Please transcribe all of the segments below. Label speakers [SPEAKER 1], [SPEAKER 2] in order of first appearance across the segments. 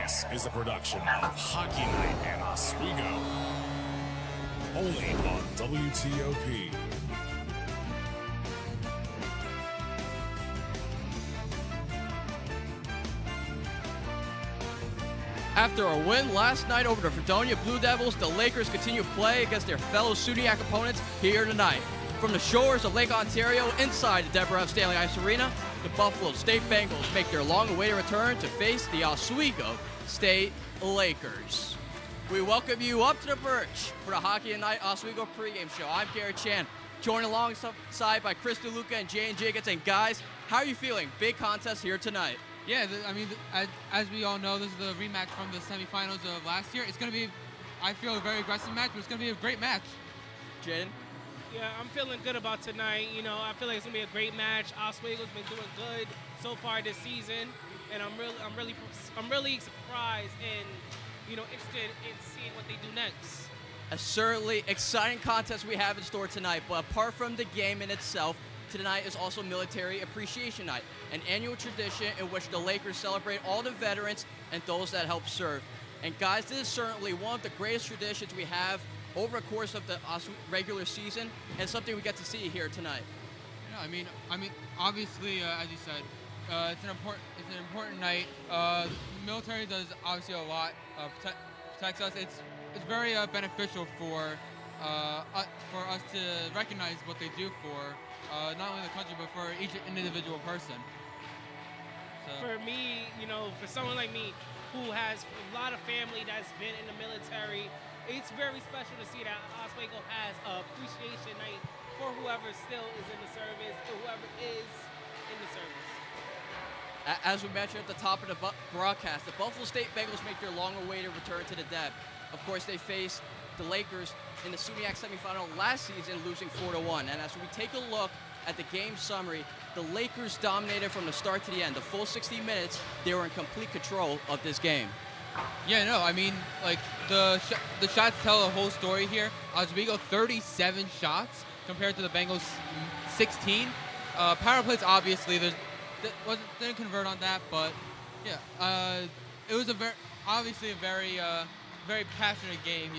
[SPEAKER 1] This is a production of Hockey Night in Oswego, only on WTOP.
[SPEAKER 2] After a win last night over the Fredonia Blue Devils, the Lakers continue play against their fellow SUNYAC opponents here tonight. From the shores of Lake Ontario inside the Deborah F. Stanley Ice Arena, the Buffalo State Bengals make their long-awaited return to face the Oswego State Lakers. We welcome you up to the perch for the Hockey Night Oswego pregame show. I'm Garrett Chan, joined alongside by Chris DeLuca and Jane Jacobs. And guys, how are you feeling? Big contest here tonight.
[SPEAKER 3] Yeah, as we all know, this is the rematch from the semifinals of last year. It's going to be, I feel, a very aggressive match, but it's going to be a great match.
[SPEAKER 2] Jane?
[SPEAKER 4] Yeah, I'm feeling good about tonight. You know, I feel like it's going to be a great match. Oswego's been doing good so far this season, and I'm really surprised and, interested in seeing what they do next.
[SPEAKER 2] A certainly exciting contest we have in store tonight, but apart from the game in itself, tonight is also Military Appreciation Night, an annual tradition in which the Lakers celebrate all the veterans and those that help serve. And guys, this is certainly one of the greatest traditions we have over the course of the regular season, and something we get to see here tonight.
[SPEAKER 3] Yeah, I mean, obviously, as you said, it's an important night. Military does obviously a lot, protects us. It's very beneficial for us to recognize what they do for not only the country, but for each individual person. So.
[SPEAKER 4] For me, for someone like me who has a lot of family that's been in the military, it's very special to see that Oswego has an appreciation night for whoever still is in the service or whoever is in the service.
[SPEAKER 2] As we mentioned at the top of the broadcast, the Buffalo State Bengals make their long-awaited return to the Deb. Of course, they faced the Lakers in the SUNYAC semifinal last season, losing 4-1. And as we take a look at the game summary, the Lakers dominated from the start to the end. The full 60 minutes, they were in complete control of this game.
[SPEAKER 3] Yeah, no, I mean, like, the shots tell a whole story here. Oswego, 37 shots compared to the Bengals' 16. Power plays, obviously, didn't convert on that, but yeah, it was obviously a very passionate game.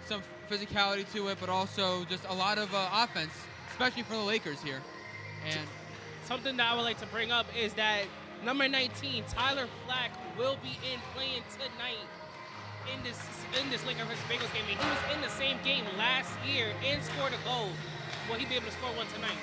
[SPEAKER 3] Some physicality to it, but also just a lot of offense, especially for the Lakers here. And
[SPEAKER 4] something that I would like to bring up is that number 19, Tyler Flack, will be playing tonight in this Lakers vs. Bengals game. And he was in the same game last year and scored a goal. Will he be able to score one tonight?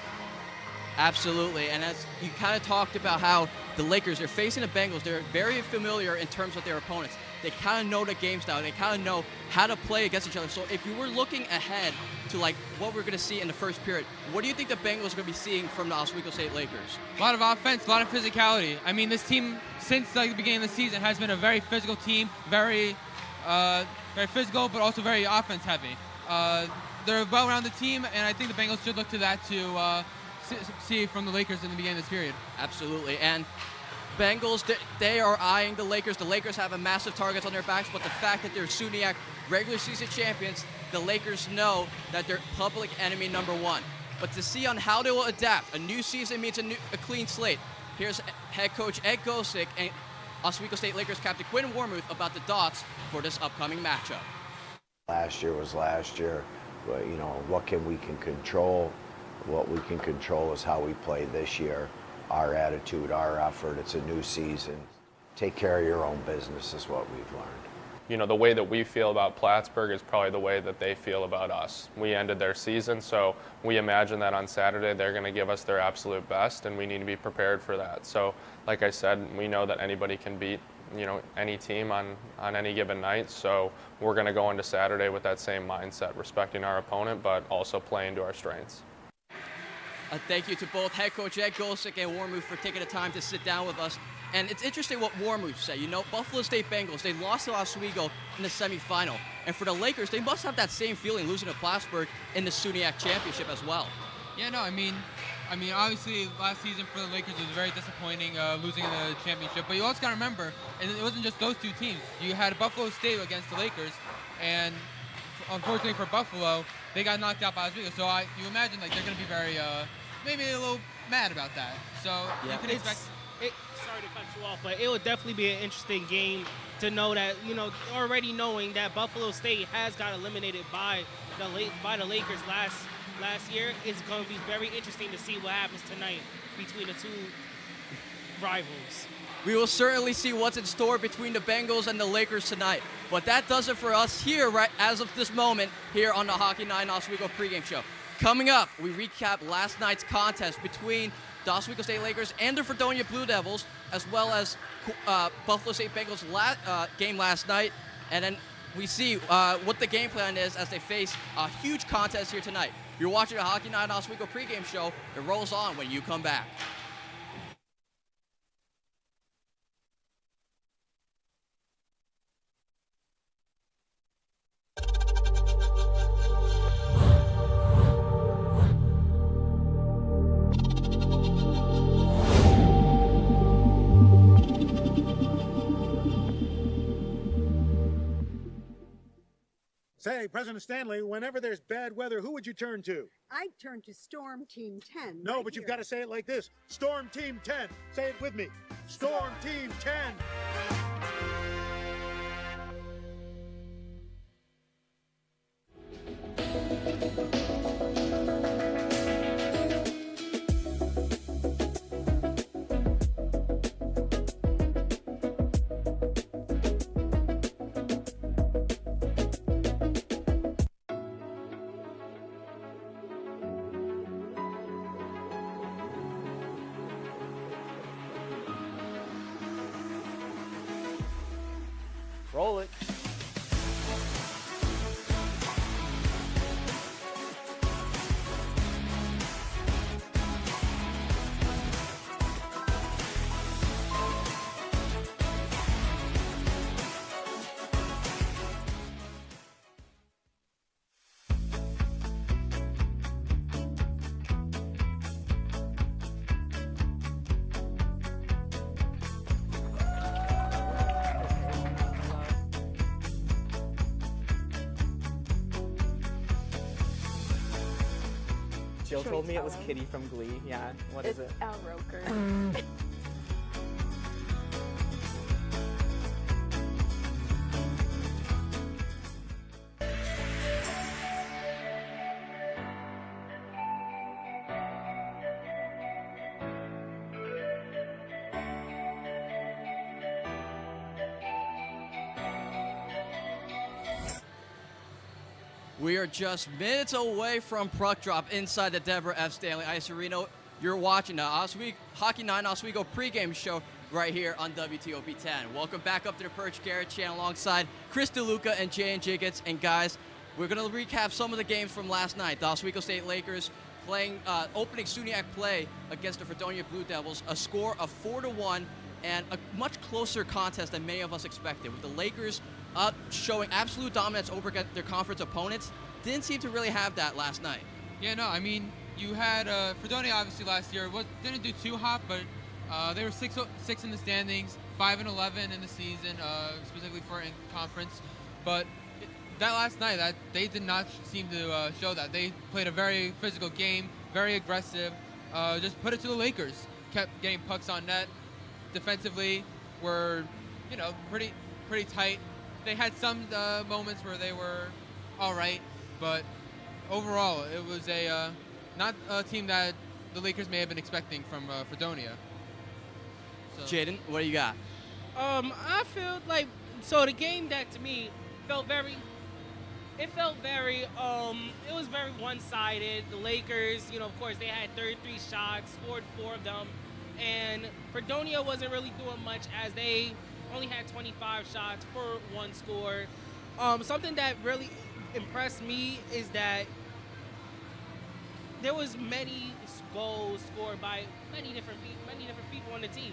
[SPEAKER 2] Absolutely, and as you kind of talked about how the Lakers are facing the Bengals, they're very familiar in terms of their opponents. They kind of know the game style. They kind of know how to play against each other. So if you were looking ahead to like what we're going to see in the first period, what do you think the Bengals are going to be seeing from the Oswego State Lakers?
[SPEAKER 3] A lot of offense, a lot of physicality. I mean, this team, since the beginning of the season, has been a very physical team, very physical, but also very offense-heavy. They're a well-rounded team, and I think the Bengals should look to that to see from the Lakers in the beginning of this period.
[SPEAKER 2] Absolutely, and Bengals, they are eyeing the Lakers. The Lakers have a massive target on their backs, but the fact that they're SUNYAC regular season champions, the Lakers know that they're public enemy number one. But to see on how they will adapt, a new season means a clean slate. Here's head coach Ed Gosick and Oswego State Lakers captain Quinn Wormuth about the thoughts for this upcoming matchup.
[SPEAKER 5] Last year was last year. But, what we can control? What we can control is how we play this year, our attitude, our effort. It's a new season. Take care of your own business is what we've learned.
[SPEAKER 6] The way that we feel about Plattsburgh is probably the way that they feel about us. We ended their season, so we imagine that on Saturday they're going to give us their absolute best, and we need to be prepared for that. So, like I said, we know that anybody can beat any team on any given night, so we're going to go into Saturday with that same mindset, respecting our opponent, but also playing to our strengths.
[SPEAKER 2] Thank you to both head coach Ed Gosick and Wormuth for taking the time to sit down with us. And it's interesting what Wormuth said. Buffalo State Bengals, they lost to Oswego in the semifinal. And for the Lakers, they must have that same feeling losing to Plattsburgh in the SUNYAC championship as well.
[SPEAKER 3] Yeah, no, I mean, obviously last season for the Lakers was very disappointing, losing in the championship. But you also got to remember, and it wasn't just those two teams. You had Buffalo State against the Lakers, and unfortunately for Buffalo, they got knocked out by Oswego. So you imagine they're going to be very, maybe a little mad about that. So
[SPEAKER 2] yeah,
[SPEAKER 3] you can expect.
[SPEAKER 4] sorry to cut you off, but it would definitely be an interesting game to know that, already knowing that Buffalo State has got eliminated by the Lakers last year. It's going to be very interesting to see what happens tonight between the two rivals.
[SPEAKER 2] We will certainly see what's in store between the Bengals and the Lakers tonight. But that does it for us here, right as of this moment, here on the Hockey Night in Oswego pregame show. Coming up, we recap last night's contest between the Oswego State Lakers and the Fredonia Blue Devils, as well as Buffalo State Bengals game last night. And then we see what the game plan is as they face a huge contest here tonight. You're watching the Hockey Night in Oswego pregame show. It rolls on when you come back.
[SPEAKER 7] Say, President Stanley, whenever there's bad weather, who would you turn to?
[SPEAKER 8] I'd turn to Storm Team 10.
[SPEAKER 7] No, but you've got to say it like this. Storm Team 10. Say it with me. Storm Team 10.
[SPEAKER 9] Roll it. Jill told me it was Kitty from Glee. Yeah, what is it?
[SPEAKER 10] Al Roker.
[SPEAKER 2] We are just minutes away from puck drop inside the Deborah F. Stanley Ice Arena. You're watching the Hockey Night Oswego pregame show right here on WTOP 10. Welcome back up to the Perch Garrett channel alongside Chris DeLuca and Jay and Jiggets. And guys, we're going to recap some of the games from last night. The Oswego State Lakers playing opening SUNY play against the Fredonia Blue Devils, a score of 4-1 and a much closer contest than many of us expected, with the Lakers showing absolute dominance over their conference opponents. Didn't seem to really have that last night.
[SPEAKER 3] Yeah, no, I mean, you had Fredonia obviously last year. Didn't do too hot, but they were 6 in the standings, 5-11 in the season, specifically for in conference. But that last night, they did not seem to show that. They played a very physical game, very aggressive, just put it to the Lakers. Kept getting pucks on net. Defensively, were, pretty tight. They had some moments where they were all right, but overall, it was not a team that the Lakers may have been expecting from Fredonia. So.
[SPEAKER 2] Jaden, what do you got?
[SPEAKER 4] I feel like, the game that to me felt very, it was very one-sided. The Lakers, of course, they had 33 shots, scored 4 of them, and Fredonia wasn't really doing much as they only had 25 shots for 1 score. Something that really impressed me is that there was many goals scored by many different people on the team.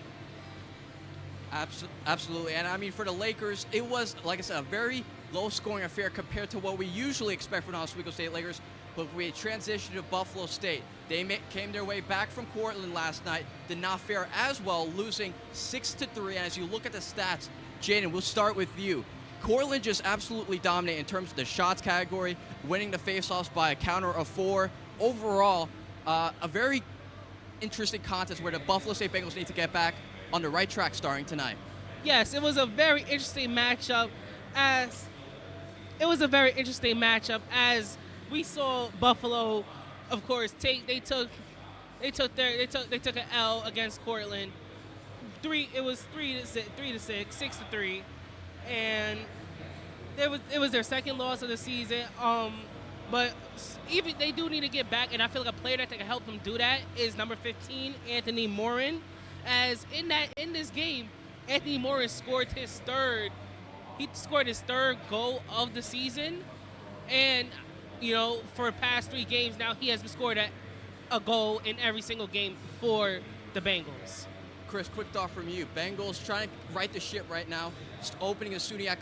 [SPEAKER 2] Absolutely, and I mean for the Lakers, it was, like I said, a very low-scoring affair compared to what we usually expect from the Oswego State Lakers. But we transitioned to Buffalo State. They came their way back from Cortland last night, did not fare as well, losing 6-3. And as you look at the stats, Jaden, we'll start with you. Cortland just absolutely dominated in terms of the shots category, winning the faceoffs by a counter of 4. Overall, a very interesting contest where the Buffalo State Bengals need to get back on the right track starting tonight.
[SPEAKER 4] Yes, it was a very interesting matchup as we saw Buffalo, of course, they took an L against Cortland. It was 3-6, 6-3, and it was their second loss of the season. But even they do need to get back, and I feel like a player that can help them do that is number 15, Anthony Morin. As in this game, Anthony Morin scored his third goal of the season, and for the past 3 games now, he has scored a goal in every single game for the Bengals.
[SPEAKER 2] Chris, quick thought from you. Bengals trying to right the ship right now, just opening a SUNY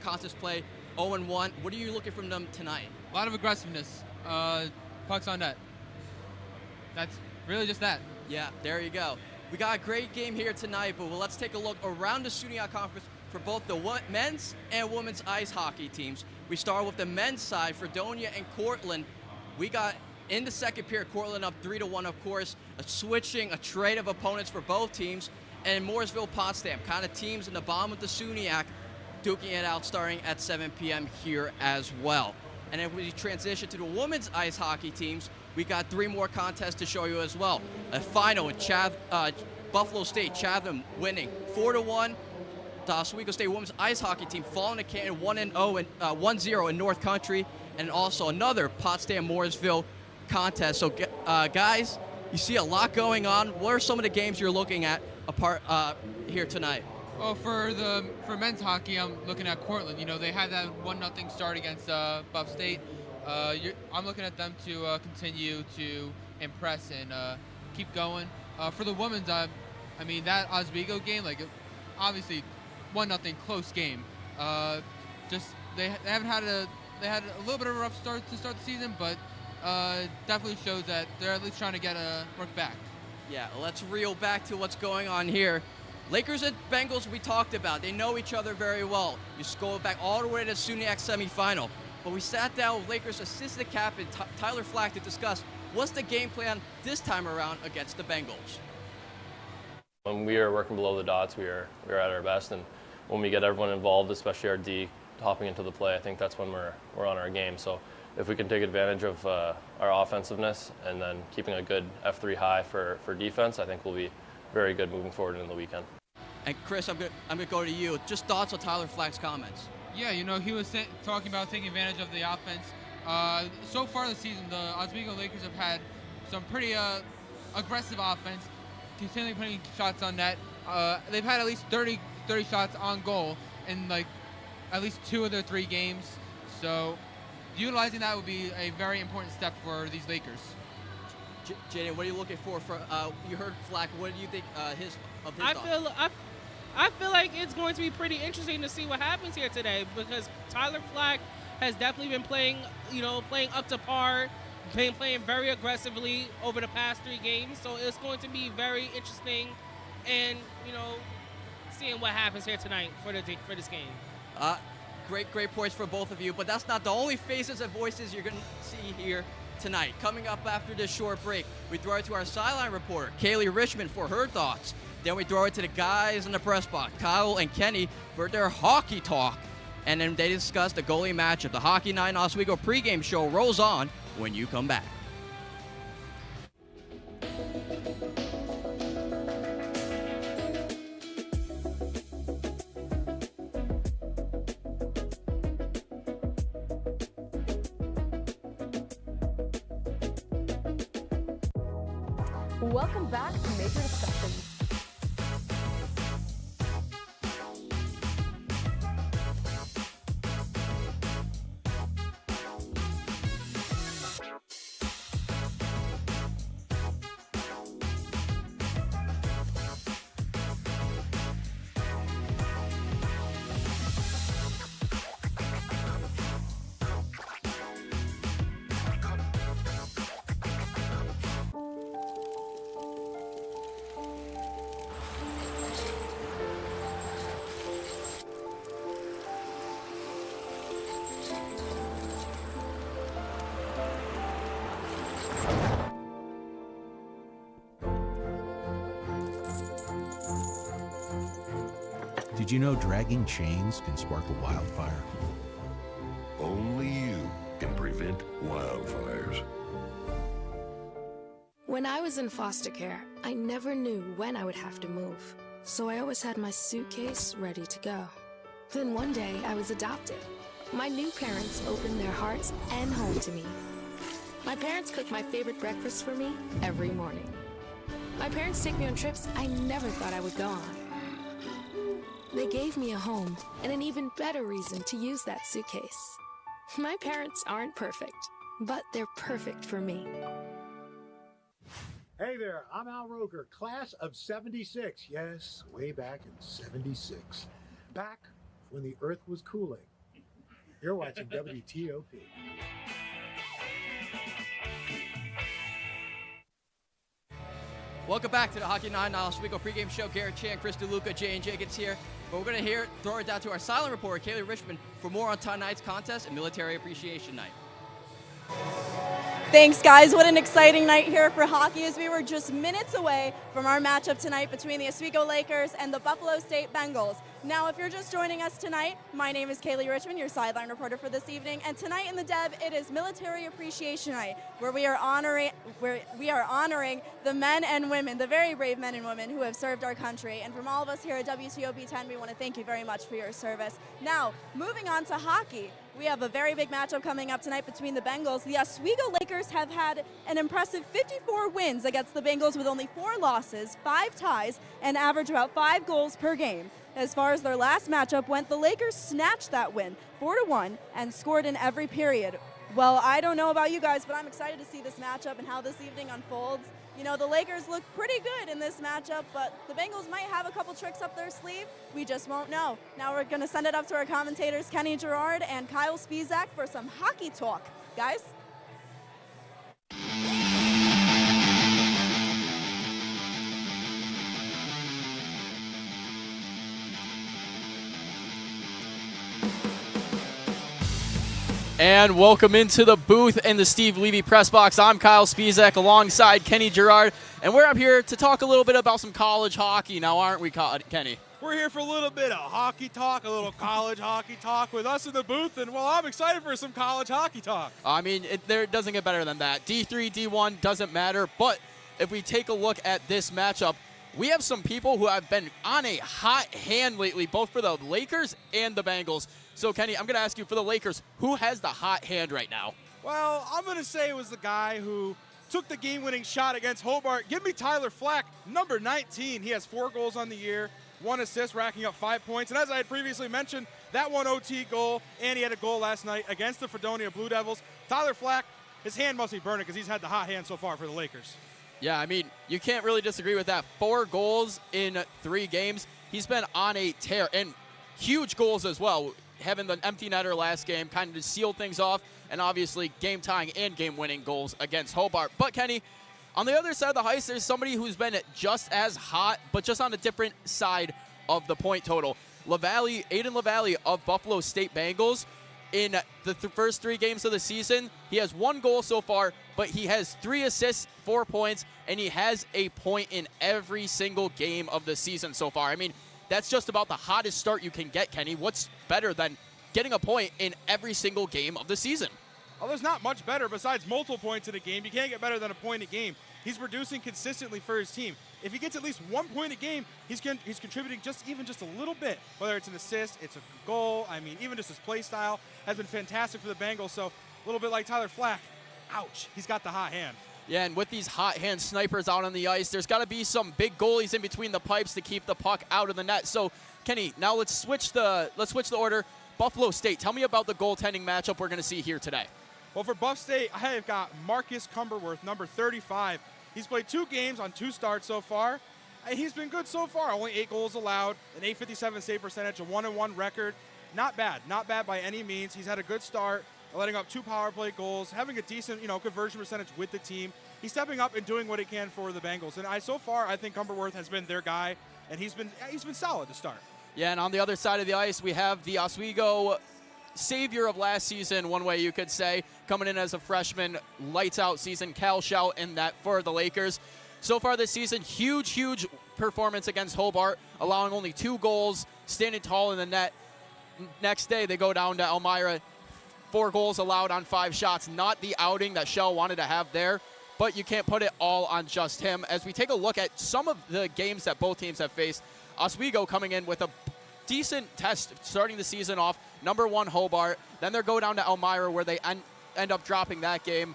[SPEAKER 2] conference play 0-1. What are you looking from them tonight?
[SPEAKER 3] A lot of aggressiveness. Pucks on net. That's really just that.
[SPEAKER 2] Yeah, there you go. We got a great game here tonight, but let's take a look around the SUNY conference for both the men's and women's ice hockey teams. We start with the men's side, Fredonia and Cortland. We got in the second period, Cortland up 3-1, of course, a trade of opponents for both teams, and Mooresville, Potsdam, kind of teams in the bottom of the SUNYAC, duking it out starting at 7 p.m. here as well. And then we transition to the women's ice hockey teams. We got 3 more contests to show you as well. A final in Buffalo State, Chatham winning 4-1. The Oswego State women's ice hockey team falling to Canton 1-0 in North Country, and also another Potsdam Mooresville contest. So guys, you see a lot going on. What are some of the games you're looking at here tonight?
[SPEAKER 3] Well, for men's hockey, I'm looking at Cortland. They had that 1-0 start against Buff State. I'm looking at them to continue to impress and keep going. For the women's, that Oswego game, obviously 1-0 close game. They had a little bit of a rough start to start the season, but definitely shows that they're at least trying to get work back.
[SPEAKER 2] Yeah, let's reel back to what's going on here. Lakers and Bengals, we talked about. They know each other very well. You go back all the way to the SUNYAC semifinal. But we sat down with Lakers assistant captain Tyler Flack to discuss what's the game plan this time around against the Bengals.
[SPEAKER 10] When we are working below the dots, we are at our best, and when we get everyone involved, especially our D, hopping into the play, I think that's when we're on our game. So if we can take advantage of our offensiveness and then keeping a good F3 high for defense, I think we'll be very good moving forward in the weekend.
[SPEAKER 2] And Chris, I'm gonna go to you. Just thoughts on Tyler Flack's comments.
[SPEAKER 3] Yeah, he was talking about taking advantage of the offense. So far this season, the Oswego Lakers have had some pretty aggressive offense, continually putting shots on net. They've had at least 30 shots on goal in at least 2 of their 3 games. So utilizing that would be a very important step for these Lakers.
[SPEAKER 2] Jaden, what are you looking for? You heard Flack. What do you think of his thoughts?
[SPEAKER 4] I feel like it's going to be pretty interesting to see what happens here today, because Tyler Flack has definitely been playing up to par, playing very aggressively over the past 3 games. So it's going to be very interesting, and seeing what happens here tonight for this game.
[SPEAKER 2] Great points for both of you, but that's not the only faces and voices you're going to see here tonight. Coming up after this short break, we throw it to our sideline reporter, Kaylee Richmond, for her thoughts. Then we throw it to the guys in the press box, Kyle and Kenny, for their hockey talk. And then they discuss the goalie match of the Hockey Night Oswego pregame show rolls on when you come back.
[SPEAKER 11] Welcome back to Major Discussions. Did you know dragging chains can spark a wildfire?
[SPEAKER 12] Only you can prevent wildfires.
[SPEAKER 13] When I was in foster care, I never knew when I would have to move. So I always had my suitcase ready to go. Then one day, I was adopted. My new parents opened their hearts and home to me. My parents cook my favorite breakfast for me every morning. My parents take me on trips I never thought I would go on. They gave me a home and an even better reason to use that suitcase. My parents aren't perfect, but they're perfect for me.
[SPEAKER 7] Hey there, I'm Al Roker, class of 76. Yes, way back in 76. Back when the earth was cooling. You're watching WTOP.
[SPEAKER 2] Welcome back to the Hockey 9 Oswego pregame show. Garrett Chan, Chris DeLuca, Jay and Jacobs here. But we're going to throw it down to our silent reporter, Kaylee Richmond, for more on tonight's contest and Military Appreciation Night.
[SPEAKER 14] Thanks, guys. What an exciting night here for hockey as we were just minutes away from our matchup tonight between the Oswego Lakers and the Buffalo State Bengals. Now, if you're just joining us tonight, my name is Kaylee Richmond, your sideline reporter for this evening, and tonight in the Deb, it is Military Appreciation Night, where we are honoring the men and women, the very brave men and women who have served our country. And from all of us here at WTOP 10, we want to thank you very much for your service. Now, moving on to hockey. We have a very big matchup coming up tonight between the Bengals. The Oswego Lakers have had an impressive 54 wins against the Bengals with only 4 losses, 5 ties, and average about 5 goals per game. As far as their last matchup went, the Lakers snatched that win 4-1 and scored in every period. Well, I don't know about you guys, but I'm excited to see this matchup and how this evening unfolds. You know, the Lakers look pretty good in this matchup, but the Bengals might have a couple tricks up their sleeve. We just won't know. Now we're going to send it up to our commentators, Kenny Gerard and Kyle Spizak, for some hockey talk. Guys?
[SPEAKER 15] And welcome into the booth in the Steve Levy press box. I'm Kyle Spizak alongside Kenny Gerard, and we're up here to talk a little bit about some college hockey now, aren't we, Kenny?
[SPEAKER 16] We're here for a little bit of hockey talk, a little college hockey talk with us in the booth, and well, I'm excited for some college hockey talk.
[SPEAKER 15] I mean, it doesn't get better than that. D3, D1 doesn't matter, but if we take a look at this matchup, we have some people who have been on a hot hand lately, both for the Lakers and the Bengals. So, Kenny, I'm going to ask you, for the Lakers, who has the hot hand right now?
[SPEAKER 16] Well, I'm going to say it was the guy who took the game-winning shot against Hobart. Give me Tyler Flack, number 19. He has 4 goals on the year, 1 assist, racking up 5 points. And as I had previously mentioned, that 1 OT goal, and he had a goal last night against the Fredonia Blue Devils. Tyler Flack, his hand must be burning because he's had the hot hand so far for the Lakers.
[SPEAKER 15] Yeah, I mean, you can't really disagree with that. 4 goals in 3 games. He's been on a tear, and huge goals as well. Having the empty netter last game kind of sealed things off, and obviously game-tying and game-winning goals against Hobart. But, Kenny, on the other side of the ice, there's somebody who's been just as hot, but just on a different side of the point total. Aiden LaValle of Buffalo State Bengals. In the first 3 games of the season, he has 1 goal so far, but he has 3 assists, 4 points, and he has a point in every single game of the season so far. I mean, that's just about the hottest start you can get, Kenny. What's better than getting a point in every single game of the season?
[SPEAKER 16] Well, there's not much better besides multiple points in a game. You can't get better than a point a game. He's producing consistently for his team. If he gets at least 1 point a game, he's contributing just a little bit. Whether it's an assist, it's a goal. I mean, even just his play style has been fantastic for the Bengals. So a little bit like Tyler Flack, ouch, he's got the hot hand.
[SPEAKER 15] Yeah, and with these hot hand snipers out on the ice, there's got to be some big goalies in between the pipes to keep the puck out of the net. So, Kenny, now let's switch the order. Buffalo State, tell me about the goaltending matchup we're going to see here today.
[SPEAKER 16] Well, for Buff State, I have got Marcus Cumberworth, number 35. He's played 2 games on 2 starts so far. And he's been good so far. Only 8 goals allowed, an .857 save percentage, a 1-1 record. Not bad by any means. He's had a good start, letting up 2 power play goals, having a decent, conversion percentage with the team. He's stepping up and doing what he can for the Bengals. And so far, I think Cumberworth has been their guy, and he's been solid to start.
[SPEAKER 15] Yeah, and on the other side of the ice, we have the Oswego savior of last season, one way you could say, coming in as a freshman, lights out season, Cal Shout in that for the Lakers. So far this season, huge performance against Hobart, allowing only 2 goals, standing tall in the net. Next day, they go down to Elmira, 4 goals allowed on 5 shots. Not the outing that Shell wanted to have there, but you can't put it all on just him. As we take a look at some of the games that both teams have faced, Oswego coming in with a decent test starting the season off, number 1 Hobart. Then they go down to Elmira where they end up dropping that game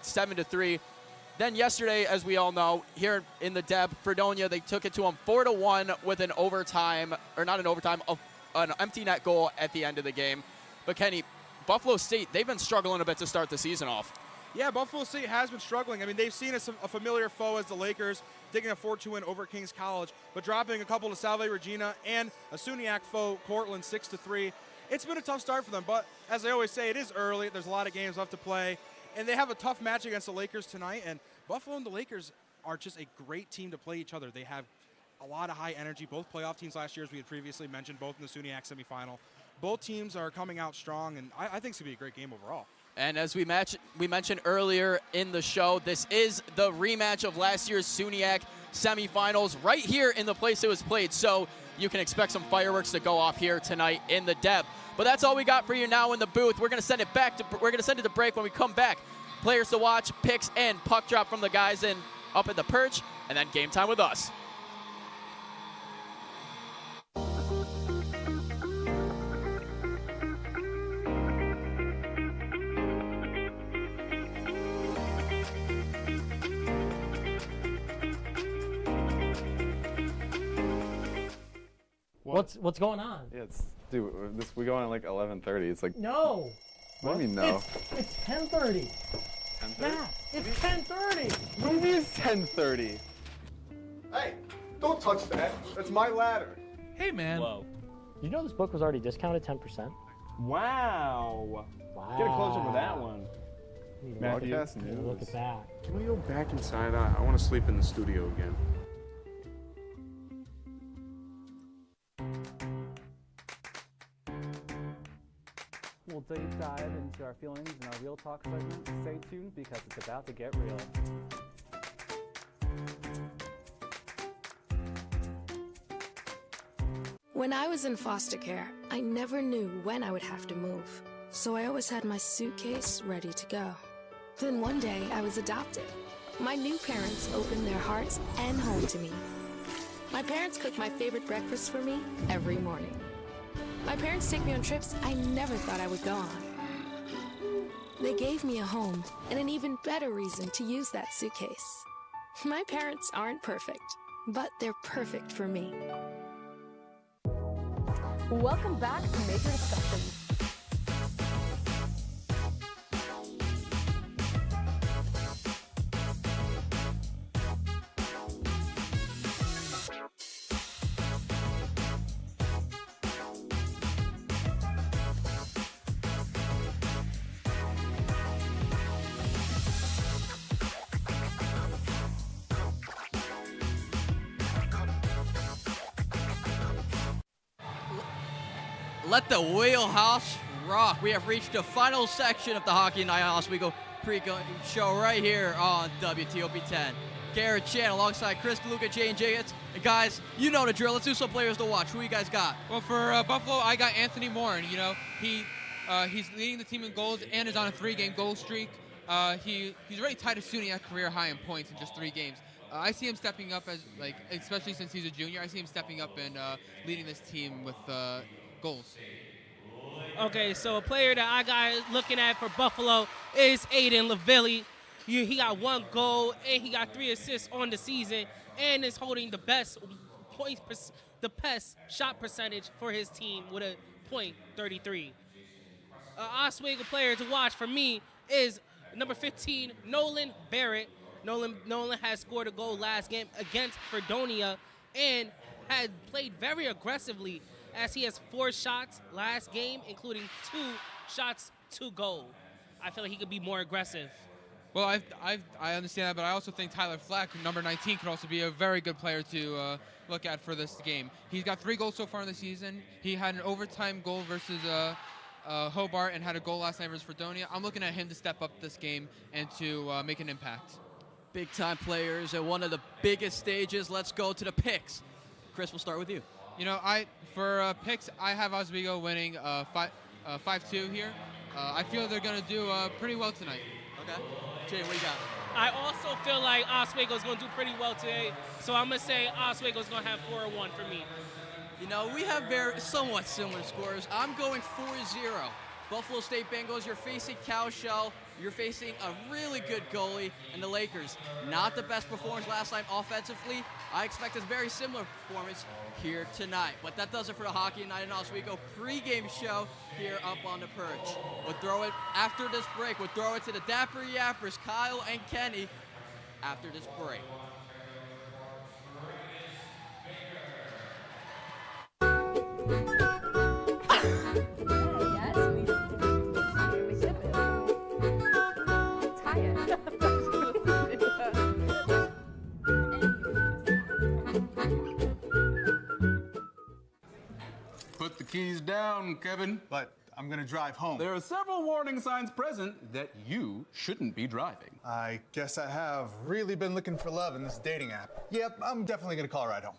[SPEAKER 15] 7-3. Then yesterday, as we all know, here in the Deb, Fredonia, they took it to them 4-1 with an overtime, or not an overtime, an empty net goal at the end of the game. But Kenny, Buffalo State, they've been struggling a bit to start the season off.
[SPEAKER 16] Yeah, Buffalo State has been struggling. I mean, they've seen a familiar foe as the Lakers, taking a 4-2 win over Kings College, but dropping a couple to Salve Regina and a SUNY foe, Cortland, 6-3. It's been a tough start for them, but as I always say, it is early. There's a lot of games left to play, and they have a tough match against the Lakers tonight, and Buffalo and the Lakers are just a great team to play each other. They have a lot of high energy. Both playoff teams last year, as we had previously mentioned, both in the SUNY semifinal. Both teams are coming out strong, and I think it's going to be a great game overall.
[SPEAKER 15] And as we mentioned earlier in the show, this is the rematch of last year's SUNY semifinals right here in the place it was played. So you can expect some fireworks to go off here tonight in the Deb. But that's all we got for you now in the booth. We're going to send it to break. When we come back, players to watch, picks, and puck drop from the guys up at the perch, and then game time with us.
[SPEAKER 17] What's going on?
[SPEAKER 18] Yeah, dude, we go on at like 11:30. It's like
[SPEAKER 17] No.
[SPEAKER 18] What do you mean no?
[SPEAKER 17] It's 10:30.
[SPEAKER 18] 10:30?
[SPEAKER 17] Matt, it's 10:30.
[SPEAKER 18] What do you mean it's 10:30?
[SPEAKER 19] Hey, don't touch that. That's my ladder.
[SPEAKER 17] Hey, man.
[SPEAKER 19] Whoa.
[SPEAKER 17] You know this book was already discounted 10%?
[SPEAKER 19] Wow. Get a close up of that one.
[SPEAKER 18] Matthew,
[SPEAKER 17] Look at that.
[SPEAKER 19] Can we go back inside? I want to sleep in the studio again.
[SPEAKER 20] We'll deep dive into our feelings in our Real Talk segment. Stay tuned because it's about to get real.
[SPEAKER 13] When I was in foster care, I never knew when I would have to move. So I always had my suitcase ready to go. Then one day I was adopted. My new parents opened their hearts and home to me. My parents cook my favorite breakfast for me every morning. My parents take me on trips I never thought I would go on. They gave me a home and an even better reason to use that suitcase. My parents aren't perfect, but they're perfect for me.
[SPEAKER 21] Welcome back to Major Discussions.
[SPEAKER 2] Let the wheelhouse rock. We have reached the final section of the Hockey Night Oswego pre-game show right here on WTOP 10. Garrett Chan alongside Chris DeLuca, Jay and Jay. And guys, you know the drill. Let's do some players to watch. Who you guys got?
[SPEAKER 3] Well, for Buffalo, I got Anthony Moore, and he's leading the team in goals and is on a 3-game goal streak. He's already tied a SUNY career high in points in just 3 games. I see him stepping up especially since he's a junior. I see him stepping up and leading this team with goals.
[SPEAKER 4] Okay, so a player that I got looking at for Buffalo is Aiden Lavilli. He got 1 goal and he got 3 assists on the season and is holding the best shot percentage for his team with a .33. Oswego player to watch for me is number 15, Nolan Barrett. Nolan has scored a goal last game against Fredonia and had played very aggressively as he has 4 shots last game, including 2 shots to goal. I feel like he could be more aggressive.
[SPEAKER 3] Well, I understand that, but I also think Tyler Flack, number 19, could also be a very good player to look at for this game. He's got 3 goals so far in the season. He had an overtime goal versus Hobart and had a goal last night versus Fredonia. I'm looking at him to step up this game and to make an impact.
[SPEAKER 2] Big-time players at one of the biggest stages. Let's go to the picks. Chris, we'll start with you.
[SPEAKER 3] You know, for picks, I have Oswego winning 5-2 here. I feel they're going to do pretty well tonight.
[SPEAKER 2] Okay. Jay, what do you got?
[SPEAKER 4] I also feel like Oswego's going to do pretty well today, so I'm going to say Oswego's going to have 4-1 for me.
[SPEAKER 2] You know, we have somewhat similar scores. I'm going 4-0. Buffalo State Bengals, you're facing Cowshell. You're facing a really good goalie, and the Lakers, not the best performance last night offensively. I expect a very similar performance here tonight. But that does it for the Hockey Night in Oswego pregame show here up on the perch. We'll throw it after this break. We'll throw it to the Dapper Yappers, Kyle and Kenny, after this break.
[SPEAKER 1] Put the keys down, Kevin.
[SPEAKER 22] But I'm gonna drive home.
[SPEAKER 1] There are several warning signs present that you shouldn't be driving.
[SPEAKER 22] I guess I have really been looking for love in this dating app. Yep, I'm definitely gonna call a ride home.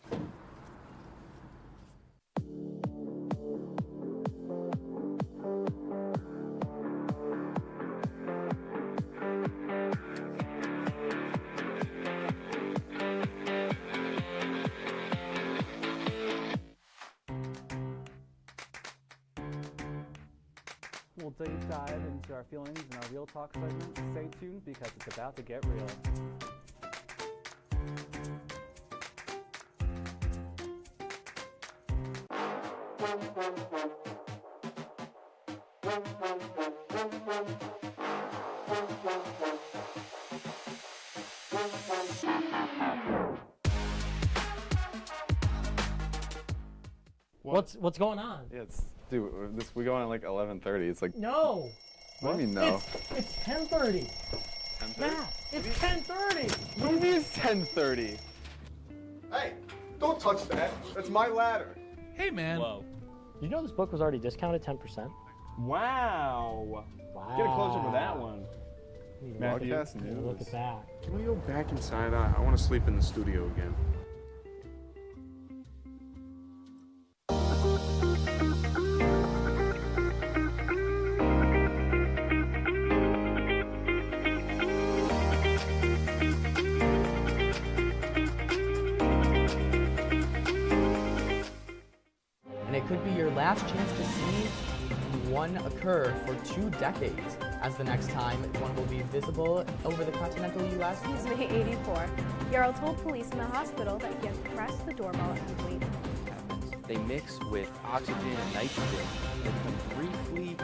[SPEAKER 20] We'll deep dive into our feelings in our Real Talk segment. Stay tuned because it's about to get real.
[SPEAKER 17] What's going on?
[SPEAKER 18] Yeah, dude, we go on at like 11:30. It's like
[SPEAKER 17] No.
[SPEAKER 18] What do you mean no?
[SPEAKER 17] It's 10:30.
[SPEAKER 18] 10:30?
[SPEAKER 17] Matt, it's 10:30.
[SPEAKER 22] What do you mean it's 10:30?
[SPEAKER 19] Hey, don't touch that. That's my ladder.
[SPEAKER 17] Hey, man.
[SPEAKER 22] Whoa.
[SPEAKER 17] You know this book was already discounted 10%?
[SPEAKER 9] Wow. Get a close up of that one.
[SPEAKER 18] Matthew,
[SPEAKER 17] Look at that.
[SPEAKER 23] Can we go back inside? I want to sleep in the studio again.
[SPEAKER 9] And it could be your last chance to see one occur for 2 decades, as the next time one will be visible over the continental U.S.
[SPEAKER 21] He's May 84. Yarrow told police in the hospital that he had pressed the doorbell and waited.
[SPEAKER 24] They mix with oxygen and nitrogen and can briefly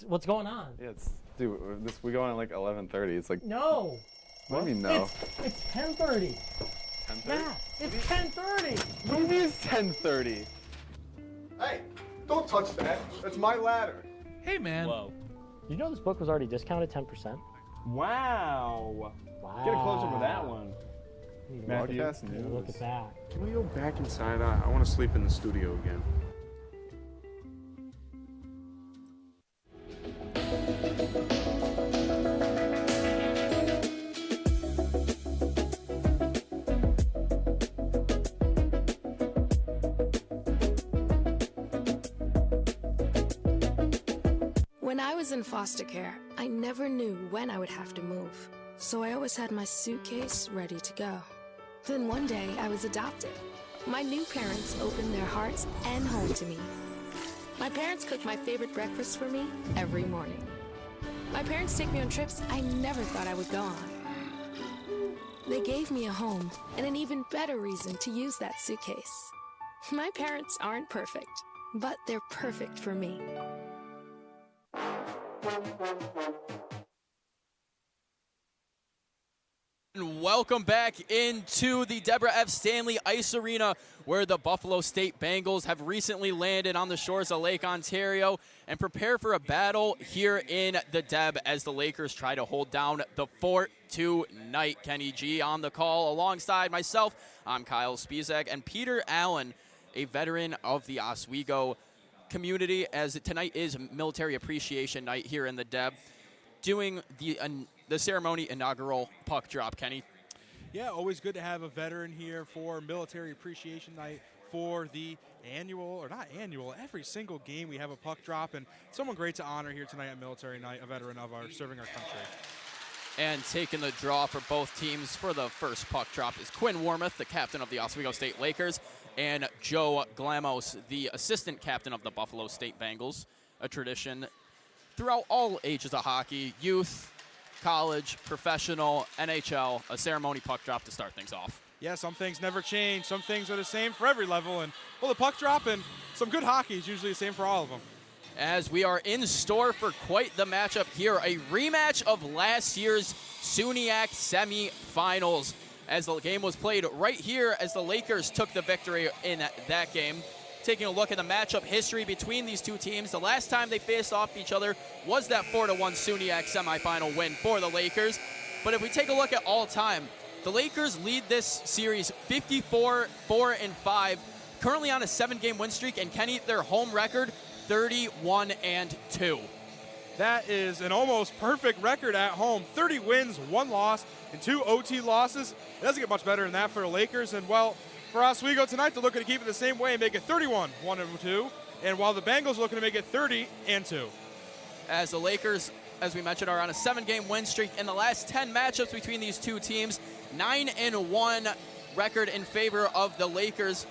[SPEAKER 17] What's going on?
[SPEAKER 18] Yeah, dude, we go on at like 11:30. It's like
[SPEAKER 17] No.
[SPEAKER 18] What do you mean no?
[SPEAKER 17] It's 10:30.
[SPEAKER 18] 10:30?
[SPEAKER 17] Matt, it's 10:30.
[SPEAKER 22] What do you mean it's 10:30?
[SPEAKER 19] Hey, don't touch that. That's my ladder.
[SPEAKER 17] Hey, man.
[SPEAKER 9] Whoa.
[SPEAKER 17] You know this book was already discounted 10%?
[SPEAKER 9] Wow. Get a close up of that one.
[SPEAKER 18] Matthew,
[SPEAKER 17] Look at that.
[SPEAKER 23] Can we go back inside? I want to sleep in the studio again.
[SPEAKER 13] When I was in foster care, I never knew when I would have to move. So I always had my suitcase ready to go. Then one day I was adopted. My new parents opened their hearts and home to me. My parents cook my favorite breakfast for me every morning. My parents take me on trips I never thought I would go on. They gave me a home and an even better reason to use that suitcase. My parents aren't perfect, but they're perfect for me.
[SPEAKER 15] And welcome back into the Deborah F. Stanley Ice Arena, where the Buffalo State Bengals have recently landed on the shores of Lake Ontario and prepare for a battle here in the Deb as the Lakers try to hold down the fort tonight. Kenny G on the call alongside myself. I'm Kyle Spizak and Peter Allen, a veteran of the Oswego community, as tonight is Military Appreciation Night here in the Deb, doing the ceremony inaugural puck drop. Kenny?
[SPEAKER 16] Yeah, always good to have a veteran here for Military Appreciation Night for the annual, or not annual, every single game we have a puck drop, and someone great to honor here tonight at Military Night, a veteran of our serving our country.
[SPEAKER 15] And taking the draw for both teams for the first puck drop is Quinn Wormuth, the captain of the Oswego State Lakers, and Joe Glamos, the assistant captain of the Buffalo State Bengals, a tradition throughout all ages of hockey, youth, college, professional, NHL, a ceremony puck drop to start things off.
[SPEAKER 16] Yeah, some things never change. Some things are the same for every level, and well, the puck drop and some good hockey is usually the same for all of them.
[SPEAKER 15] As we are in store for quite the matchup here, a rematch of last year's SUNYAC semifinals, as the game was played right here as the Lakers took the victory in that game. Taking a look at the matchup history between these two teams, the last time they faced off each other was that 4-1 SUNYAC semifinal win for the Lakers. But if we take a look at all time, the Lakers lead this series 54-4-5, currently on a 7-game win streak, and Kenny, their home record 31-2.
[SPEAKER 16] That is an almost perfect record at home. 30 wins, 1 loss, and 2 OT losses. It doesn't get much better than that for the Lakers. And well, for Oswego tonight, they're looking to keep it the same way and make it 31-1-2. And while the Bengals are looking to make it 30-2.
[SPEAKER 15] As the Lakers, as we mentioned, are on a 7-game win streak. In the last 10 matchups between these two teams, 9-1 record in favor of the Lakers.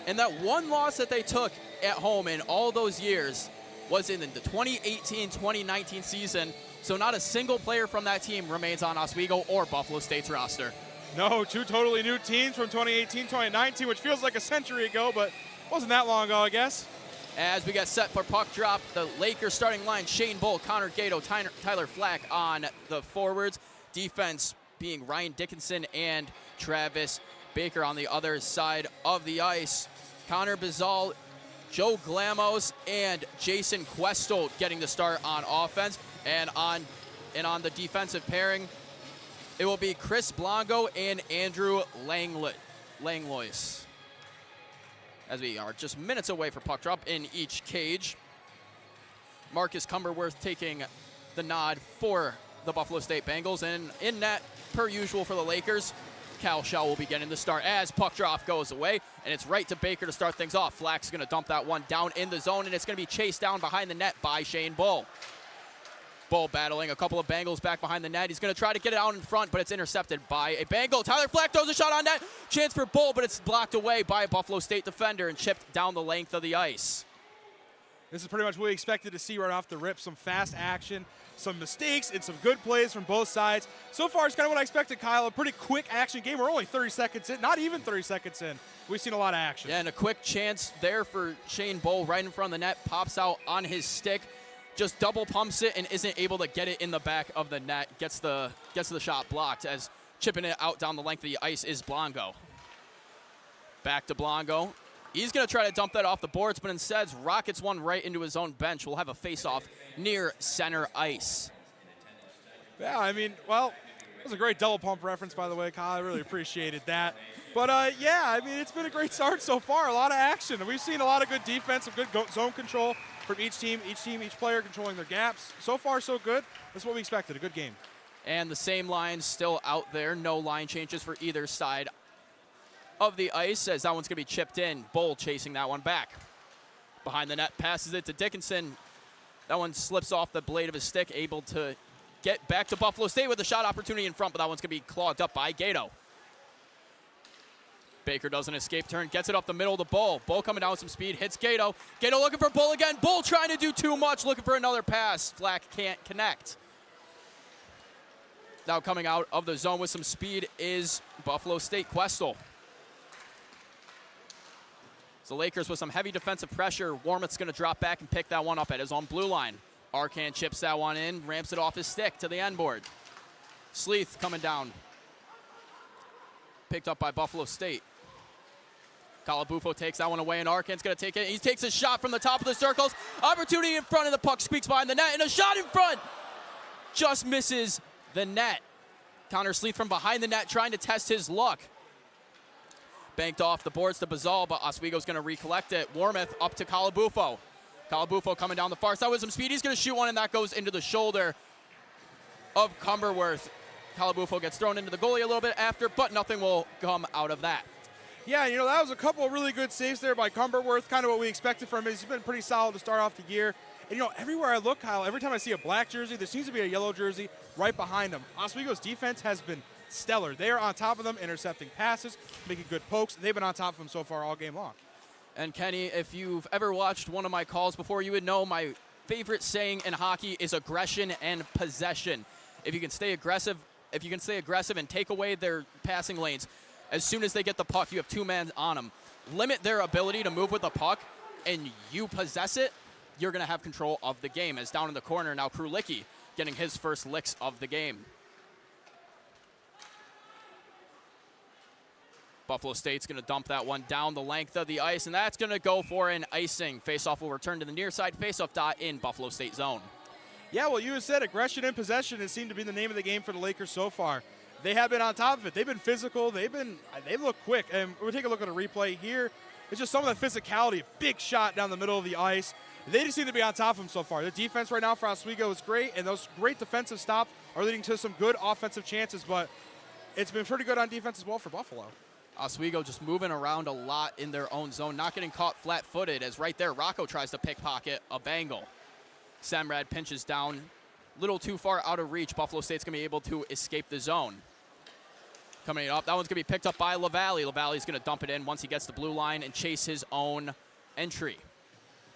[SPEAKER 15] And that one loss that they took at home in all those years was in the 2018-2019 season. So not a single player from that team remains on Oswego or Buffalo State's roster.
[SPEAKER 16] No, 2 totally new teams from 2018-2019, which feels like a century ago, but wasn't that long ago, I guess.
[SPEAKER 15] As we get set for puck drop, the Lakers starting line, Shane Bull, Connor Gato, Tyler Flack on the forwards. Defense being Ryan Dickinson and Travis Baker on the other side of the ice. Connor Bizal, Joe Glamos, and Jason Questel getting the start on offense. And on the defensive pairing, it will be Chris Blanco and Andrew Langlois. As we are just minutes away for puck drop in each cage. Marcus Cumberworth taking the nod for the Buffalo State Bengals. And in net, per usual for the Lakers, Cal Shaw will be getting the start as puck drop goes away. And it's right to Baker to start things off. Flack's going to dump that one down in the zone, and it's going to be chased down behind the net by Shane Bull. Bull battling a couple of Bengals back behind the net. He's going to try to get it out in front, but it's intercepted by a Bengal. Tyler Flack throws a shot on net. Chance for Bull, but it's blocked away by a Buffalo State defender and chipped down the length of the ice.
[SPEAKER 16] This is pretty much what we expected to see right off the rip. Some fast action, some mistakes, and some good plays from both sides. So far, it's kind of what I expected, Kyle. A pretty quick action game. We're only 30 seconds in, not even 30 seconds in. We've seen a lot of action.
[SPEAKER 15] Yeah, and a quick chance there for Shane Bull right in front of the net. Pops out on his stick. Just double pumps it and isn't able to get it in the back of the net. Gets the shot blocked as chipping it out down the length of the ice is Blanco. Back to Blanco. He's going to try to dump that off the boards, but instead rockets one right into his own bench. We'll have a face-off near center ice.
[SPEAKER 16] Yeah, I mean, well, it was a great double pump reference, by the way, Kyle. I really appreciated that. But, yeah, I mean, it's been a great start so far. A lot of action. We've seen a lot of good defense, some good zone control from each team, each player controlling their gaps. So far, so good. That's what we expected, a good game.
[SPEAKER 15] And the same line still out there. No line changes for either side of the ice as that one's going to be chipped in. Bull chasing that one back. Behind the net, passes it to Dickinson. That one slips off the blade of his stick, able to get back to Buffalo State with a shot opportunity in front, but that one's going to be clogged up by Gato. Baker does an escape turn, gets it up the middle of the Bull. Bull coming down with some speed, hits Gato. Gato looking for Bull again. Bull trying to do too much, looking for another pass. Flack can't connect. Now coming out of the zone with some speed is Buffalo State Questel. So Lakers with some heavy defensive pressure. Wormuth's going to drop back and pick that one up at his own blue line. Arcan chips that one in, ramps it off his stick to the end board. Sleeth coming down. picked up by Buffalo State. Calabufo takes that one away, and Arkin's going to take it. He takes a shot from the top of the circles. Opportunity in front of the puck, squeaks behind the net, and a shot in front. Just misses the net. Connor Sleeth from behind the net trying to test his luck. Banked off the boards to Bazal, but Oswego's going to recollect it. Warmouth up to Calabufo. Calabufo coming down the far side with some speed. He's going to shoot one, and that goes into the shoulder of Cumberworth. Calabufo gets thrown into the goalie a little bit after, but nothing will come out of that.
[SPEAKER 16] Yeah, you know, that was a couple of really good saves there by Cumberworth, kind of what we expected from him. He's been pretty solid to start off the year. And, you know, everywhere I look, Kyle, every time I see a black jersey, there seems to be a yellow jersey right behind him. Oswego's defense has been stellar. They are on top of them, intercepting passes, making good pokes. They've been on top of them so far all game long.
[SPEAKER 15] And, Kenny, if you've ever watched one of my calls before, you would know my favorite saying in hockey is aggression and possession. If you can stay aggressive and take away their passing lanes, as soon as they get the puck, you have two men on them. Limit their ability to move with the puck, and you possess it, you're going to have control of the game. As down in the corner now, Krulicki getting his first licks of the game. Buffalo State's going to dump that one down the length of the ice, and that's going to go for an icing. Faceoff will return to the near side faceoff dot in Buffalo State zone.
[SPEAKER 16] Yeah, well, you have said aggression and possession has seemed to be the name of the game for the Lakers so far. They have been on top of it. They've been physical. They look quick. And we'll take a look at a replay here. It's just some of the physicality. Big shot down the middle of the ice. They just seem to be on top of them so far. The defense right now for Oswego is great, and those great defensive stops are leading to some good offensive chances, but it's been pretty good on defense as well for Buffalo.
[SPEAKER 15] Oswego just moving around a lot in their own zone, not getting caught flat-footed, as right there Rocco tries to pickpocket a Bengal. Samrad pinches down, little too far out of reach. Buffalo State's going to be able to escape the zone. Coming up, that one's going to be picked up by LaValle. LaValle's going to dump it in once he gets the blue line and chase his own entry.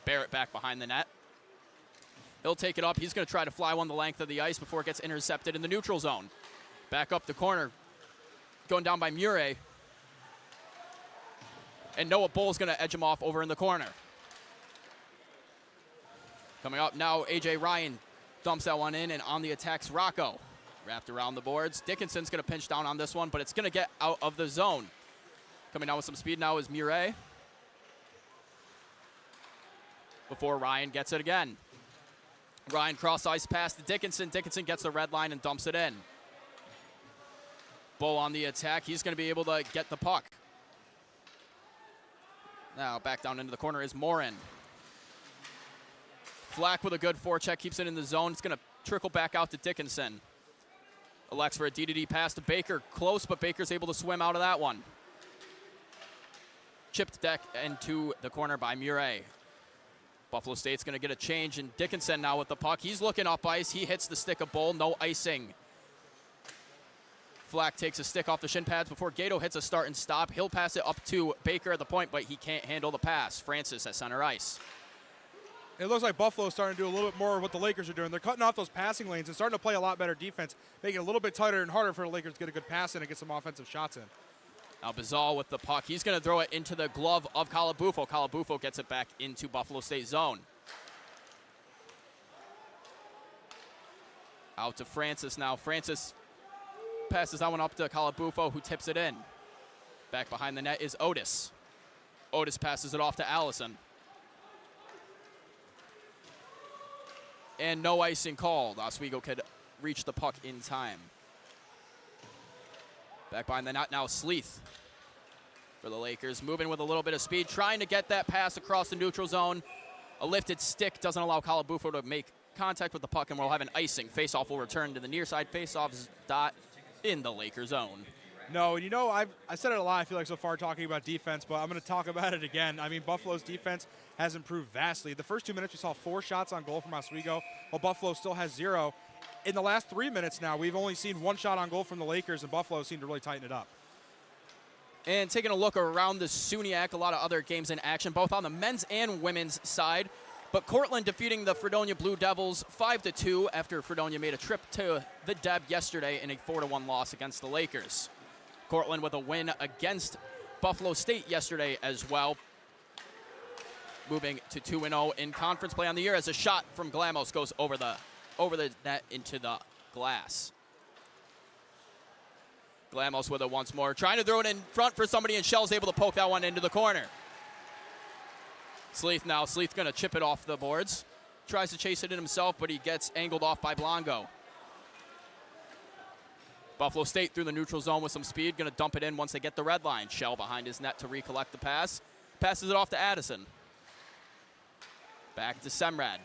[SPEAKER 15] Barrett back behind the net. He'll take it up. He's going to try to fly one the length of the ice before it gets intercepted in the neutral zone. Back up the corner. Going down by Murray. And Noah Bull's going to edge him off over in the corner. Coming up now, A.J. Ryan dumps that one in, and on the attacks, Rocco. Wrapped around the boards. Dickinson's going to pinch down on this one, but it's going to get out of the zone. Coming down with some speed now is Murray. Before Ryan gets it again. Ryan cross-ice pass to Dickinson. Dickinson gets the red line and dumps it in. Bull on the attack. He's going to be able to get the puck. Now back down into the corner is Morin. Flack with a good forecheck, keeps it in the zone. It's going to trickle back out to Dickinson. Elects for a D-to-D pass to Baker. Close, but Baker's able to swim out of that one. Chipped deck into the corner by Murray. Buffalo State's going to get a change, and Dickinson now with the puck. He's looking up ice. He hits the stick of Bull. No icing. Flack takes a stick off the shin pads before Gato hits a start and stop. He'll pass it up to Baker at the point, but he can't handle the pass. Francis at center ice.
[SPEAKER 16] It looks like Buffalo's starting to do a little bit more of what the Lakers are doing. They're cutting off those passing lanes and starting to play a lot better defense, making it a little bit tighter and harder for the Lakers to get a good pass in and get some offensive shots in.
[SPEAKER 15] Now Bazal with the puck. He's going to throw it into the glove of Calabufo. Calabufo gets it back into Buffalo State zone. Out to Francis now. Francis passes that one up to Calabufo, who tips it in. Back behind the net is Otis. Otis passes it off to Allison. And no icing called. Oswego could reach the puck in time. Back behind the net now, Sleeth for the Lakers. Moving with a little bit of speed, trying to get that pass across the neutral zone. A lifted stick doesn't allow Calabufo to make contact with the puck, and we'll have an icing. Faceoff will return to the near side faceoff dot in the Lakers zone.
[SPEAKER 16] No, and you know, I said it a lot, I feel like, so far talking about defense, but I'm going to talk about it again. I mean, Buffalo's defense has improved vastly. The first 2 minutes, we saw 4 shots on goal from Oswego, while Buffalo still has 0. In the last 3 minutes now, we've only seen 1 shot on goal from the Lakers, and Buffalo seemed to really tighten it up.
[SPEAKER 15] And taking a look around the SUNYAC, a lot of other games in action, both on the men's and women's side. But Cortland defeating the Fredonia Blue Devils 5-2 after Fredonia made a trip to the Deb yesterday in a 4-1 loss against the Lakers. Cortland with a win against Buffalo State yesterday as well. Moving to 2-0 in conference play on the year as a shot from Glamos goes over the net into the glass. Glamos with it once more. Trying to throw it in front for somebody, and Shell's able to poke that one into the corner. Sleeth now. Sleeth going to chip it off the boards. Tries to chase it in himself, but he gets angled off by Blanco. Buffalo State through the neutral zone with some speed. Going to dump it in once they get the red line. Shell behind his net to recollect the pass. Passes it off to Addison. Back to Semrad.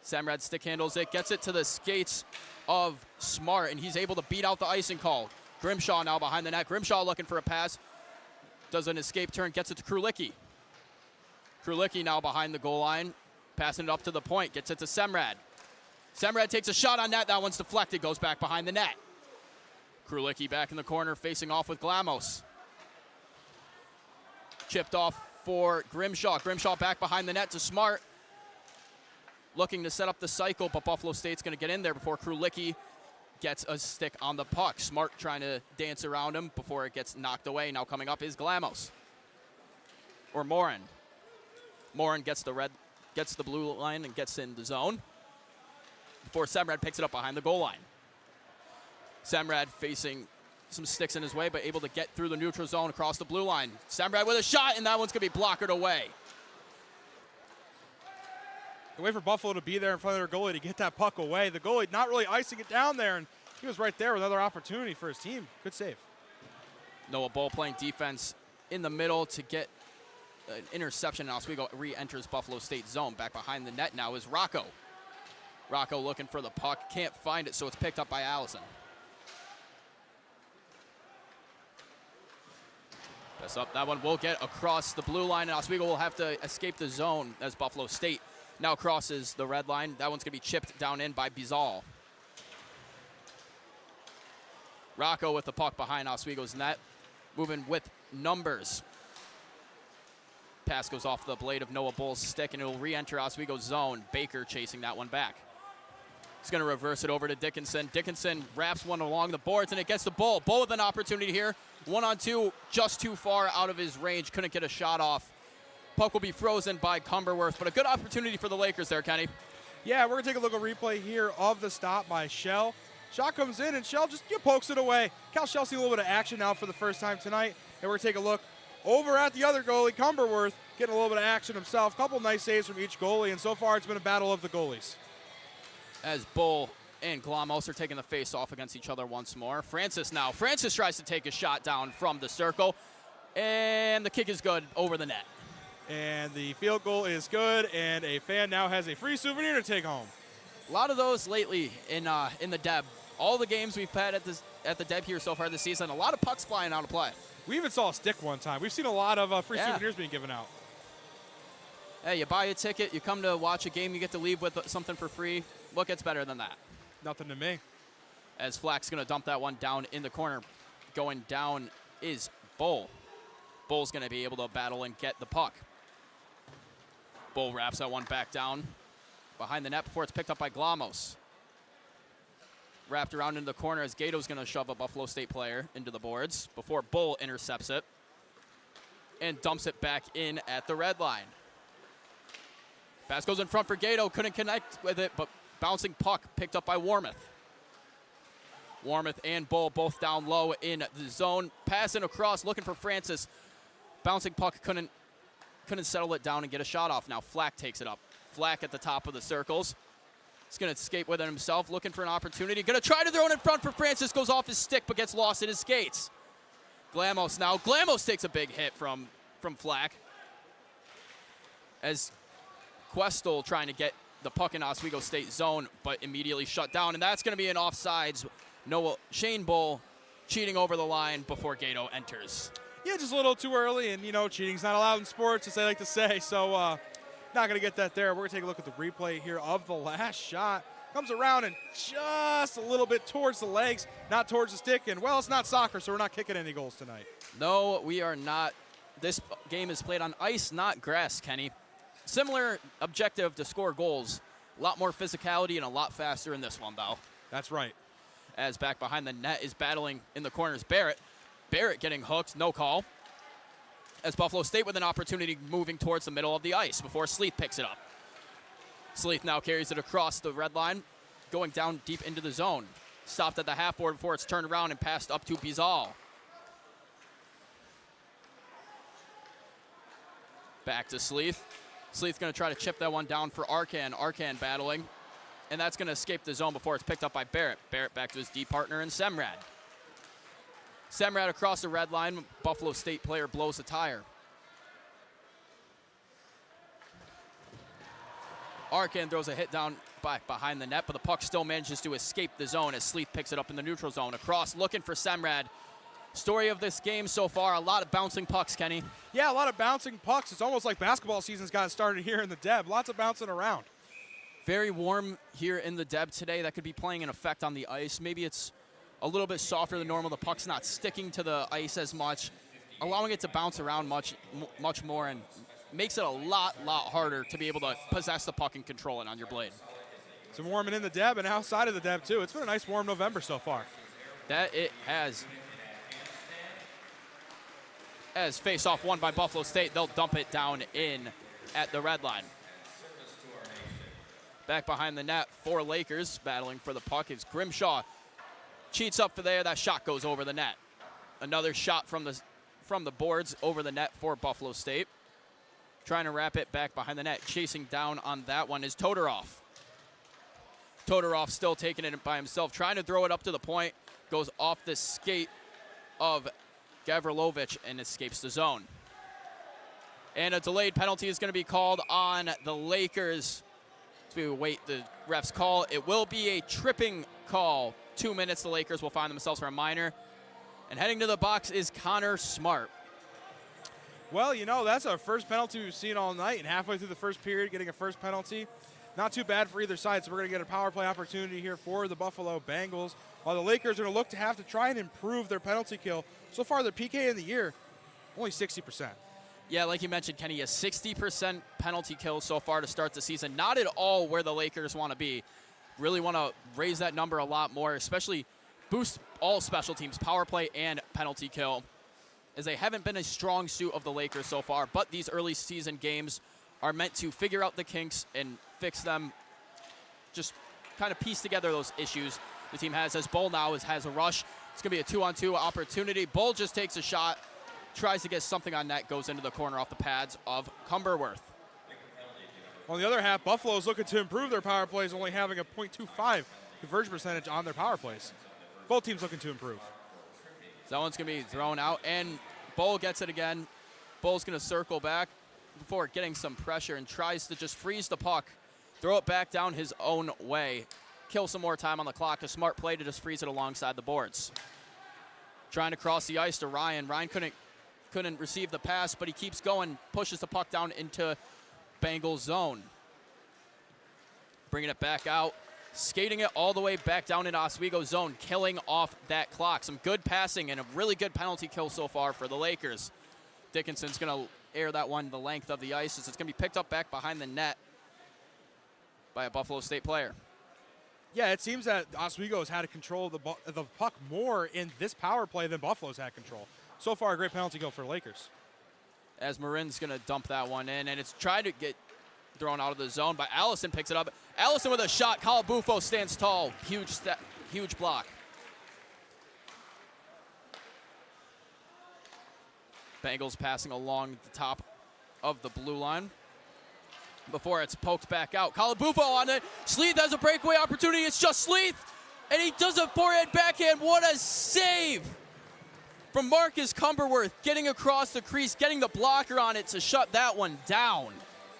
[SPEAKER 15] Semrad stick handles it. Gets it to the skates of Smart, and he's able to beat out the icing call. Grimshaw now behind the net. Grimshaw looking for a pass. Does an escape turn. Gets it to Krulicki. Krulicki now behind the goal line. Passing it up to the point. Gets it to Semrad. Semrad takes a shot on net. That one's deflected. Goes back behind the net. Krulicki back in the corner facing off with Glamos. Chipped off for Grimshaw. Grimshaw back behind the net to Smart. Looking to set up the cycle, but Buffalo State's going to get in there before Krulicki gets a stick on the puck. Smart trying to dance around him before it gets knocked away. Now coming up is Glamos. Or Morin. Morin gets the blue line and gets in the zone before Semrad picks it up behind the goal line. Semrad facing some sticks in his way, but able to get through the neutral zone across the blue line. Semrad with a shot, and that one's going to be blockered away.
[SPEAKER 16] The way for Buffalo to be there in front of their goalie to get that puck away. The goalie not really icing it down there, and he was right there with another opportunity for his team. Good save.
[SPEAKER 15] Noah Bull playing defense in the middle to get an interception. Now Oswego re-enters Buffalo State zone. Back behind the net now is Rocco. Rocco looking for the puck. Can't find it, so it's picked up by Allison. Pass up. That one will get across the blue line, and Oswego will have to escape the zone as Buffalo State now crosses the red line. That one's going to be chipped down in by Bizal. Rocco with the puck behind Oswego's net. Moving with numbers. Pass goes off the blade of Noah Bull's stick, and it will re-enter Oswego's zone. Baker chasing that one back. He's going to reverse it over to Dickinson. Dickinson wraps one along the boards, and it gets the Bull. Bull with an opportunity here. 1-on-2, just too far out of his range. Couldn't get a shot off. Puck will be frozen by Cumberworth, but a good opportunity for the Lakers there, Kenny.
[SPEAKER 16] Yeah, we're going to take a look at a replay here of the stop by Shell. Shot comes in, and Shell just pokes it away. Cal Shell see a little bit of action now for the first time tonight, and we're going to take a look over at the other goalie, Cumberworth, getting a little bit of action himself. Couple nice saves from each goalie, and so far it's been a battle of the goalies.
[SPEAKER 15] As Bull and Glamos are taking the face off against each other once more. Francis now. Francis tries to take a shot down from the circle, and the kick is good over the net.
[SPEAKER 16] And the field goal is good, and a fan now has a free souvenir to take home.
[SPEAKER 15] A lot of those lately in the Deb. All the games we've had at the Deb here so far this season, a lot of pucks flying out of play.
[SPEAKER 16] We even saw a stick one time. We've seen a lot of free souvenirs being given out.
[SPEAKER 15] Hey, you buy a ticket, you come to watch a game, you get to leave with something for free. What gets better than that?
[SPEAKER 16] Nothing to me.
[SPEAKER 15] As Flack's going to dump that one down in the corner. Going down is Bull. Bull's going to be able to battle and get the puck. Bull wraps that one back down behind the net before it's picked up by Glamos. Wrapped around into the corner as Gato's going to shove a Buffalo State player into the boards before Bull intercepts it and dumps it back in at the red line. Pass goes in front for Gato, couldn't connect with it, but bouncing puck picked up by Warmoth. Warmoth and Bull both down low in the zone. Passing across, looking for Francis. Bouncing puck couldn't settle it down and get a shot off. Now Flack takes it up. Flack at the top of the circles. He's going to escape with it himself, looking for an opportunity. Going to try to throw it in front for Francis. Goes off his stick, but gets lost in his skates. Glamos now. Glamos takes a big hit from Flack. As Questel trying to get the puck in Oswego State zone, but immediately shut down. And that's going to be an offsides. Shane Bull cheating over the line before Gato enters.
[SPEAKER 16] Yeah, just a little too early, and, cheating's not allowed in sports, as they like to say, so not going to get that there. We're going to take a look at the replay here of the last shot. Comes around and just a little bit towards the legs, not towards the stick, and, well, it's not soccer, so we're not kicking any goals tonight.
[SPEAKER 15] No, we are not. This game is played on ice, not grass, Kenny. Similar objective to score goals. A lot more physicality and a lot faster in this one, though.
[SPEAKER 16] That's right.
[SPEAKER 15] As back behind the net is battling in the corners Barrett. Barrett getting hooked, no call. As Buffalo State with an opportunity moving towards the middle of the ice before Sleeth picks it up. Sleeth now carries it across the red line, going down deep into the zone. stopped at the half board before it's turned around and passed up to Bizal. Back to Sleeth. Sleeth's going to try to chip that one down for Arcan. Arcan battling. And that's going to escape the zone before it's picked up by Barrett. Barrett back to his D partner in Semrad. Semrad across the red line. Buffalo State player blows the tire. Arcan throws a hit down back behind the net, but the puck still manages to escape the zone as Sleeth picks it up in the neutral zone. Across, looking for Semrad. Story of this game so far, a lot of bouncing pucks, Kenny.
[SPEAKER 16] Yeah, a lot of bouncing pucks. It's almost like basketball season's got started here in the Deb. Lots of bouncing around.
[SPEAKER 15] Very warm here in the Deb today. That could be playing an effect on the ice. Maybe it's a little bit softer than normal. The puck's not sticking to the ice as much, allowing it to bounce around much more, and makes it a lot harder to be able to possess the puck and control it on your blade.
[SPEAKER 16] It's been warming in the Deb and outside of the Deb, too. It's been a nice warm November so far.
[SPEAKER 15] That it has. As face-off won by Buffalo State, they'll dump it down in at the red line. Back behind the net for Lakers, battling for the puck is Grimshaw. Cheats up for there, that shot goes over the net. Another shot from the boards over the net for Buffalo State. Trying to wrap it back behind the net. Chasing down on that one is Todorov. Todorov still taking it by himself, trying to throw it up to the point. Goes off the skate of Gavrilovic and escapes the zone. And a delayed penalty is going to be called on the Lakers. As we wait the ref's call, it will be a tripping call. 2 minutes, the Lakers will find themselves for a minor. And heading to the box is Connor Smart.
[SPEAKER 16] Well, you know, that's our first penalty we've seen all night, and halfway through the first period, getting a first penalty. Not too bad for either side, so we're going to get a power play opportunity here for the Buffalo Bengals, while the Lakers are going to look to have to try and improve their penalty kill. So far, their PK in the year, only 60%.
[SPEAKER 15] Yeah, like you mentioned, Kenny, a 60% penalty kill so far to start the season. Not at all where the Lakers want to be. Really want to raise that number a lot more, especially boost all special teams, power play and penalty kill, as they haven't been a strong suit of the Lakers so far. But these early season games are meant to figure out the kinks and fix them, just kind of piece together those issues the team has. As Bull now has a rush. It's going to be a 2-on-2 opportunity. Bull just takes a shot, tries to get something on net, goes into the corner off the pads of Cumberworth.
[SPEAKER 16] On the other half, Buffalo's looking to improve their power plays, only having a .25 conversion percentage on their power plays. Both teams looking to improve.
[SPEAKER 15] So that one's going to be thrown out, and Bull gets it again. Bull's going to circle back before getting some pressure and tries to just freeze the puck, throw it back down his own way, kill some more time on the clock. A smart play to just freeze it alongside the boards. Trying to cross the ice to Ryan. Ryan couldn't receive the pass, but he keeps going, pushes the puck down into Bengals zone. Bringing it back out, skating it all the way back down in Oswego zone, killing off that clock. Some good passing and a really good penalty kill so far for the Lakers. Dickinson's going to air that one the length of the ice as it's going to be picked up back behind the net by a Buffalo State player.
[SPEAKER 16] Yeah, it seems that Oswego has had control of the puck more in this power play than Buffalo's had control. So far, a great penalty kill for the Lakers.
[SPEAKER 15] As Marin's going to dump that one in, and it's tried to get thrown out of the zone, but Allison picks it up. Allison with a shot. Calabufo stands tall. Huge block. Bengals passing along the top of the blue line before it's poked back out. Calabufo on it. Sleeth has a breakaway opportunity. It's just Sleeth, and he does a forehand backhand. What a save from Marcus Cumberworth, getting across the crease, getting the blocker on it to shut that one down.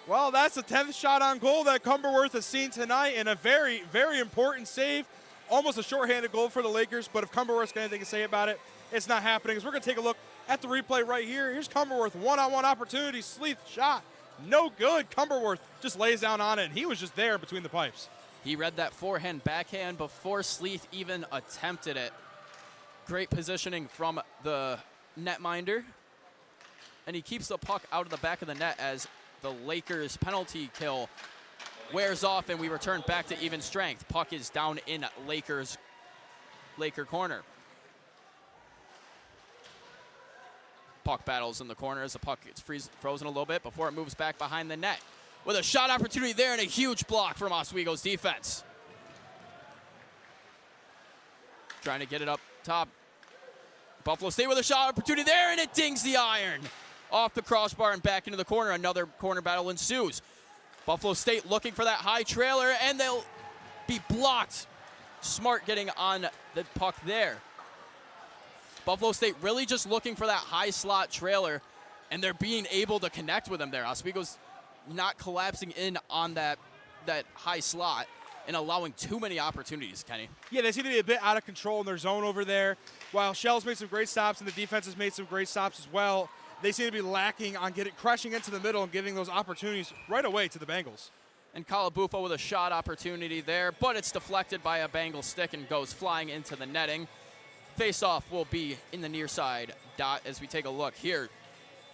[SPEAKER 16] Well, that's the 10th shot on goal that Cumberworth has seen tonight, and a very, very important save. Almost a shorthanded goal for the Lakers, but if Cumberworth's got anything to say about it, it's not happening. As we're going to take a look at the replay right here. Here's Cumberworth, one-on-one opportunity. Sleeth shot, no good. Cumberworth just lays down on it, and he was just there between the pipes.
[SPEAKER 15] He read that forehand backhand before Sleeth even attempted it. Great positioning from the netminder, and he keeps the puck out of the back of the net as the Lakers penalty kill wears off, and we return back to even strength. Puck is down in Laker corner. Puck battles in the corner as the puck gets frozen a little bit before it moves back behind the net. With a shot opportunity there and a huge block from Oswego's defense. Trying to get it up top. Buffalo State with a shot opportunity there, and it dings the iron. Off the crossbar and back into the corner. Another corner battle ensues. Buffalo State looking for that high trailer, and they'll be blocked. Smart getting on the puck there. Buffalo State really just looking for that high slot trailer, and they're being able to connect with them there. Oswego's not collapsing in on that high slot and allowing too many opportunities, Kenny.
[SPEAKER 16] Yeah, they seem to be a bit out of control in their zone over there. While Shell's made some great stops and the defense has made some great stops as well, they seem to be lacking on crashing into the middle and giving those opportunities right away to the Bengals.
[SPEAKER 15] And Calabufo with a shot opportunity there, but it's deflected by a Bengal stick and goes flying into the netting. Face-off will be in the near side dot as we take a look here.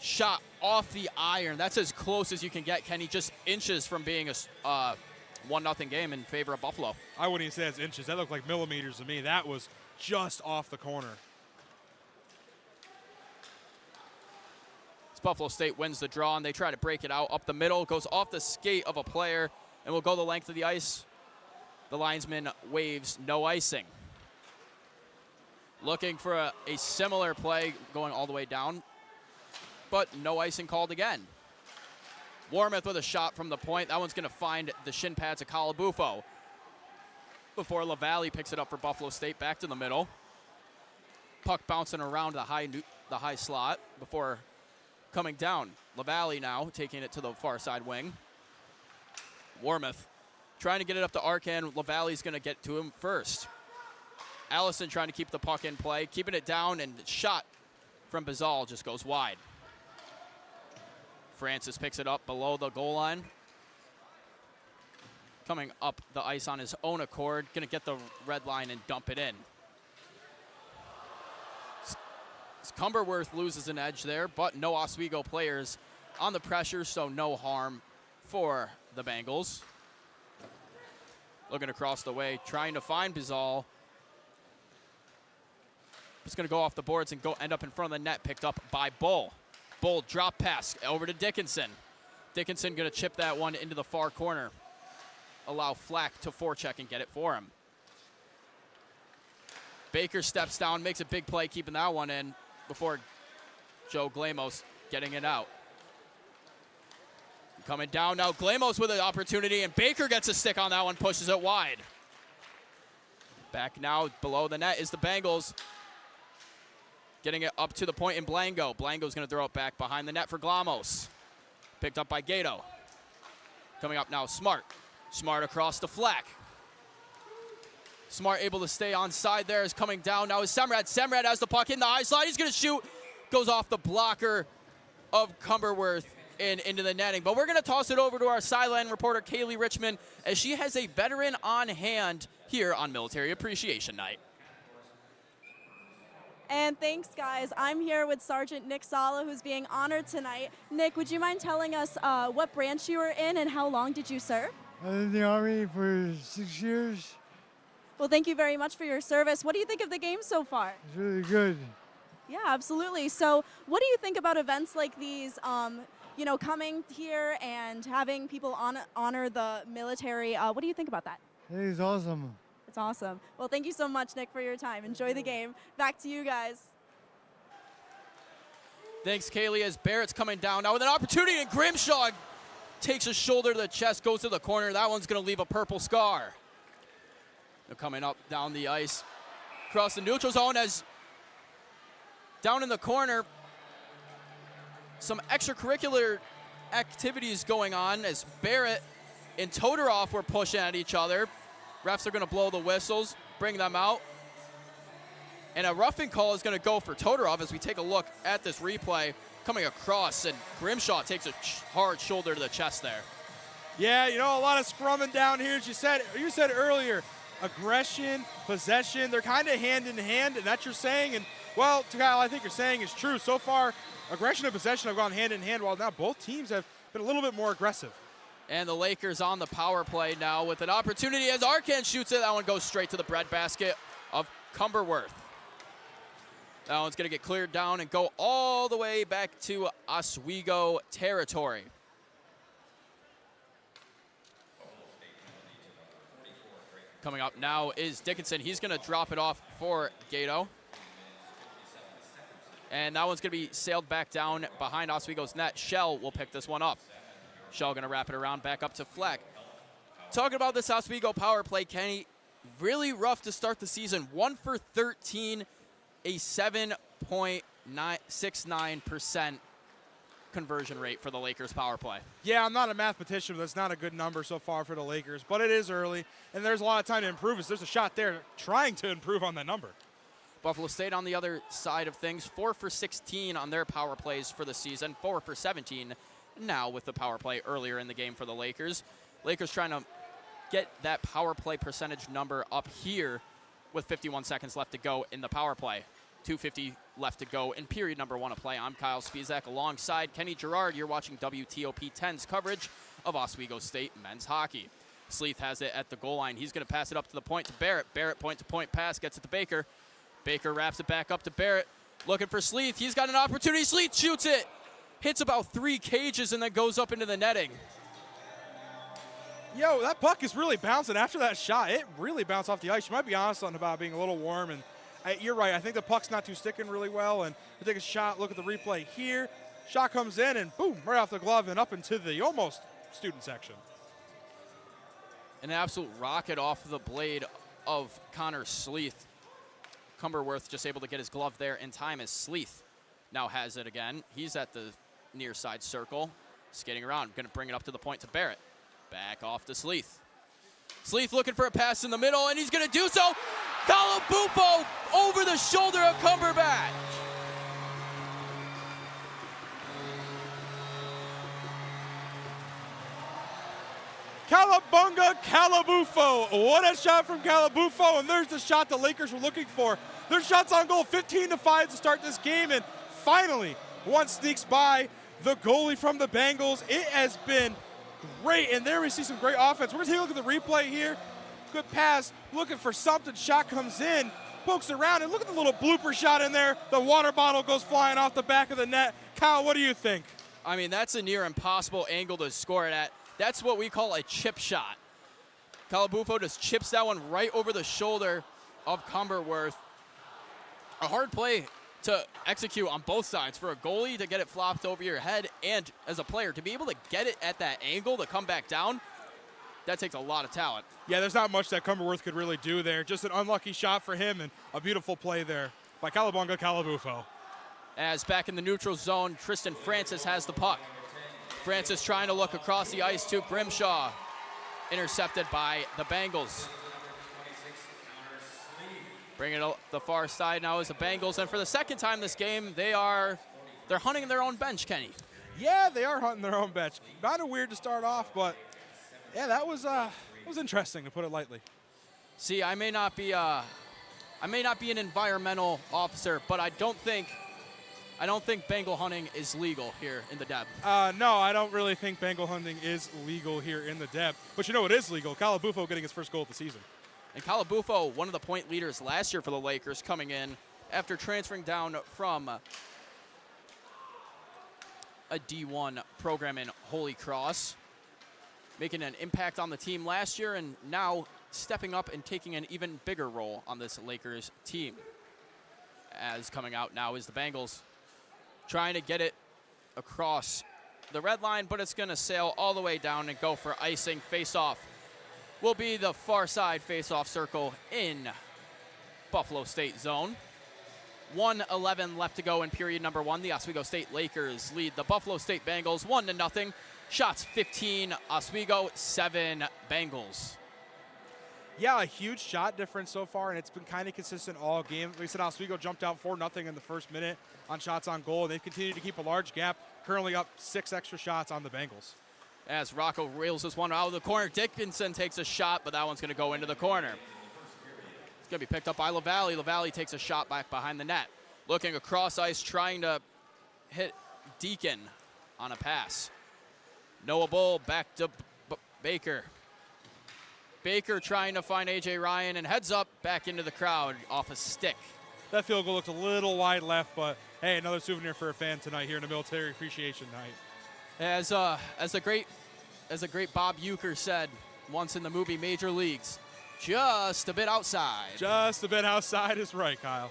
[SPEAKER 15] Shot off the iron. That's as close as you can get, Kenny, just inches from being a 1-0 game in favor of Buffalo.
[SPEAKER 16] I wouldn't even say it's inches. That looked like millimeters to me. That was just off the corner.
[SPEAKER 15] Buffalo State wins the draw, and they try to break it out up the middle. Goes off the skate of a player and will go the length of the ice. The linesman waves no icing. Looking for a similar play going all the way down, but no icing called again. Warmouth with a shot from the point. That one's going to find the shin pads of Calabufo before LaValle picks it up for Buffalo State. Back to the middle. Puck bouncing around the high slot before coming down. LaValle now taking it to the far side wing. Warmouth trying to get it up to Arcan. LaValle's going to get to him first. Allison trying to keep the puck in play, keeping it down, and shot from Bazal just goes wide. Francis picks it up below the goal line. Coming up the ice on his own accord, going to get the red line and dump it in. Cumberworth loses an edge there, but no Oswego players on the pressure, so no harm for the Bengals. Looking across the way, trying to find Bizal. It's going to go off the boards and end up in front of the net, picked up by Bull. Bull drop pass over to Dickinson. Dickinson going to chip that one into the far corner. Allow Flack to forecheck and get it for him. Baker steps down, makes a big play, keeping that one in before Joe Glamos getting it out. Coming down now, Glamos with an opportunity, and Baker gets a stick on that one, pushes it wide. Back now below the net is the Bengals. Getting it up to the point in Blango. Blango's going to throw it back behind the net for Glamos. Picked up by Gato. Coming up now, Smart. Smart across to Flack. Smart able to stay on side there, is coming down now is Semrad. Semrad has the puck in the high slide. He's going to shoot. Goes off the blocker of Cumberworth and into the netting. But we're going to toss it over to our sideline reporter, Kaylee Richmond, as she has a veteran on hand here on Military Appreciation Night.
[SPEAKER 14] And thanks, guys. I'm here with Sergeant Nick Sala, who's being honored tonight. Nick, would you mind telling us what branch you were in and how long did you serve?
[SPEAKER 5] I was in the Army for 6 years.
[SPEAKER 14] Well, thank you very much for your service. What do you think of the game so far?
[SPEAKER 5] It's really good.
[SPEAKER 14] Yeah, absolutely. So what do you think about events like these, you know, coming here and having people honor the military? What do you think about that?
[SPEAKER 5] I think it's awesome.
[SPEAKER 14] It's awesome. Well, thank you so much, Nick, for your time. Enjoy the game. Back to you guys.
[SPEAKER 15] Thanks, Kaylee, as Barrett's coming down now with an opportunity, and Grimshaw takes a shoulder to the chest, goes to the corner. That one's going to leave a purple scar. They're coming up down the ice across the neutral zone as down in the corner, some extracurricular activities going on as Barrett and Todorov were pushing at each other. Refs are going to blow the whistles, bring them out. And a roughing call is going to go for Todorov as we take a look at this replay coming across, and Grimshaw takes a hard shoulder to the chest there.
[SPEAKER 16] Yeah, you know, a lot of scrumming down here, as you said earlier. Aggression, possession, they're kind of hand in hand, and that's your saying. And, well, Kyle, I think you're saying is true. So far, aggression and possession have gone hand in hand, while now both teams have been a little bit more aggressive.
[SPEAKER 15] And the Lakers on the power play now with an opportunity as Arcan shoots it. That one goes straight to the breadbasket of Cumberworth. That one's going to get cleared down and go all the way back to Oswego territory. Coming up now is Dickinson. He's going to drop it off for Gato. And that one's going to be sailed back down behind Oswego's net. Shell will pick this one up. Shell going to wrap it around back up to Fleck. Talking about this Oswego power play, Kenny, really rough to start the season. 1 for 13, a 7.69% conversion rate for the Lakers power play.
[SPEAKER 16] Yeah, I'm not a mathematician, but that's not a good number so far for the Lakers. But it is early, and there's a lot of time to improve. There's a shot there trying to improve on that number.
[SPEAKER 15] Buffalo State on the other side of things, 4 for 16 on their power plays for the season, 4 for 17 now with the power play earlier in the game for the Lakers. Lakers trying to get that power play percentage number up here with 51 seconds left to go in the power play. 2:50 left to go in period number 1 of play. I'm Kyle Spizak alongside Kenny Gerard. You're watching WTOP 10's coverage of Oswego State men's hockey. Sleeth has it at the goal line. He's going to pass it up to the point to Barrett. Barrett point-to-point pass, gets it to Baker. Baker wraps it back up to Barrett. Looking for Sleeth. He's got an opportunity. Sleeth shoots it. Hits about 3 cages and then goes up into the netting.
[SPEAKER 16] Yo, that puck is really bouncing after that shot. It really bounced off the ice. You might be honest on about being a little warm, and you're right. I think the puck's not too sticking really well, and we take a shot, look at the replay here. Shot comes in, and boom, right off the glove and up into the almost student section.
[SPEAKER 15] An absolute rocket off the blade of Connor Sleeth. Cumberworth just able to get his glove there in time as Sleeth now has it again. He's at the near side circle, skating around. Going to bring it up to the point to Barrett. Back off to Sleeth. Sleeth looking for a pass in the middle, and he's going to do so. Calabufo over the shoulder of Cumberbatch.
[SPEAKER 16] Calabunga Calabufo. What a shot from Calabufo, and there's the shot the Lakers were looking for. Their shots on goal, 15-5 to start this game, and finally, one sneaks by the goalie from the Bengals. It has been great, and there we see some great offense. We're going to take a look at the replay here. Good pass, looking for something. Shot comes in, pokes around, and look at the little blooper shot in there. The water bottle goes flying off the back of the net. Kyle, what do you think?
[SPEAKER 15] I mean, that's a near impossible angle to score it at. That's what we call a chip shot. Calabufo just chips that one right over the shoulder of Cumberworth. A hard play to execute on both sides for a goalie to get it flopped over your head, and as a player to be able to get it at that angle to come back down, that takes a lot of talent.
[SPEAKER 16] Yeah, there's not much that Cumberworth could really do there. Just an unlucky shot for him, and a beautiful play there by Calabunga Calabufo.
[SPEAKER 15] As back in the neutral zone, Tristan Francis has the puck. Francis trying to look across the ice to Grimshaw. Intercepted by the Bengals. Bringing it up the far side now is the Bengals, and for the second time this game, they're hunting their own bench, Kenny.
[SPEAKER 16] Yeah, they are hunting their own bench. Kind of weird to start off, but yeah, that was interesting, to put it lightly.
[SPEAKER 15] See, I may not be an environmental officer, but I don't think Bengal hunting is legal here in the Deb.
[SPEAKER 16] No, I don't really think Bengal hunting is legal here in the Deb. But you know what is legal? Calabufo getting his first goal of the season.
[SPEAKER 15] And Calabufo, one of the point leaders last year for the Lakers, coming in after transferring down from a D1 program in Holy Cross, making an impact on the team last year and now stepping up and taking an even bigger role on this Lakers team. As coming out now is the Bengals, trying to get it across the red line, but it's going to sail all the way down and go for icing. Face-off will be the far side face-off circle in Buffalo State zone. 1:11 left to go in period number 1. The Oswego State Lakers lead the Buffalo State Bengals 1-0. Shots 15 Oswego, 7 Bengals.
[SPEAKER 16] Yeah, a huge shot difference so far, and it's been kind of consistent all game. Like I said, Oswego jumped out 4-0 in the first minute on shots on goal, and they've continued to keep a large gap, currently up 6 extra shots on the Bengals.
[SPEAKER 15] As Rocco reels this one out of the corner, Dickinson takes a shot, but that one's going to go into the corner. It's going to be picked up by LaValle. LaValle takes a shot back behind the net. Looking across ice, trying to hit Deacon on a pass. Noah Bull back to Baker. Baker trying to find A.J. Ryan, and heads up back into the crowd off a stick.
[SPEAKER 16] That field goal looked a little wide left, but hey, another souvenir for a fan tonight here in the Military Appreciation Night.
[SPEAKER 15] As a great Bob Uecker said once in the movie Major Leagues, just a bit outside.
[SPEAKER 16] Just a bit outside is right, Kyle.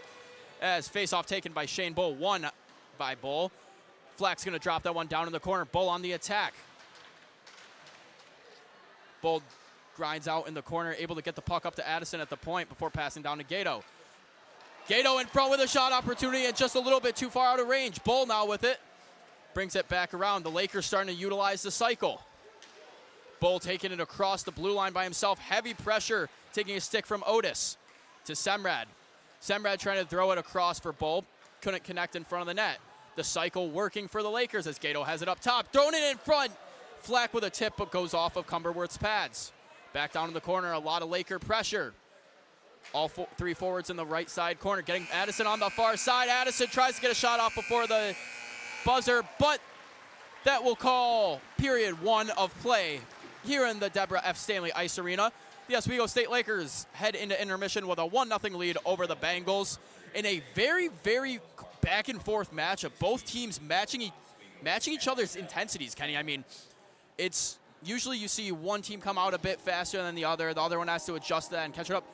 [SPEAKER 15] As face-off taken by Shane Bull, won by Bull. Flack's going to drop that one down in the corner. Bull on the attack. Bull grinds out in the corner, able to get the puck up to Addison at the point before passing down to Gato. Gato in front with a shot opportunity and just a little bit too far out of range. Bull now with it. Brings it back around. The Lakers starting to utilize the cycle. Bull taking it across the blue line by himself. Heavy pressure, taking a stick from Otis to Semrad. Semrad trying to throw it across for Bull. Couldn't connect in front of the net. The cycle working for the Lakers as Gato has it up top. Thrown it in front. Flack with a tip, but goes off of Cumberworth's pads. Back down in the corner, a lot of Laker pressure. All three forwards in the right side corner. Getting Addison on the far side. Addison tries to get a shot off before the buzzer, but that will call period 1 of play here in the Deborah F. Stanley Ice Arena. The Oswego State Lakers head into intermission with a 1-0 lead over the Bengals in a very, very back and forth match of both teams matching each other's intensities, Kenny. I mean, it's usually you see one team come out a bit faster than the other one has to adjust that and catch it up.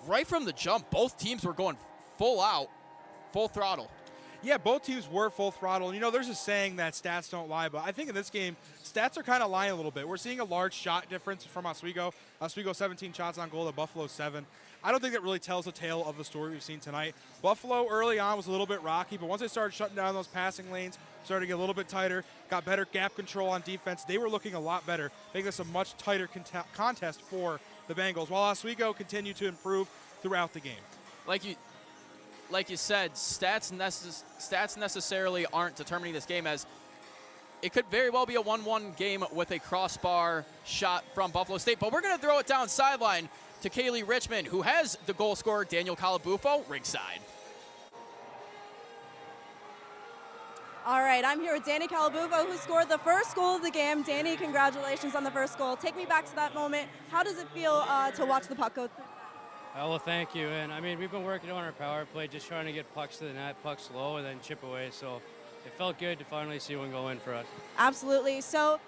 [SPEAKER 15] Right from the jump, both teams were going full out, full throttle.
[SPEAKER 16] Yeah, both teams were full throttle. And, you know, there's a saying that stats don't lie, but I think in this game, stats are kind of lying a little bit. We're seeing a large shot difference from Oswego. Oswego 17 shots on goal to Buffalo 7. I don't think that really tells the tale of the story we've seen tonight. Buffalo early on was a little bit rocky, but once they started shutting down those passing lanes, started to get a little bit tighter, got better gap control on defense, they were looking a lot better, making this a much tighter contest for the Bengals, while Oswego continued to improve throughout the game.
[SPEAKER 15] Like you said, stats necessarily aren't determining this game, as it could very well be a 1-1 game with a crossbar shot from Buffalo State. But we're going to throw it down sideline to Kaylee Richmond, who has the goal scorer Daniel Calabufo ringside.
[SPEAKER 14] All right, I'm here with Danny Calabufo, who scored the first goal of the game. Danny, congratulations on the first goal. Take me back to that moment. How does it feel to watch the puck go through?
[SPEAKER 6] Well, thank you. And I mean, we've been working on our power play, just trying to get pucks to the net, pucks low, and then chip away. So it felt good to finally see one go in for us.
[SPEAKER 14] Absolutely. So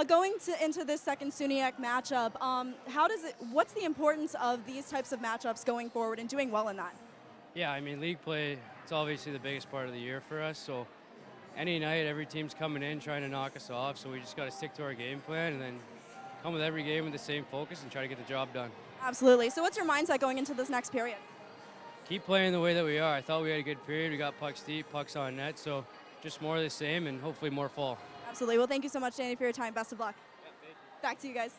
[SPEAKER 14] going into this second SUNYAC matchup, what's the importance of these types of matchups going forward and doing well in that?
[SPEAKER 6] Yeah, I mean, league play, it's obviously the biggest part of the year for us. So any night, every team's coming in trying to knock us off. So we just got to stick to our game plan and then come with every game with the same focus and try to get the job done.
[SPEAKER 14] Absolutely. So what's your mindset going into this next period?
[SPEAKER 6] Keep playing the way that we are. I thought we had a good period. We got pucks deep, pucks on net. So just more of the same and hopefully more fall.
[SPEAKER 14] Absolutely. Well, thank you so much, Danny, for your time. Best of luck. Back to you guys.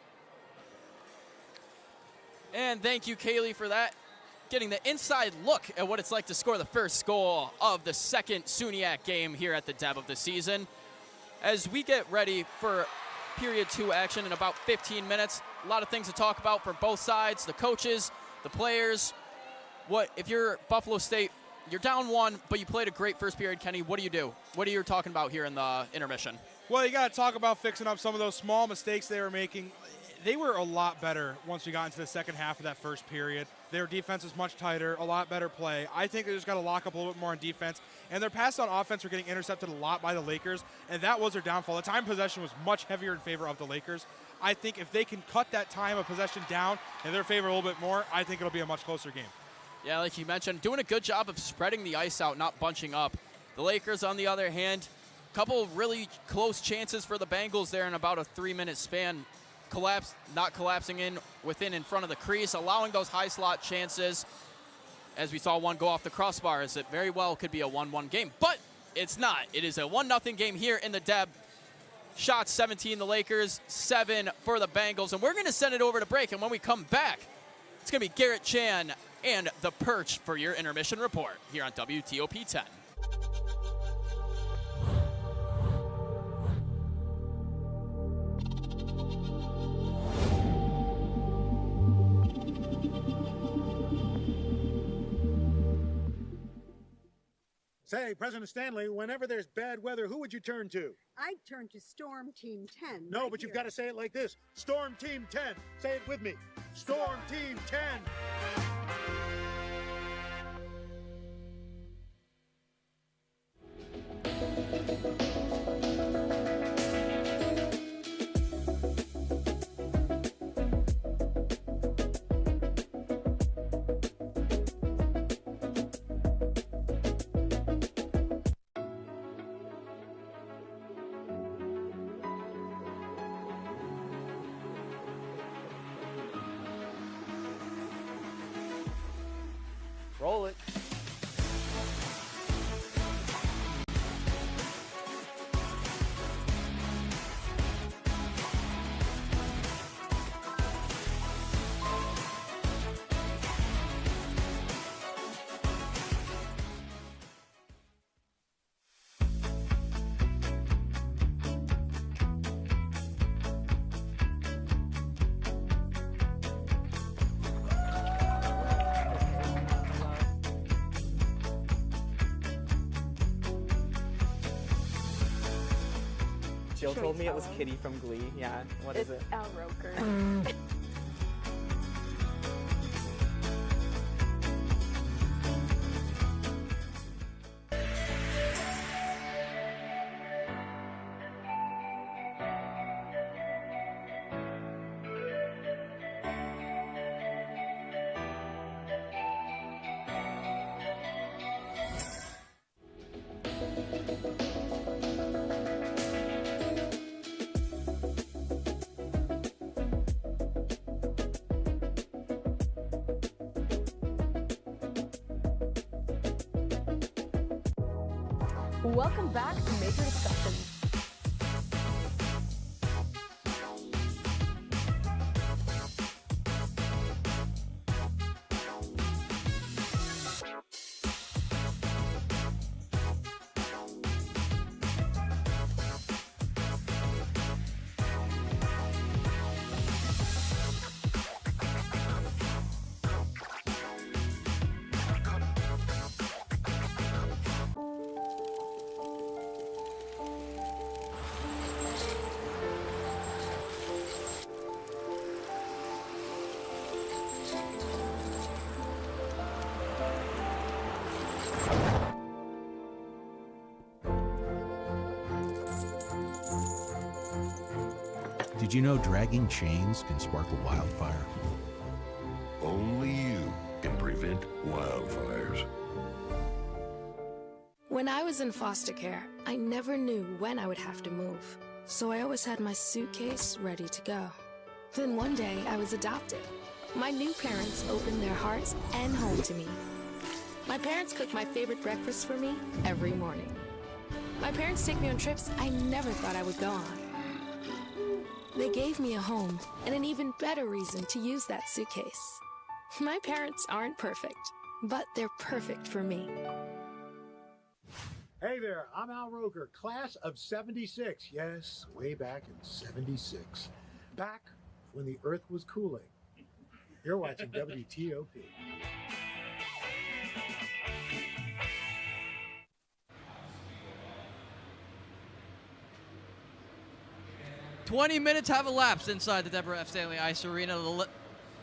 [SPEAKER 15] And thank you, Kaylee, for that. Getting the inside look at what it's like to score the first goal of the second SUNYAC game here at the Deb of the season. As we get ready for period 2 action in about 15 minutes, a lot of things to talk about for both sides, the coaches, the players. What if you're Buffalo State, you're down 1, but you played a great first period, Kenny, what do? What are you talking about here in the intermission?
[SPEAKER 16] Well, you got to talk about fixing up some of those small mistakes they were making. They were a lot better once we got into the second half of that first period. Their defense was much tighter, a lot better play. I think they just got to lock up a little bit more on defense. And their pass on offense were getting intercepted a lot by the Lakers, and that was their downfall. The time possession was much heavier in favor of the Lakers. I think if they can cut that time of possession down in their favor a little bit more, I think it'll be a much closer game.
[SPEAKER 15] Yeah, like you mentioned, doing a good job of spreading the ice out, not bunching up. The Lakers, on the other hand, a couple really close chances for the Bengals there in about a 3-minute span. Not collapsing in front of the crease, allowing those high slot chances. As we saw one go off the crossbars, it very well could be a 1-1 game, but it's not. It is a 1-0 game here in the Deb. Shots 17 the Lakers, 7 for the Bengals, and we're going to send it over to break. And when we come back, it's going to be Garrett Chan and the Perch for your intermission report here on WTOP 10.
[SPEAKER 7] Say, President Stanley, whenever there's bad weather, who would you turn to?
[SPEAKER 8] I'd turn to Storm Team 10.
[SPEAKER 7] No,
[SPEAKER 8] right
[SPEAKER 7] but you've
[SPEAKER 8] here.
[SPEAKER 7] got to say it like this. Storm Team 10. Say it with me. Storm Team 10.
[SPEAKER 24] Roll it.
[SPEAKER 9] Jill told me it was Kitty from Glee. Yeah, what is it?
[SPEAKER 21] Al Roker. Welcome back to Major Discussion.
[SPEAKER 3] Did you know dragging chains can spark a wildfire?
[SPEAKER 10] Only you can prevent wildfires.
[SPEAKER 13] When I was in foster care, I never knew when I would have to move. So I always had my suitcase ready to go. Then one day I was adopted. My new parents opened their hearts and home to me. My parents cook my favorite breakfast for me every morning. My parents take me on trips I never thought I would go on. They gave me a home and an even better reason to use that suitcase. My parents aren't perfect, but they're perfect for me.
[SPEAKER 7] Hey there, I'm Al Roker, class of 76. Yes, way back in 76. Back when the earth was cooling. You're watching WTOP.
[SPEAKER 2] 20 minutes have elapsed inside the Deborah F. Stanley Ice Arena. The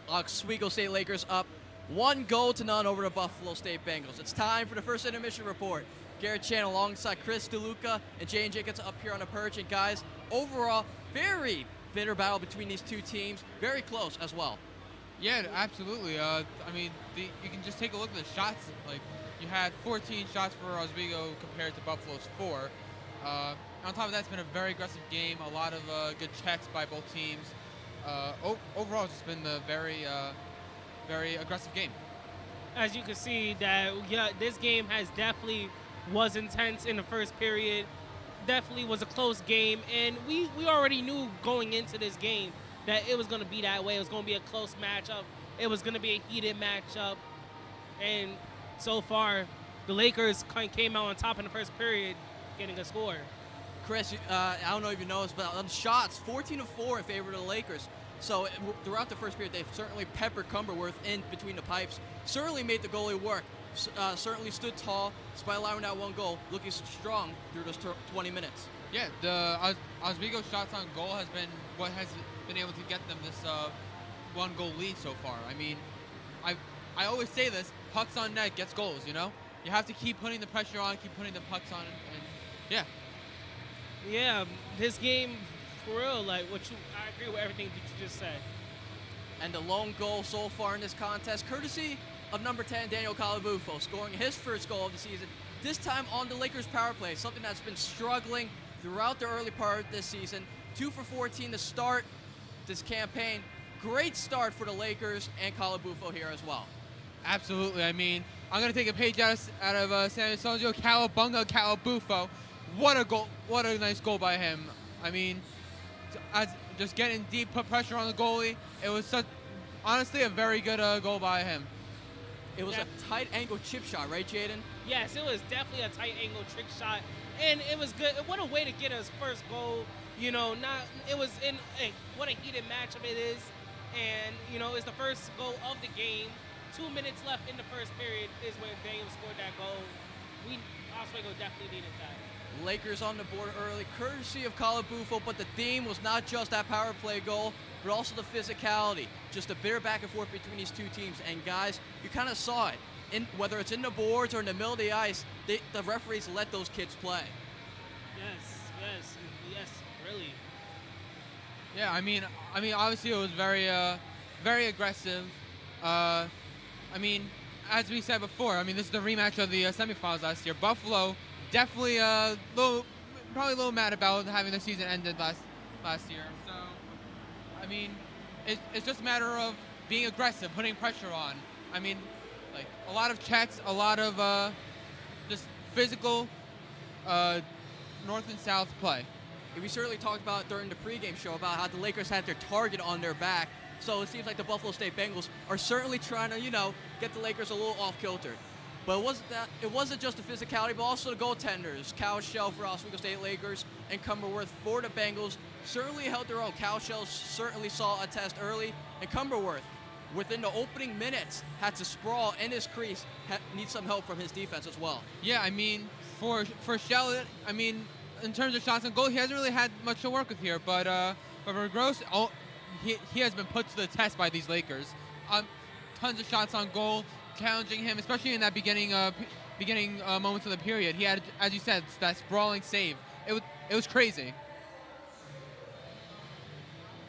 [SPEAKER 2] Oswego State Lakers up 1-0 over the Buffalo State Bengals. It's time for the first intermission report. Garrett Chan alongside Chris DeLuca and Jane Jacobs up here on the perch. And guys, overall, very bitter battle between these two teams. Very close as well.
[SPEAKER 11] Yeah, absolutely. I mean, you can just take a look at the shots. Like, you had 14 shots for Oswego compared to Buffalo's 4. On top of that, it's been a very aggressive game. A lot of good checks by both teams. Overall, it's just been a very, very aggressive game.
[SPEAKER 4] As you can see, that this game has definitely was intense in the first period. Definitely was a close game, and we already knew going into this game that it was going to be that way. It was going to be a close matchup. It was going to be a heated matchup, and so far, the Lakers came out on top in the first period, getting a score.
[SPEAKER 2] Chris, I don't know if you noticed, but on shots, 14 of 4 in favor of the Lakers. So throughout the first period, they've certainly peppered Cumberworth in between the pipes. Certainly made the goalie work. Certainly stood tall, despite allowing that one goal, looking strong through those 20 minutes.
[SPEAKER 11] Yeah, the Oswego shots on goal has been what has been able to get them this one-goal lead so far. I mean, I always say this: pucks on net gets goals. You know, you have to keep putting the pressure on, keep putting the pucks on, and yeah.
[SPEAKER 4] Yeah, this game, for real, I agree with everything that you just said.
[SPEAKER 2] And the lone goal so far in this contest, courtesy of number 10, Daniel Calabufo, scoring his first goal of the season, this time on the Lakers power play, something that's been struggling throughout the early part of this season. 2 for 14 to start this campaign. Great start for the Lakers and Calabufo here as well.
[SPEAKER 11] Absolutely. I mean, I'm gonna take a page out of San Antonio. Cowabunga, Cowabufo. What a goal! What a nice goal by him. I mean, just getting deep, put pressure on the goalie. It was honestly a very good goal by him.
[SPEAKER 2] It was a tight angle chip shot, right, Jaden?
[SPEAKER 4] Yes, it was definitely a tight angle trick shot, and it was good. What a way to get his first goal. You know, it was in what a heated matchup it is, and you know, it's the first goal of the game. 2 minutes left in the first period is when Daniel scored that goal. Oswego definitely needed that.
[SPEAKER 2] Lakers on the board early, courtesy of Calabufo, but the theme was not just that power play goal, but also the physicality. Just a bitter back and forth between these two teams. And guys, you kind of saw it. Whether it's in the boards or in the middle of the ice, the referees let those kids play.
[SPEAKER 4] Yes, really.
[SPEAKER 11] Yeah, I mean, obviously it was very, very aggressive. I mean, as we said before, I mean, this is the rematch of the semifinals last year. Buffalo definitely probably a little mad about having their season ended last year. So, I mean, it's just a matter of being aggressive, putting pressure on. I mean, like a lot of checks, a lot of just physical north and south play.
[SPEAKER 2] We certainly talked about during the pregame show about how the Lakers had their target on their back. So it seems like the Buffalo State Bengals are certainly trying to, get the Lakers a little off kilter. But it wasn't just the physicality, but also the goaltenders. Cowshell for Oswego State Lakers and Cumberworth for the Bengals certainly held their own. Cowshell certainly saw a test early, and Cumberworth, within the opening minutes, had to sprawl in his crease, needs some help from his defense as well.
[SPEAKER 11] Yeah, I mean, for Shell, I mean, in terms of shots on goal, he hasn't really had much to work with here. But for Gross, he has been put to the test by these Lakers. Tons of shots on goal, challenging him, especially in that beginning moments of the period. He had, as you said, that sprawling save. It was crazy.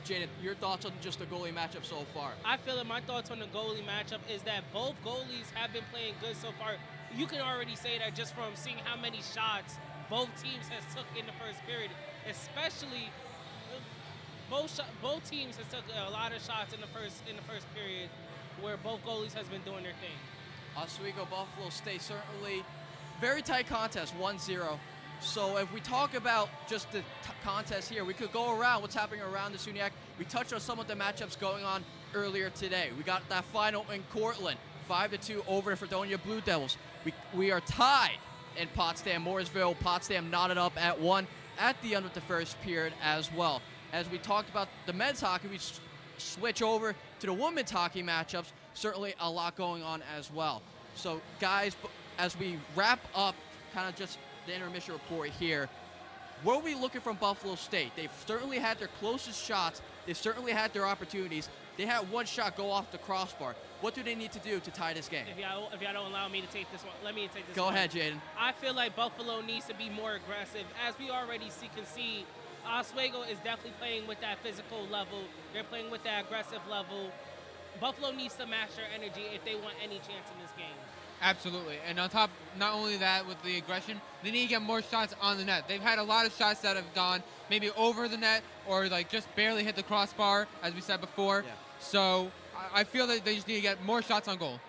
[SPEAKER 2] Jaden, your thoughts on just the goalie matchup so far?
[SPEAKER 4] I feel that my thoughts on the goalie matchup is that both goalies have been playing good so far. You can already say that just from seeing how many shots both teams has took in the first period, especially both teams has took a lot of shots in the first period, where both goalies has been doing their thing.
[SPEAKER 2] Oswego Buffalo State, certainly very tight contest, 1-0. So if we talk about just the contest here, we could go around what's happening around the SUNY. We touched on some of the matchups going on earlier today. We got that final in Cortland, 5-2 over the Fredonia Blue Devils. We are tied in Potsdam, Mooresville. Potsdam knotted up at 1 at the end of the first period as well. As we talked about the men's hockey, we switch over to the women's hockey matchups. Certainly a lot going on as well. So guys, as we wrap up kind of just the intermission report here, what are we looking from Buffalo State? They've certainly had their closest shots. They've certainly had their opportunities. They had one shot go off the crossbar. What do they need to do to tie this game?
[SPEAKER 4] If y'all don't allow me to take this one, let me take this
[SPEAKER 2] Go
[SPEAKER 4] one.
[SPEAKER 2] ahead, Jaden.
[SPEAKER 4] I feel like Buffalo needs to be more aggressive. As we already can see, Oswego is definitely playing with that physical level. They're playing with that aggressive level. Buffalo needs to match their energy if they want any chance in this game.
[SPEAKER 11] Absolutely. And on top, not only that, with the aggression, they need to get more shots on the net. They've had a lot of shots that have gone maybe over the net or like just barely hit the crossbar, as we said before. Yeah. So I feel that they just need to get more shots on goal.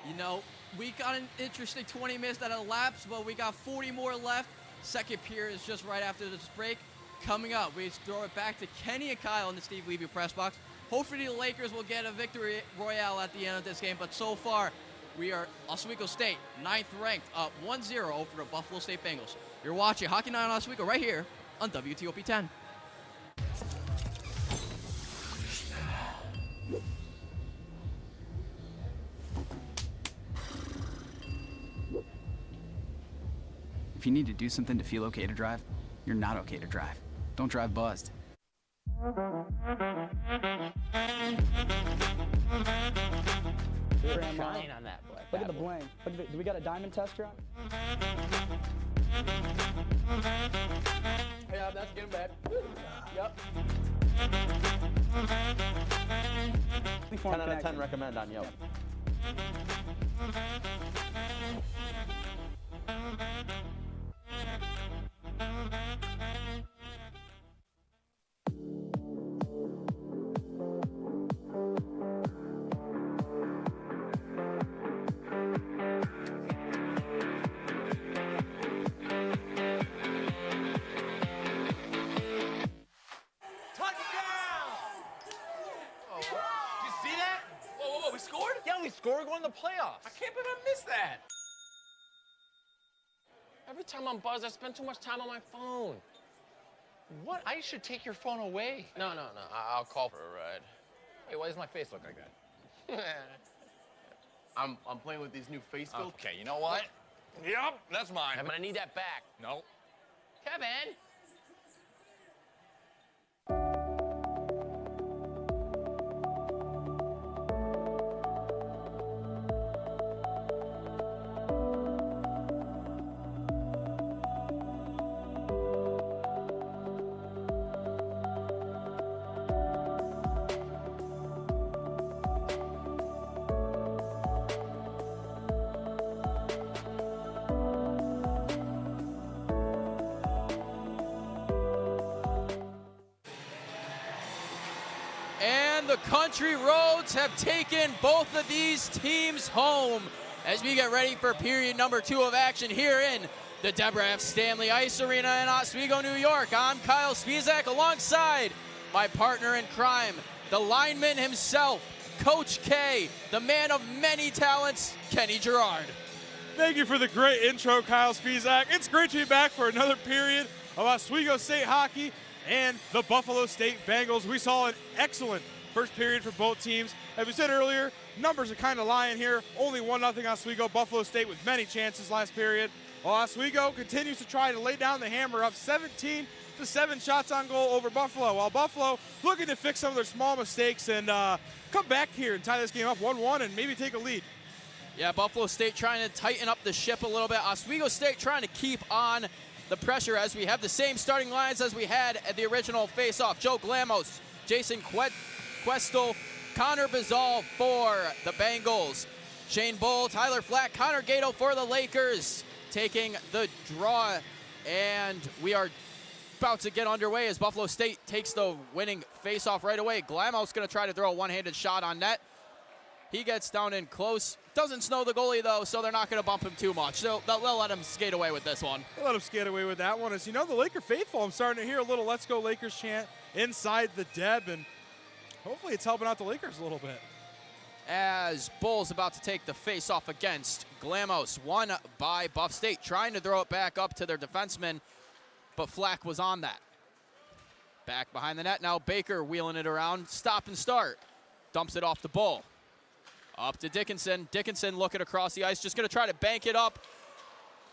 [SPEAKER 2] You know, we got an interesting 20 minutes that elapsed, but we got 40 more left. Second period is just right after this break. Coming up, we throw it back to Kenny and Kyle in the Steve Levy press box. Hopefully the Lakers will get a victory royale at the end of this game, but so far, we are Oswego State, 9th ranked, up 1-0 over the Buffalo State Bengals. You're watching Hockey Night on Oswego right here on WTOP 10.
[SPEAKER 1] If you need to do something to feel okay to drive, you're not okay to drive. Don't drive buzzed.
[SPEAKER 9] Shine on that boy. Look at the bling. Look at do we got a diamond tester on? Yeah, that's getting bad. Yep.
[SPEAKER 12] 10 out of 10 recommend on Yelp.
[SPEAKER 18] we scored?
[SPEAKER 12] Yeah, we scored going to the playoffs.
[SPEAKER 18] I can't believe I missed that. Every time I'm buzzed, I spend too much time on my phone.
[SPEAKER 12] What? I should take your phone away.
[SPEAKER 18] No. I'll call for a ride.
[SPEAKER 12] Hey, why does my face look like that?
[SPEAKER 18] I'm playing with these new face filters.
[SPEAKER 12] Okay, you know what? Yep, that's mine.
[SPEAKER 18] I'm gonna need that back.
[SPEAKER 12] No.
[SPEAKER 18] Kevin!
[SPEAKER 15] And the country roads have taken both of these teams home as we get ready for period number 2 of action here in the Deborah F. Stanley Ice Arena in Oswego, New York. I'm Kyle Spizak alongside my partner in crime, the lineman himself, Coach K, the man of many talents, Kenny Gerard.
[SPEAKER 16] Thank you for the great intro, Kyle Spizak. It's great to be back for another period of Oswego State hockey and the Buffalo State Bengals. We saw an excellent first period for both teams. As we said earlier, numbers are kind of lying here. Only 1-0 Oswego. Buffalo State with many chances last period. While Oswego continues to try to lay down the hammer, up 17-7 shots on goal over Buffalo. While Buffalo looking to fix some of their small mistakes and come back here and tie this game up 1-1 and maybe take a lead.
[SPEAKER 15] Yeah, Buffalo State trying to tighten up the ship a little bit. Oswego State trying to keep on the pressure as we have the same starting lines as we had at the original face-off. Joe Glamos, Jason Questel, Connor Bazal for the Bengals. Shane Bull, Tyler Flack, Connor Gato for the Lakers taking the draw. And we are about to get underway as Buffalo State takes the winning face-off right away. Glamos going to try to throw a one-handed shot on net. He gets down in close. Doesn't snow the goalie, though, so they're not going to bump him too much. They'll let him skate away with this one.
[SPEAKER 16] They'll let him skate away with that one. As you know, the Laker faithful, I'm starting to hear a little Let's Go Lakers chant inside the Deb, and hopefully it's helping out the Lakers a little bit.
[SPEAKER 15] As Bull's about to take the face-off against Glamos, won by Buff State, trying to throw it back up to their defenseman, but Flack was on that. Back behind the net now, Baker wheeling it around, stop and start. Dumps it off the Bull. Up to Dickinson. Dickinson looking across the ice, just going to try to bank it up.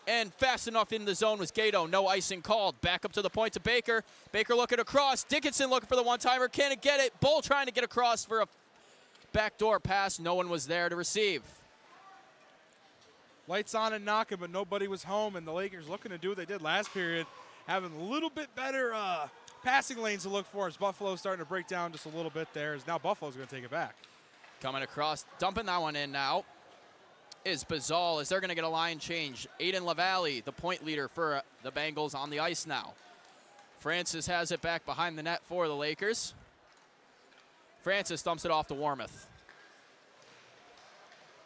[SPEAKER 15] And fast enough in the zone was Gato. No icing called. Back up to the point to Baker. Baker looking across. Dickinson looking for the one-timer. Can't get it. Bull trying to get across for a backdoor pass. No one was there to receive.
[SPEAKER 16] Lights on and knocking, but nobody was home, and the Lakers looking to do what they did last period, having a little bit better passing lanes to look for as Buffalo's starting to break down just a little bit there, as now Buffalo's going to take it back.
[SPEAKER 15] Coming across, dumping that one in now is Bazal as they're going to get a line change. Aiden LaValle, the point leader for the Bengals, on the ice now. Francis has it back behind the net for the Lakers. Francis dumps it off to Warmoth.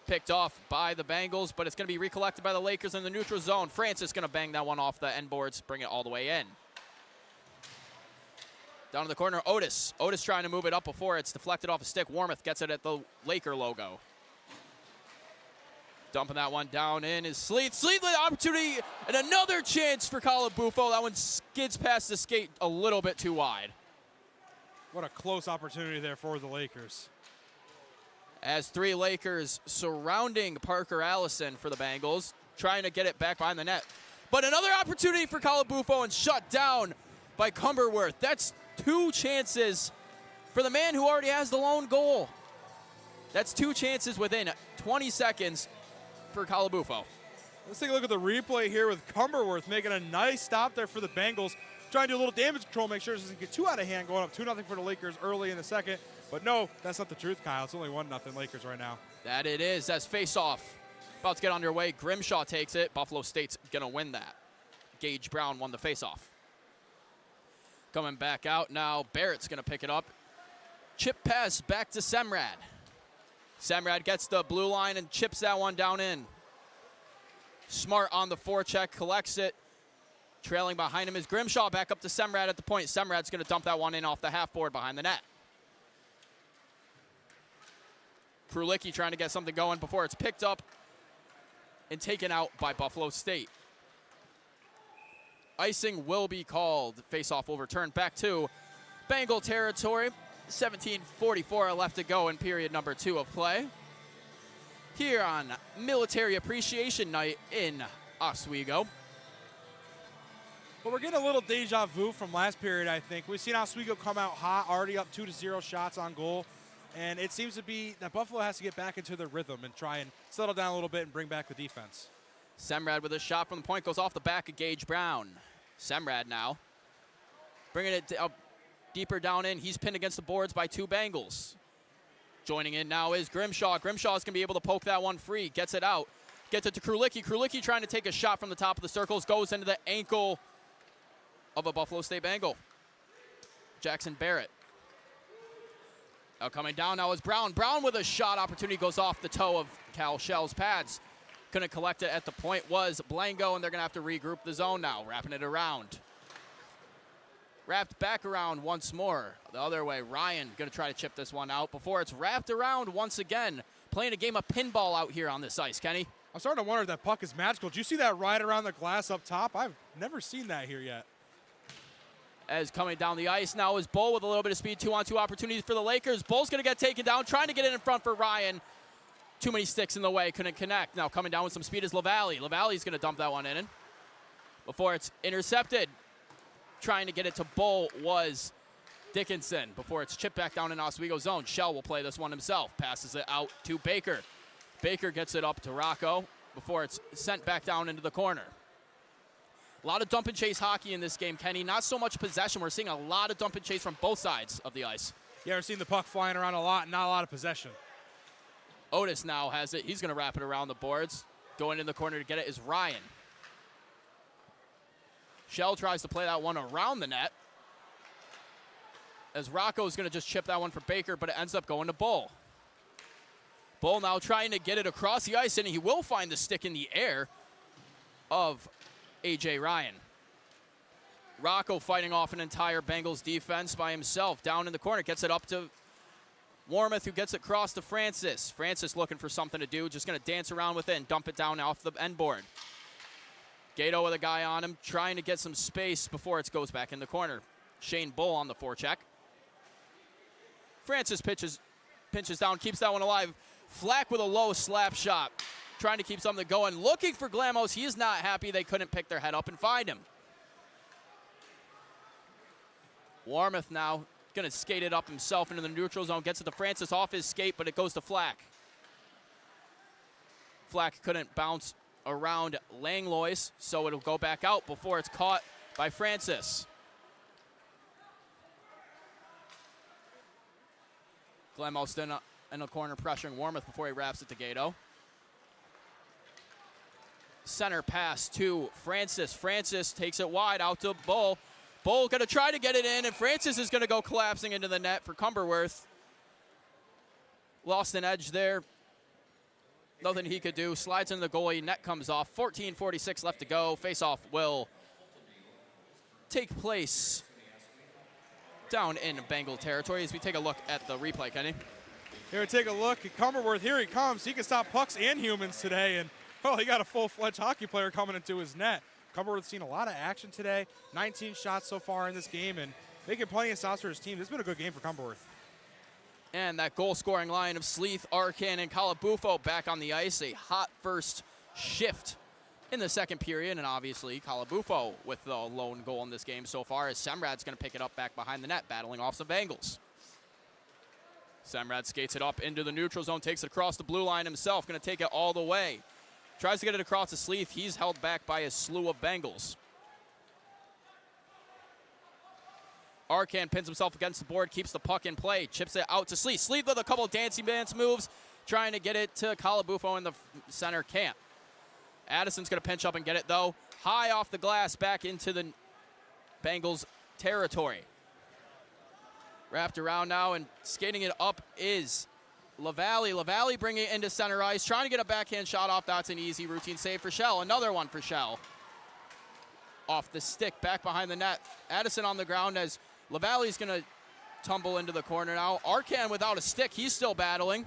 [SPEAKER 15] Picked off by the Bengals, but it's going to be recollected by the Lakers in the neutral zone. Francis going to bang that one off the end boards, bring it all the way in. Down in the corner, Otis. Otis trying to move it up before it's deflected off a stick. Warmoth gets it at the Laker logo. Dumping that one down in is Sleeth. Sleeth with the opportunity and another chance for Calabufo. That one skids past the skate a little bit too wide.
[SPEAKER 16] What a close opportunity there for the Lakers.
[SPEAKER 15] As 3 Lakers surrounding Parker Allison for the Bengals, trying to get it back behind the net. But another opportunity for Calabufo and shut down by Cumberworth. That's 2 chances for the man who already has the lone goal. That's 2 chances within 20 seconds for Calabufo.
[SPEAKER 16] Let's take a look at the replay here with Cumberworth making a nice stop there for the Bengals. Trying to do a little damage control, make sure it doesn't get too out of hand, going up 2-0 for the Lakers early in the second. But no, that's not the truth, Kyle. It's only 1-0 Lakers right now.
[SPEAKER 15] That it is. That's face-off. About to get underway. Grimshaw takes it. Buffalo State's going to win that. Gage Brown won the face-off. Coming back out now, Barrett's going to pick it up. Chip pass back to Semrad. Semrad gets the blue line and chips that one down in. Smart on the forecheck, collects it. Trailing behind him is Grimshaw, back up to Semrad at the point. Semrad's going to dump that one in off the half board behind the net. Krulicki trying to get something going before it's picked up and taken out by Buffalo State. Icing will be called. Face-off will return back to Bengal territory. 17:44 left to go in period number 2 of play. Here on Military Appreciation Night in Oswego.
[SPEAKER 16] Well, we're getting a little deja vu from last period, I think. We've seen Oswego come out hot, already up 2-0 shots on goal. And it seems to be that Buffalo has to get back into their rhythm and try and settle down a little bit and bring back the defense.
[SPEAKER 15] Semrad with a shot from the point, goes off the back of Gage Brown. Semrad now bringing it deeper down in. He's pinned against the boards by 2 Bengals. Joining in now is Grimshaw. Grimshaw's going to be able to poke that one free. Gets it out. Gets it to Krulicki. Krulicki trying to take a shot from the top of the circles. Goes into the ankle of a Buffalo State Bengal. Jackson Barrett. Now coming down now is Brown. Brown with a shot opportunity, goes off the toe of Cal Shell's pads. Couldn't collect it at the point was Blango, and they're going to have to regroup the zone now, wrapping it around. Wrapped back around once more. The other way, Ryan going to try to chip this one out before it's wrapped around once again. Playing a game of pinball out here on this ice, Kenny.
[SPEAKER 16] I'm starting to wonder if that puck is magical. Did you see that ride around the glass up top? I've never seen that here yet.
[SPEAKER 15] As coming down the ice now is Bull with a little bit of speed. 2-on-2 opportunities for the Lakers. Bull's going to get taken down, trying to get it in front for Ryan. Too many sticks in the way, couldn't connect. Now coming down with some speed is LaValle. LaValle's going to dump that one in. Before it's intercepted, trying to get it to Bull was Dickinson. Before it's chipped back down in Oswego zone, Shell will play this one himself. Passes it out to Baker. Baker gets it up to Rocco before it's sent back down into the corner. A lot of dump and chase hockey in this game, Kenny. Not so much possession. We're seeing a lot of dump and chase from both sides of the ice.
[SPEAKER 16] Yeah, we're seeing the puck flying around a lot, not a lot of possession.
[SPEAKER 15] Otis now has it. He's going to wrap it around the boards. Going in the corner to get it is Ryan. Shell tries to play that one around the net. As Rocco is going to just chip that one for Baker, but it ends up going to Bull. Bull now trying to get it across the ice, and he will find the stick in the air of A.J. Ryan. Rocco fighting off an entire Bengals defense by himself. Down in the corner, gets it up to Warmoth, who gets it across to Francis. Francis looking for something to do, just going to dance around with it and dump it down off the end board. Gato with a guy on him, trying to get some space before it goes back in the corner. Shane Bull on the forecheck. Francis pinches down, keeps that one alive. Flack with a low slap shot, trying to keep something going. Looking for Glamos. He is not happy they couldn't pick their head up and find him. Warmoth now going to skate it up himself into the neutral zone. Gets it to Francis off his skate, but it goes to Flack. Flack couldn't bounce around Langlois, so it'll go back out before it's caught by Francis. Glamos in the corner pressuring Warmoth before he wraps it to Gato. Center pass to Francis. Francis takes it wide out to Bull. Bull going to try to get it in, and Francis is going to go collapsing into the net for Cumberworth. Lost an edge there. Nothing he could do. Slides into the goalie. Net comes off. 14:46 left to go. Face-off will take place down in Bengal territory as we take a look at the replay, Kenny.
[SPEAKER 16] Here we take a look at Cumberworth. Here he comes. He can stop pucks and humans today, and well, he got a full-fledged hockey player coming into his net. Cumberworth's seen a lot of action today. 19 shots so far in this game, and making plenty of stops for his team. This has been a good game for Cumberworth.
[SPEAKER 15] And that goal-scoring line of Sleeth, Arcan, and Calabufo back on the ice. A hot first shift in the second period, and obviously Calabufo with the lone goal in this game so far as Semrad's going to pick it up back behind the net, battling off some Bengals. Semrad skates it up into the neutral zone, takes it across the blue line himself, going to take it all the way. Tries to get it across to Sleeth. He's held back by a slew of Bengals. Arcan pins himself against the board, keeps the puck in play, chips it out to Sleeth. Sleeth with a couple of dancing dance moves, trying to get it to Calabufo in the center camp. Addison's going to pinch up and get it, though. High off the glass, back into the Bengals territory. Wrapped around now, and skating it up is LaValle. LaValle bringing it into center ice, trying to get a backhand shot off. That's an easy routine save for Shell. Another one for Shell. Off the stick, back behind the net. Addison on the ground as LaValle's going to tumble into the corner now. Arcan without a stick. He's still battling.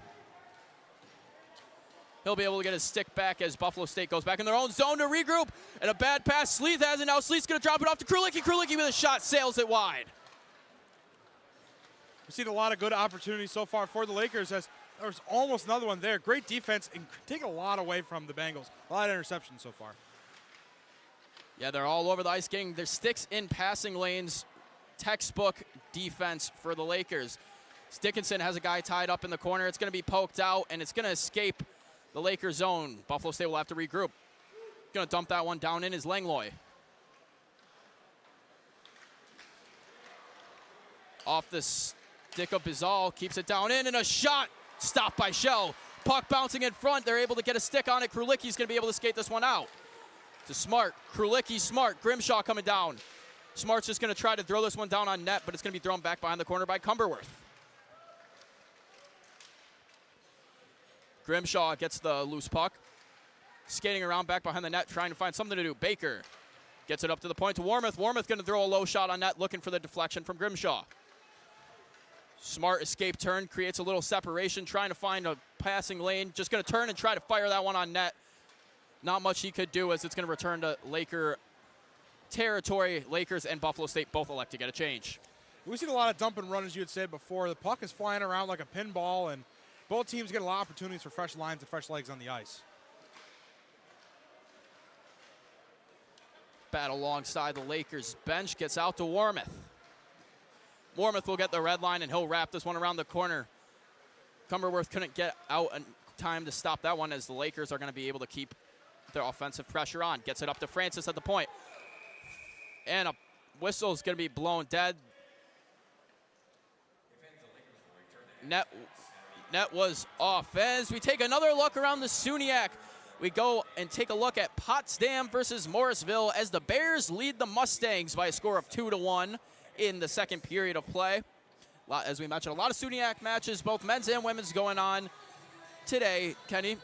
[SPEAKER 15] He'll be able to get his stick back as Buffalo State goes back in their own zone to regroup. And a bad pass. Sleeth has it now. Sleeth's going to drop it off to Krulicki. Krulicki with a shot, sails it wide.
[SPEAKER 16] We've seen a lot of good opportunities so far for the Lakers as there's almost another one there. Great defense and take a lot away from the Bengals. A lot of interceptions so far.
[SPEAKER 15] Yeah, they're all over the ice, getting their sticks in passing lanes. Textbook defense for the Lakers. Dickinson has a guy tied up in the corner. It's going to be poked out, and it's going to escape the Lakers zone. Buffalo State will have to regroup. Going to dump that one down in is Langlois. Off the stick of Bizal, keeps it down in, and a shot stopped by Shell. Puck bouncing in front. They're able to get a stick on it. Krulicki's going to be able to skate this one out. To Smart. Krulicki, Smart. Grimshaw coming down. Smart's just going to try to throw this one down on net, but it's going to be thrown back behind the corner by Cumberworth. Grimshaw gets the loose puck. Skating around back behind the net, trying to find something to do. Baker gets it up to the point to Warmoth. Warmoth going to throw a low shot on net, looking for the deflection from Grimshaw. Smart escape turn, creates a little separation, trying to find a passing lane. Just going to turn and try to fire that one on net. Not much he could do as it's going to return to Laker territory. Lakers and Buffalo State both elect to get a change.
[SPEAKER 16] We've seen a lot of dump and run, as you had said before. The puck is flying around like a pinball, and both teams get a lot of opportunities for fresh lines and fresh legs on the ice.
[SPEAKER 15] Battle alongside the Lakers bench, gets out to Warmoth. Warmoth will get the red line, and he'll wrap this one around the corner. Cumberworth couldn't get out in time to stop that one, as the Lakers are going to be able to keep their offensive pressure on. Gets it up to Francis at the point. And a whistle is going to be blown dead. Net was off. As we take another look around the SUNYAC, we go and take a look at Potsdam versus Morrisville as the Bears lead the Mustangs by a score of 2-1 in the second period of play. As we mentioned, a lot of SUNYAC matches, both men's and women's, going on today. Kenny?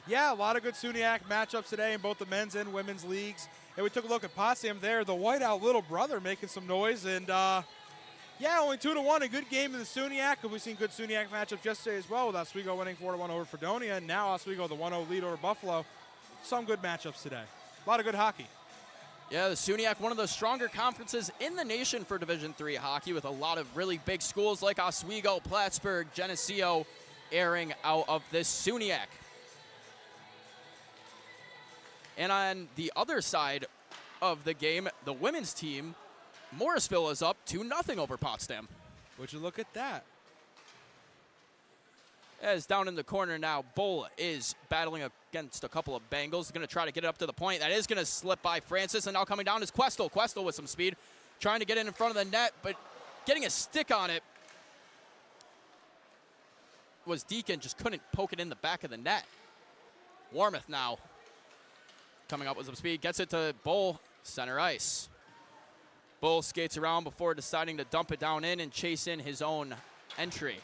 [SPEAKER 16] Yeah, a lot of good SUNYAC matchups today in both the men's and women's leagues. And we took a look at Potsdam there, the whiteout little brother making some noise. And yeah, only 2-1, a good game in the SUNYAC. And we've seen good SUNYAC matchups yesterday as well, with Oswego winning 4-1 over Fredonia. And now Oswego, the 1-0 lead over Buffalo. Some good matchups today. A lot of good hockey.
[SPEAKER 15] Yeah, the SUNYAC, one of the stronger conferences in the nation for Division III hockey, with a lot of really big schools like Oswego, Plattsburgh, Geneseo airing out of this SUNYAC. And on the other side of the game, the women's team, Morrisville is up 2-0 over Potsdam.
[SPEAKER 16] Would you look at that?
[SPEAKER 15] As down in the corner now, Bull is battling against a couple of Bengals. Going to try to get it up to the point. That is going to slip by Francis, and now coming down is Questel. Questel with some speed, trying to get in front of the net, but getting a stick on it was Deacon. Just couldn't poke it in the back of the net. Warmoth now coming up with some speed, gets it to Bull, center ice. Bull skates around before deciding to dump it down in and chase in his own entry.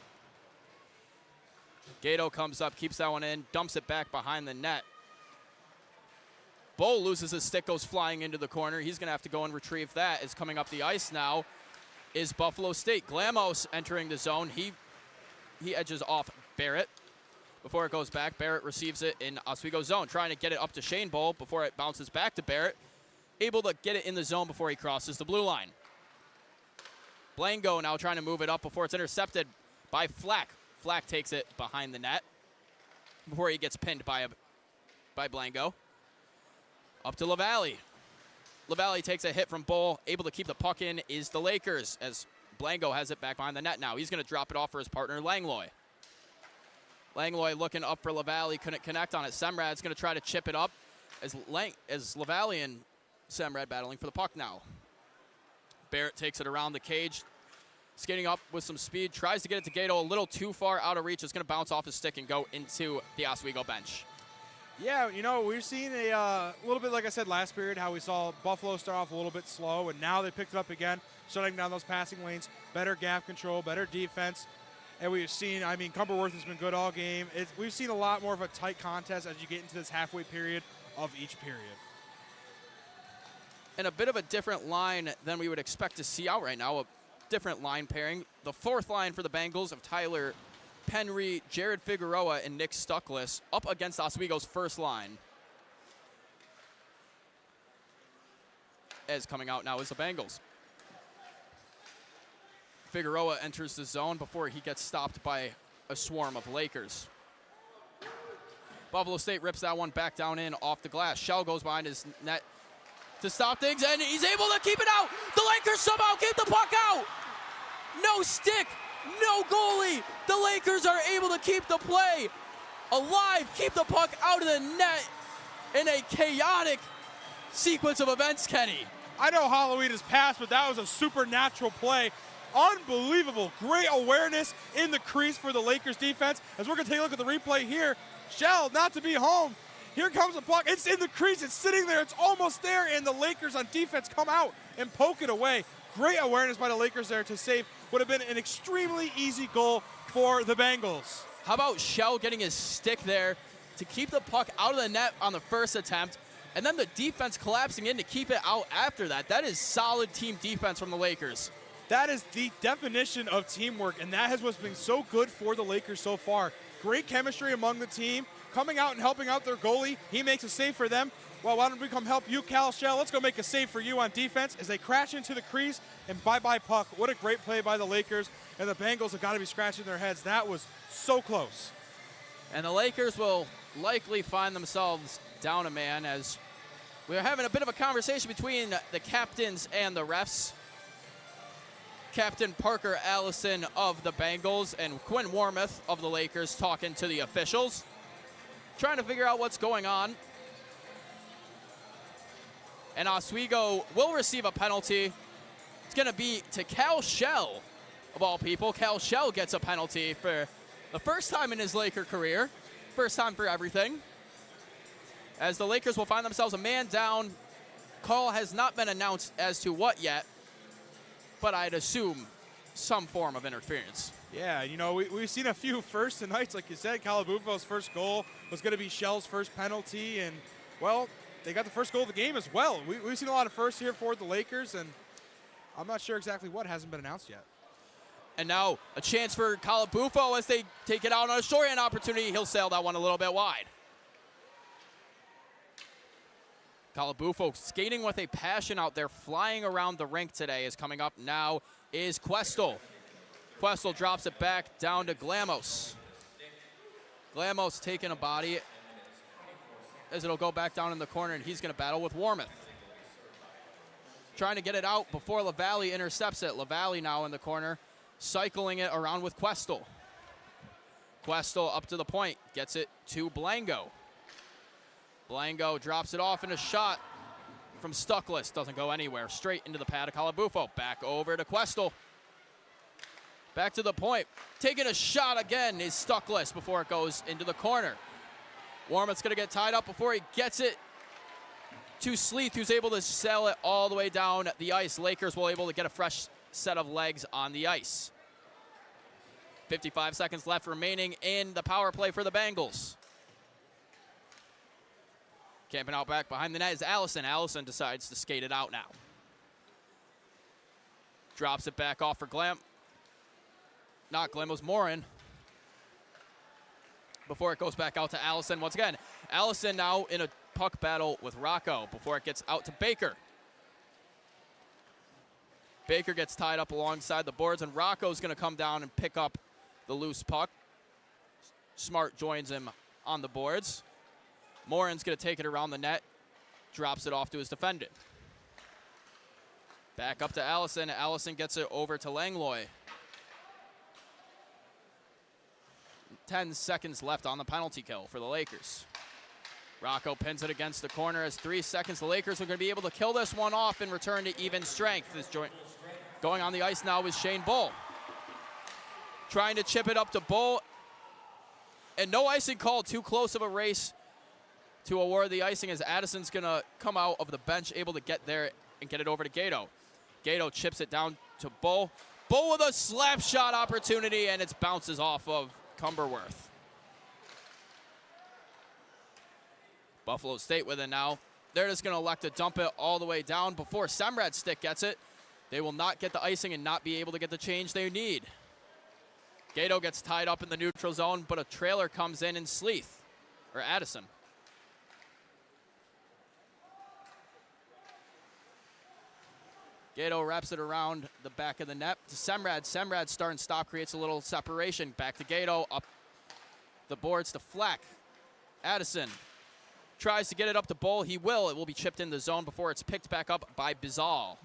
[SPEAKER 15] Gato comes up, keeps that one in, dumps it back behind the net. Bull loses his stick, goes flying into the corner. He's going to have to go and retrieve that. Is coming up the ice now is Buffalo State. Glamos entering the zone. He edges off Barrett. Before it goes back, Barrett receives it in Oswego zone, trying to get it up to Shane Bull before it bounces back to Barrett. Able to get it in the zone before he crosses the blue line. Blango now trying to move it up before it's intercepted by Flack. Flack takes it behind the net before he gets pinned by Blango. Up to LaValle. LaValle takes a hit from Bull. Able to keep the puck in is the Lakers, as Blango has it back behind the net now. He's going to drop it off for his partner, Langlois. Langlois looking up for LaValle, couldn't connect on it. Semrad's going to try to chip it up as LaValle and Semrad battling for the puck now. Barrett takes it around the cage, skating up with some speed, tries to get it to Gato, a little too far out of reach. It's going to bounce off his stick and go into the Oswego bench.
[SPEAKER 16] Yeah, you know, we've seen a little bit, like I said last period, how we saw Buffalo start off a little bit slow, and now they picked it up again, shutting down those passing lanes, better gap control, better defense. And we've seen, I mean, Cumberworth has been good all game. We've seen a lot more of a tight contest as you get into this halfway period of each period.
[SPEAKER 15] And a bit of a different line than we would expect to see out right now, a different line pairing. The fourth line for the Bengals of Tyler Penry, Jared Figueroa, and Nick Stuckless up against Oswego's first line. As coming out now is the Bengals. Figueroa enters the zone before he gets stopped by a swarm of Lakers. Buffalo State rips that one back down in off the glass. Shell goes behind his net to stop things, and he's able to keep it out. The Lakers somehow keep the puck out. No stick, no goalie. The Lakers are able to keep the play alive, keep the puck out of the net in a chaotic sequence of events, Kenny.
[SPEAKER 16] I know Halloween is past, but that was a supernatural play. Unbelievable, great awareness in the crease for the Lakers defense. As we're gonna take a look at the replay here, Shell not to be home. Here comes the puck, it's in the crease, it's sitting there, it's almost there, and the Lakers on defense come out and poke it away. Great awareness by the Lakers there to save would have been an extremely easy goal for the Bengals.
[SPEAKER 15] How about Shell getting his stick there to keep the puck out of the net on the first attempt, and then the defense collapsing in to keep it out after that. That is solid team defense from the Lakers.
[SPEAKER 16] That is the definition of teamwork, and that has what's been so good for the Lakers so far. Great chemistry among the team, coming out and helping out their goalie. He makes a save for them. Well, why don't we come help you, Cal Shell? Let's go make a save for you on defense as they crash into the crease and bye-bye puck. What a great play by the Lakers, and the Bengals have got to be scratching their heads. That was so close.
[SPEAKER 15] And the Lakers will likely find themselves down a man as we're having a bit of a conversation between the captains and the refs. Captain Parker Allison of the Bengals and Quinn Warmoth of the Lakers talking to the officials, trying to figure out what's going on. And Oswego will receive a penalty. It's going to be to Cal Shell, of all people. Cal Shell gets a penalty for the first time in his Laker career. First time for everything. As the Lakers will find themselves a man down. Call has not been announced as to what yet, but I'd assume some form of interference.
[SPEAKER 16] Yeah, you know, we've seen a few firsts tonight. Like you said, Calabufo's first goal was going to be Shell's first penalty, and, well, they got the first goal of the game as well. We've seen a lot of firsts here for the Lakers, and I'm not sure exactly what hasn't been announced yet.
[SPEAKER 15] And now a chance for Calabufo as they take it out on a shorthand opportunity. He'll sail that one a little bit wide. Calabufo skating with a passion out there, flying around the rink today. Is coming up now is Questel. Questel drops it back down to Glamos. Glamos taking a body as it'll go back down in the corner, and he's going to battle with Warmoth. Trying to get it out before LaValle intercepts it. LaValle now in the corner, cycling it around with Questel. Questel up to the point, gets it to Blango. Blango drops it off in a shot from Stuckless. Doesn't go anywhere. Straight into the pad of Calabufo. Back over to Questel. Back to the point. Taking a shot again is Stuckless before it goes into the corner. Warmoth's going to get tied up before he gets it to Sleeth, who's able to sail it all the way down the ice. Lakers will able to get a fresh set of legs on the ice. 55 seconds left remaining in the power play for the Bengals. Camping out back behind the net is Allison. Allison decides to skate it out now. Drops it back off for Glam. Not Glam, it was Morin. Before it goes back out to Allison once again. Allison now in a puck battle with Rocco before it gets out to Baker. Baker gets tied up alongside the boards, and Rocco's going to come down and pick up the loose puck. Smart joins him on the boards. Morin's going to take it around the net, drops it off to his defender. Back up to Allison. Allison gets it over to Langlois. 10 seconds left on the penalty kill for the Lakers. Rocco pins it against the corner as 3 seconds. The Lakers are going to be able to kill this one off and return to even strength. This joint going on the ice now is Shane Bull. Trying to chip it up to Bull. And no icing call. Too close of a race to award the icing as Addison's going to come out of the bench, able to get there and get it over to Gato. Gato chips it down to Bull. Bull with a slap shot opportunity, and it bounces off of Cumberworth. Buffalo State with it now. They're just going to elect to dump it all the way down before Semrad's stick gets it. They will not get the icing and not be able to get the change they need. Gato gets tied up in the neutral zone, but a trailer comes in Sleeth, or Addison. Gato wraps it around the back of the net to Semrad. Semrad start and stop, creates a little separation. Back to Gato, up the boards to Flack. Addison tries to get it up to Bull. He will. It will be chipped in the zone before it's picked back up by Bizal.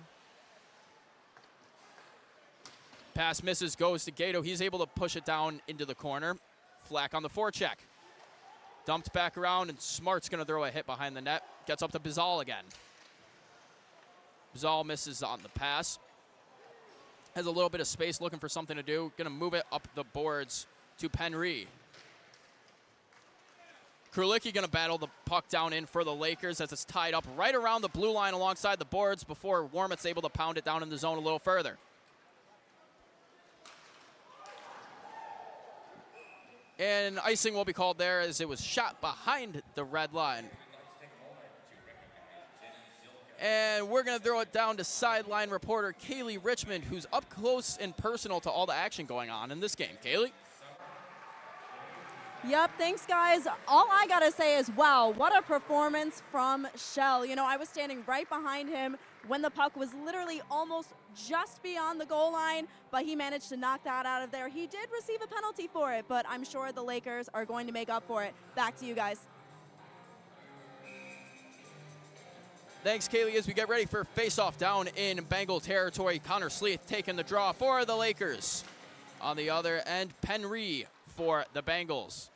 [SPEAKER 15] Pass misses, goes to Gato. He's able to push it down into the corner. Flack on the forecheck. Dumped back around, and Smart's going to throw a hit behind the net. Gets up to Bizal again. Bizal misses on the pass. Has a little bit of space, looking for something to do. Going to move it up the boards to Penry. Krulicki going to battle the puck down in for the Lakers as it's tied up right around the blue line alongside the boards before Warmoth's able to pound it down in the zone a little further. And icing will be called there as it was shot behind the red line. And we're going to throw it down to sideline reporter Kaylee Richmond, who's up close and personal to all the action going on in this game. Kaylee?
[SPEAKER 14] Yep, thanks, guys. All I got to say is, wow, what a performance from Shell. You know, I was standing right behind him when the puck was literally almost just beyond the goal line, but he managed to knock that out of there. He did receive a penalty for it, but I'm sure the Lakers are going to make up for it. Back to you guys.
[SPEAKER 15] Thanks, Kaylee, as we get ready for face-off down in Bengal territory. Connor Sleeth taking the draw for the Lakers. On the other end, Penry for the Bengals.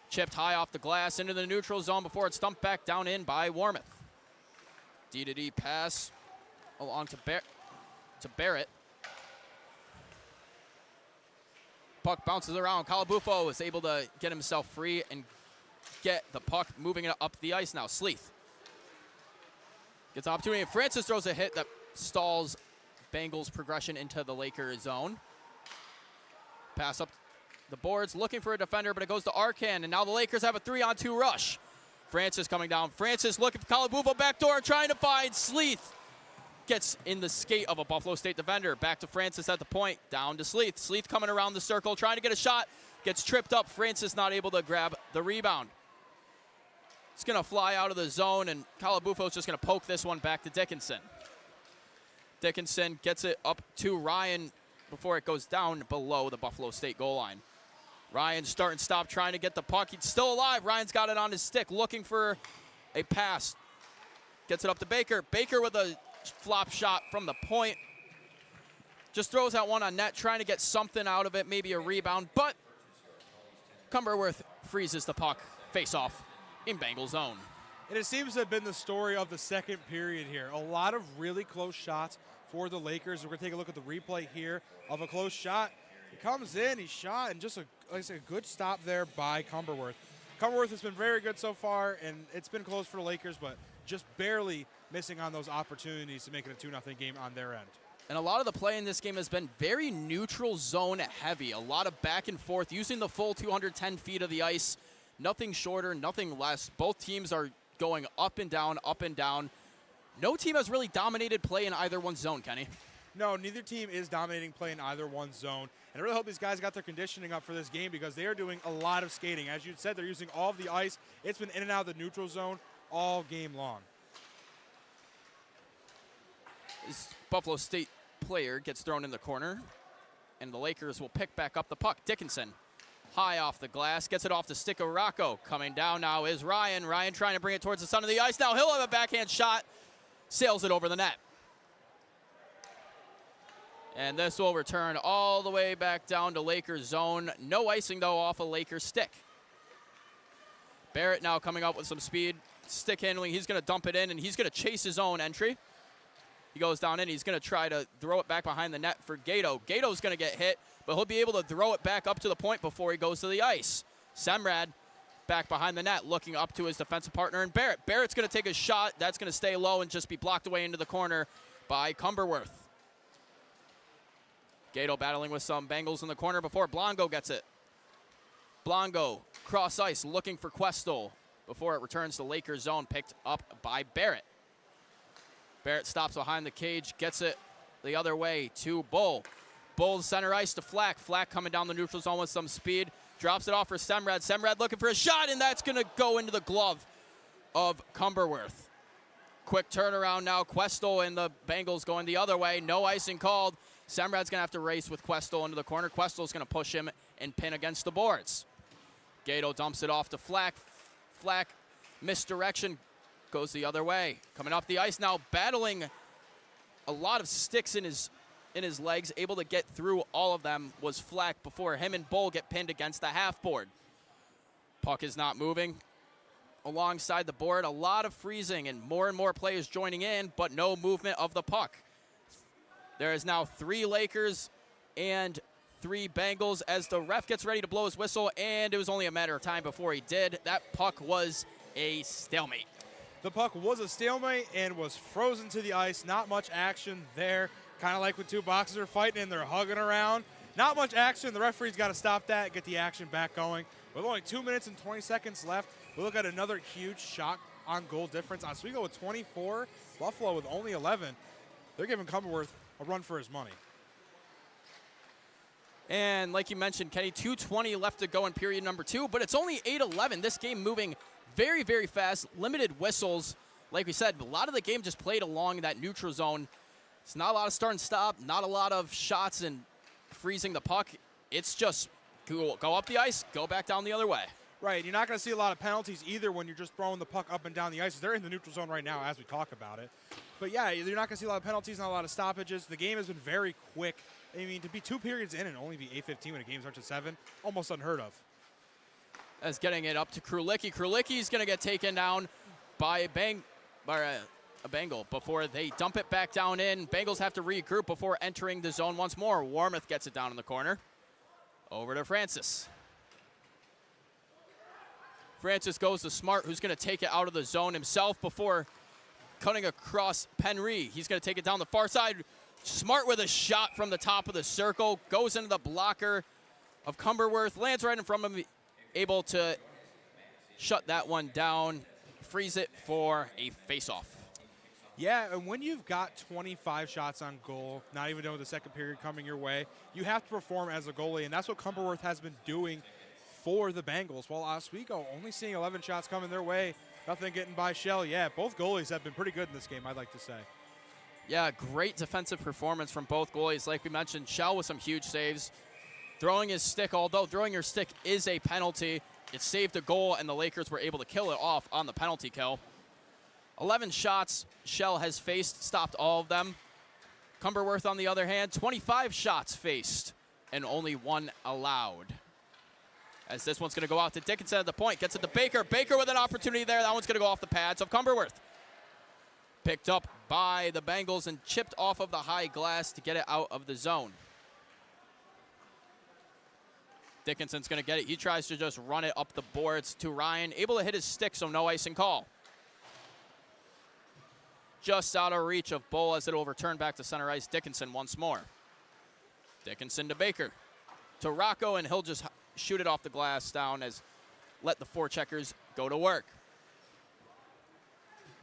[SPEAKER 15] Chipped high off the glass into the neutral zone before it's dumped back down in by Warmoth. D-to-D pass along to Barrett. Puck bounces around. Calabufo is able to get himself free and get the puck moving it up the ice now. Sleeth gets an opportunity, and Francis throws a hit that stalls Bengals' progression into the Lakers zone. Pass up the boards, looking for a defender, but it goes to Arcan, and now the Lakers have a 3-on-2 rush. Francis coming down. Francis looking for Calabufo backdoor, trying to find Sleeth. Gets in the skate of a Buffalo State defender. Back to Francis at the point, down to Sleeth. Sleeth coming around the circle, trying to get a shot. Gets tripped up. Francis not able to grab the rebound. It's going to fly out of the zone, and Calabufo's just going to poke this one back to Dickinson. Dickinson gets it up to Ryan before it goes down below the Buffalo State goal line. Ryan start and stop trying to get the puck. He's still alive. Ryan's got it on his stick, looking for a pass. Gets it up to Baker. Baker with a flop shot from the point. Just throws that one on net, trying to get something out of it, maybe a rebound, but Cumberworth freezes the puck. Face off in Bengal zone.
[SPEAKER 16] And it seems to have been the story of the second period here. A lot of really close shots for the Lakers. We're going to take a look at the replay here of a close shot. He comes in, he's shot, and just a good stop there by Cumberworth. Cumberworth has been very good so far, and it's been close for the Lakers, but just barely missing on those opportunities to make it a 2-0 game on their end.
[SPEAKER 15] And a lot of the play in this game has been very neutral zone heavy. A lot of back and forth, using the full 210 feet of the ice. Nothing shorter, nothing less. Both teams are going up and down, up and down. No team has really dominated play in either one's zone, Kenny.
[SPEAKER 16] No, neither team is dominating play in either one's zone. And I really hope these guys got their conditioning up for this game because they are doing a lot of skating. As you said, they're using all of the ice. It's been in and out of the neutral zone all game long.
[SPEAKER 15] This Buffalo State player gets thrown in the corner, and the Lakers will pick back up the puck. Dickinson, high off the glass, gets it off the stick of Rocco. Coming down now is Ryan. Ryan trying to bring it towards the center of the ice. Now he'll have a backhand shot, sails it over the net. And this will return all the way back down to Lakers zone. No icing, though, off a Lakers stick. Barrett now coming up with some speed. Stick handling, he's going to dump it in, and he's going to chase his own entry. He goes down in, he's going to try to throw it back behind the net for Gato. Gato's going to get hit, but he'll be able to throw it back up to the point before he goes to the ice. Semrad back behind the net, looking up to his defensive partner, and Barrett. Barrett's going to take a shot. That's going to stay low and just be blocked away into the corner by Cumberworth. Gato battling with some Bengals in the corner before Blongo gets it. Blongo, cross ice, looking for Questel before it returns to Lakers zone, picked up by Barrett. Barrett stops behind the cage, gets it the other way to Bull. Bulls center ice to Flack. Flack coming down the neutral zone with some speed. Drops it off for Semrad. Semrad looking for a shot, and that's going to go into the glove of Cumberworth. Quick turnaround now. Questel and the Bengals going the other way. No icing called. Semrad's going to have to race with Questel into the corner. Questel's going to push him and pin against the boards. Gato dumps it off to Flack. Flack, misdirection, goes the other way. Coming off the ice now, battling a lot of sticks in his legs, able to get through all of them was Flack before him and Bull get pinned against the half board. Puck is not moving alongside the board. A lot of freezing and more players joining in, but no movement of the puck. There is now 3 Lakers and 3 Bengals as the ref gets ready to blow his whistle, and it was only a matter of time before he did. That puck was a stalemate.
[SPEAKER 16] The puck was a stalemate and was frozen to the ice. Not much action there. Kind of like when 2 boxers are fighting and they're hugging around. Not much action. The referee's got to stop that, get the action back going. With only 2 minutes and 20 seconds left, we look at another huge shot on goal difference. Oswego with 24, Buffalo with only 11. They're giving Cumberworth a run for his money.
[SPEAKER 15] And like you mentioned, Kenny, 2:20 left to go in period number 2, but it's only 8-11. This game moving very, very fast. Limited whistles. Like we said, a lot of the game just played along that neutral zone. It's not a lot of start and stop, not a lot of shots and freezing the puck. It's just go up the ice, go back down the other way.
[SPEAKER 16] Right, you're not going to see a lot of penalties either when you're just throwing the puck up and down the ice. They're in the neutral zone right now as we talk about it. But yeah, you're not going to see a lot of penalties, not a lot of stoppages. The game has been very quick. I mean, to be 2 periods in and only be 8:15 when a game starts at 7, almost unheard of.
[SPEAKER 15] As getting it up to Krulicki. Krulicki's going to get taken down by a Bengal before they dump it back down in. Bengals have to regroup before entering the zone once more. Warmoth gets it down in the corner. Over to Francis. Francis goes to Smart, who's going to take it out of the zone himself before cutting across Penry. He's going to take it down the far side. Smart with a shot from the top of the circle. Goes into the blocker of Cumberworth. Lands right in front of him. Able to shut that one down. Freeze it for a face-off.
[SPEAKER 16] Yeah, and when you've got 25 shots on goal, not even with the second period coming your way, you have to perform as a goalie, and that's what Cumberworth has been doing for the Bengals. While Oswego only seeing 11 shots coming their way, nothing getting by Shell. Yeah, both goalies have been pretty good in this game, I'd like to say.
[SPEAKER 15] Yeah, great defensive performance from both goalies. Like we mentioned, Shell with some huge saves. Throwing his stick, although throwing your stick is a penalty, it saved a goal, and the Lakers were able to kill it off on the penalty kill. 11 shots Shell has faced, stopped all of them. Cumberworth, on the other hand, 25 shots faced and only 1 allowed. As this one's going to go out to Dickinson at the point. Gets it to Baker. Baker with an opportunity there. That one's going to go off the pads of Cumberworth. Picked up by the Bengals and chipped off of the high glass to get it out of the zone. Dickinson's going to get it. He tries to just run it up the boards to Ryan. Able to hit his stick, so no icing call. Just out of reach of Bull as it'll return back to center ice. Dickinson once more. Dickinson to Baker. To Rocco, and he'll just shoot it off the glass down as let the forecheckers go to work.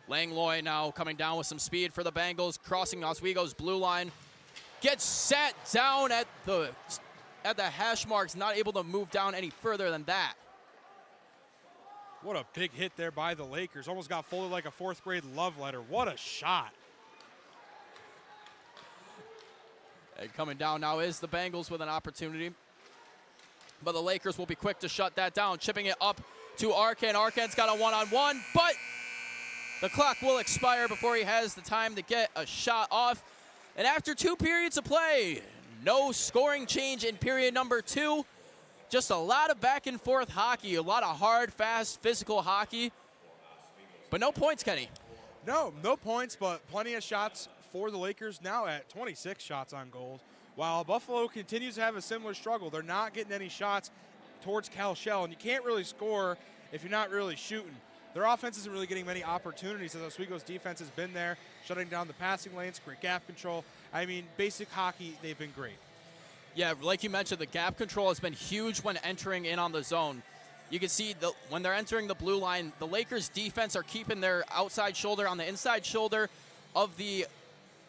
[SPEAKER 15] Langlois now coming down with some speed for the Bengals, crossing Oswego's blue line. Gets sat down at the hash marks, not able to move down any further than that.
[SPEAKER 16] What a big hit there by the Lakers. Almost got folded like a 4th grade love letter. What a shot.
[SPEAKER 15] And coming down now is the Bengals with an opportunity. But the Lakers will be quick to shut that down. Chipping it up to Arkan. Arkan's got a one-on-one, but the clock will expire before he has the time to get a shot off. And after 2 periods of play, no scoring change in period number 2. Just a lot of back and forth hockey, a lot of hard, fast, physical hockey. But no points, Kenny.
[SPEAKER 16] No points, but plenty of shots for the Lakers, now at 26 shots on goal. While Buffalo continues to have a similar struggle. They're not getting any shots towards Cal Shell, and you can't really score if you're not really shooting. Their offense isn't really getting many opportunities, as Oswego's defense has been there, shutting down the passing lanes, great gap control. I mean, basic hockey, they've been great.
[SPEAKER 15] Yeah, like you mentioned, the gap control has been huge when entering in on the zone. You can see when they're entering the blue line, the Lakers' defense are keeping their outside shoulder on the inside shoulder of the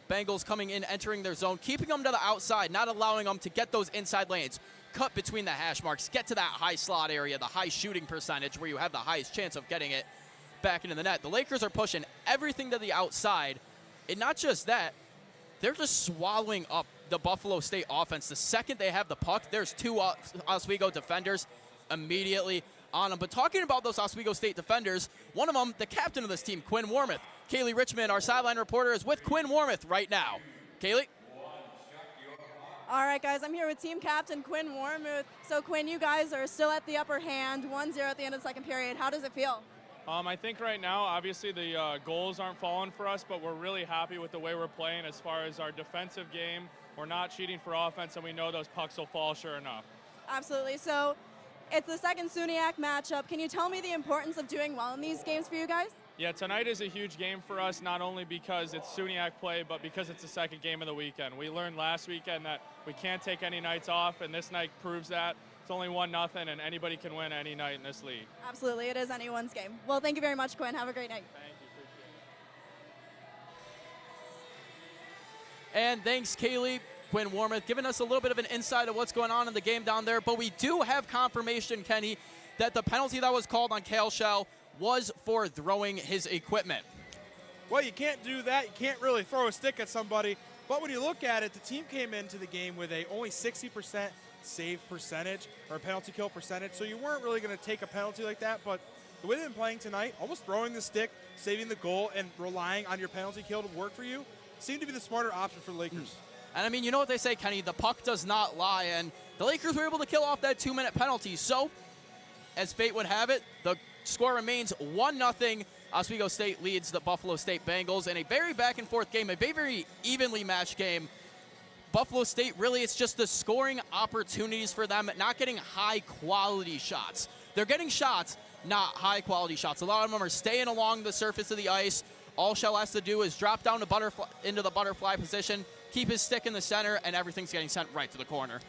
[SPEAKER 15] Bengals coming in, entering their zone, keeping them to the outside, not allowing them to get those inside lanes, cut between the hash marks, get to that high slot area, the high shooting percentage where you have the highest chance of getting it back into the net. The Lakers are pushing everything to the outside, and not just that, they're just swallowing up the Buffalo State offense. The second they have the puck, there's two Oswego defenders immediately on them. But talking about those Oswego State defenders, one of them, the captain of this team, Quinn Wormuth. Kaylee Richmond, our sideline reporter, is with Quinn Wormuth right now. Kaylee?
[SPEAKER 14] All right, guys, I'm here with team captain Quinn Wormuth. So, Quinn, you guys are still at the upper hand, 1-0 at the end of the second period. How does it feel?
[SPEAKER 17] I think right now, obviously, the goals aren't falling for us, but we're really happy with the way we're playing as far as our defensive game. We're not cheating for offense, and we know those pucks will fall sure enough.
[SPEAKER 14] Absolutely. So, it's the second SUNY matchup. Can you tell me the importance of doing well in these games for you guys?
[SPEAKER 17] Yeah, tonight is a huge game for us, not only because it's SUNY play, but because it's the second game of the weekend. We learned last weekend that we can't take any nights off, and this night proves that. It's only 1-0, and anybody can win any night in this league.
[SPEAKER 14] Absolutely, it is anyone's game. Well, thank you very much, Quinn. Have a great night.
[SPEAKER 17] Thank you, appreciate it.
[SPEAKER 15] And thanks, Kaylee. Quinn Wormuth giving us a little bit of an insight of what's going on in the game down there. But we do have confirmation, Kenny, that the penalty that was called on Kale Shell was for throwing his equipment.
[SPEAKER 16] Well, you can't do that. You can't really throw a stick at somebody. But when you look at it, the team came into the game with a only 60% save percentage or penalty kill percentage. So you weren't really going to take a penalty like that. But the way they've been playing tonight, almost throwing the stick, saving the goal, and relying on your penalty kill to work for you, seemed to be the smarter option for the Lakers.
[SPEAKER 15] And I mean, you know what they say, Kenny, the puck does not lie, and the Lakers were able to kill off that 2-minute penalty. So, as fate would have it, the score remains 1-0. Oswego State leads the Buffalo State Bengals in a very back-and-forth game, a very evenly matched game. Buffalo State, really, it's just the scoring opportunities for them, not getting high-quality shots. They're getting shots, not high-quality shots. A lot of them are staying along the surface of the ice. All Shell has to do is drop down into the butterfly position, keep his stick in the center, and everything's getting sent right to the corner.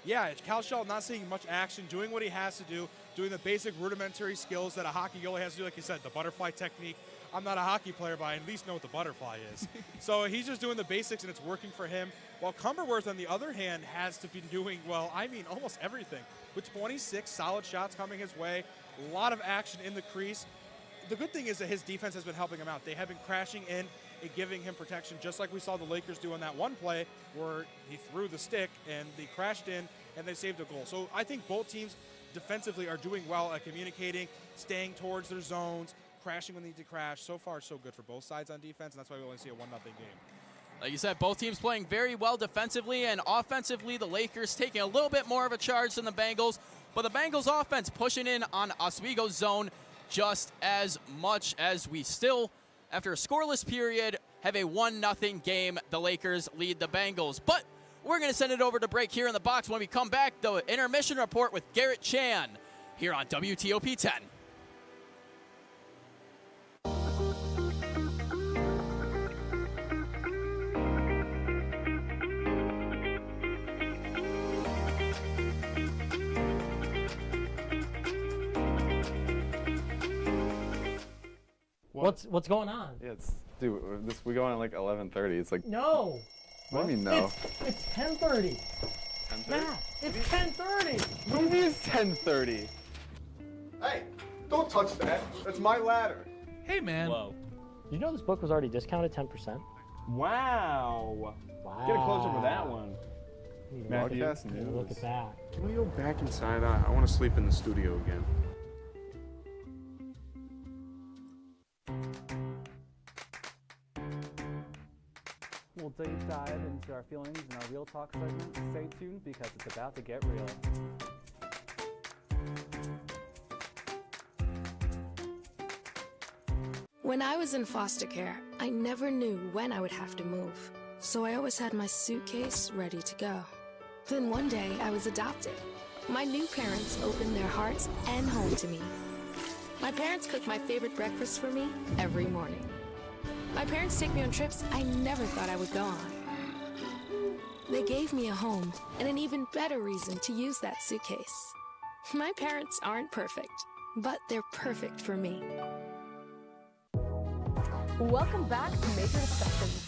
[SPEAKER 16] Yeah, Cal Shell not seeing much action, doing what he has to do, doing the basic rudimentary skills that a hockey goalie has to do, like you said, the butterfly technique. I'm not a hockey player, but I at least know what the butterfly is. So he's just doing the basics, and it's working for him. While Cumberworth, on the other hand, has to be doing, well, I mean, almost everything. With 26 solid shots coming his way, a lot of action in the crease. The good thing is that his defense has been helping him out. They have been crashing in and giving him protection, just like we saw the Lakers do on that one play where he threw the stick and they crashed in and they saved a goal. So I think both teams defensively are doing well at communicating, staying towards their zones, crashing when they need to crash. So far, so good for both sides on defense, and that's why we only see a 1-0 game.
[SPEAKER 15] Like you said, both teams playing very well defensively, and offensively, the Lakers taking a little bit more of a charge than the Bengals, but the Bengals offense pushing in on Oswego's zone just as much as we still, after a scoreless period, have a 1-0 game. The Lakers lead the Bengals. But we're going to send it over to break here in the box. When we come back, the intermission report with Garrett Chan here on WTOP 10.
[SPEAKER 19] What's going on?
[SPEAKER 20] Yeah, dude, we go on at like 11:30. It's like
[SPEAKER 19] No.
[SPEAKER 20] What do you mean no?
[SPEAKER 19] It's 10:30.
[SPEAKER 20] 10:30?
[SPEAKER 19] Matt, it's 10:30.
[SPEAKER 20] What do you mean it's 10:30?
[SPEAKER 22] Hey, don't touch that. That's my ladder.
[SPEAKER 19] Hey, man. Whoa. You know this book was already discounted 10%?
[SPEAKER 12] Wow. Get a close up of that one.
[SPEAKER 20] Matthew,
[SPEAKER 19] Look at that.
[SPEAKER 23] Can we go back inside? I want to sleep in the studio again.
[SPEAKER 25] We'll deep dive into our feelings in our Real Talk segment. Stay tuned because it's about to get real.
[SPEAKER 13] When I was in foster care, I never knew when I would have to move. So I always had my suitcase ready to go. Then one day I was adopted. My new parents opened their hearts and home to me. My parents cook my favorite breakfast for me every morning. My parents take me on trips I never thought I would go on. They gave me a home and an even better reason to use that suitcase. My parents aren't perfect, but they're perfect for me.
[SPEAKER 21] Welcome back to Major Discussions.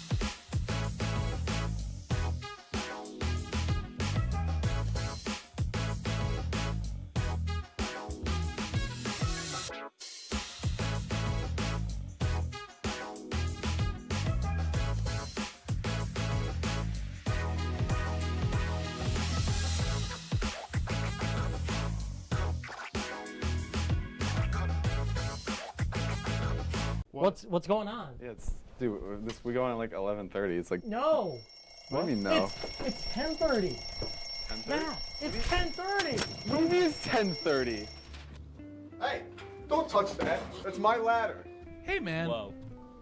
[SPEAKER 19] What's going on?
[SPEAKER 20] Yeah, dude, we go on at like 11:30. It's like.
[SPEAKER 19] No.
[SPEAKER 20] What do you mean no?
[SPEAKER 19] It's 10:30.
[SPEAKER 20] 10:30?
[SPEAKER 19] Matt, it's 10:30.
[SPEAKER 20] What do you mean it's 10:30?
[SPEAKER 22] Hey, don't touch that. That's my ladder.
[SPEAKER 3] Hey, man.
[SPEAKER 19] Whoa.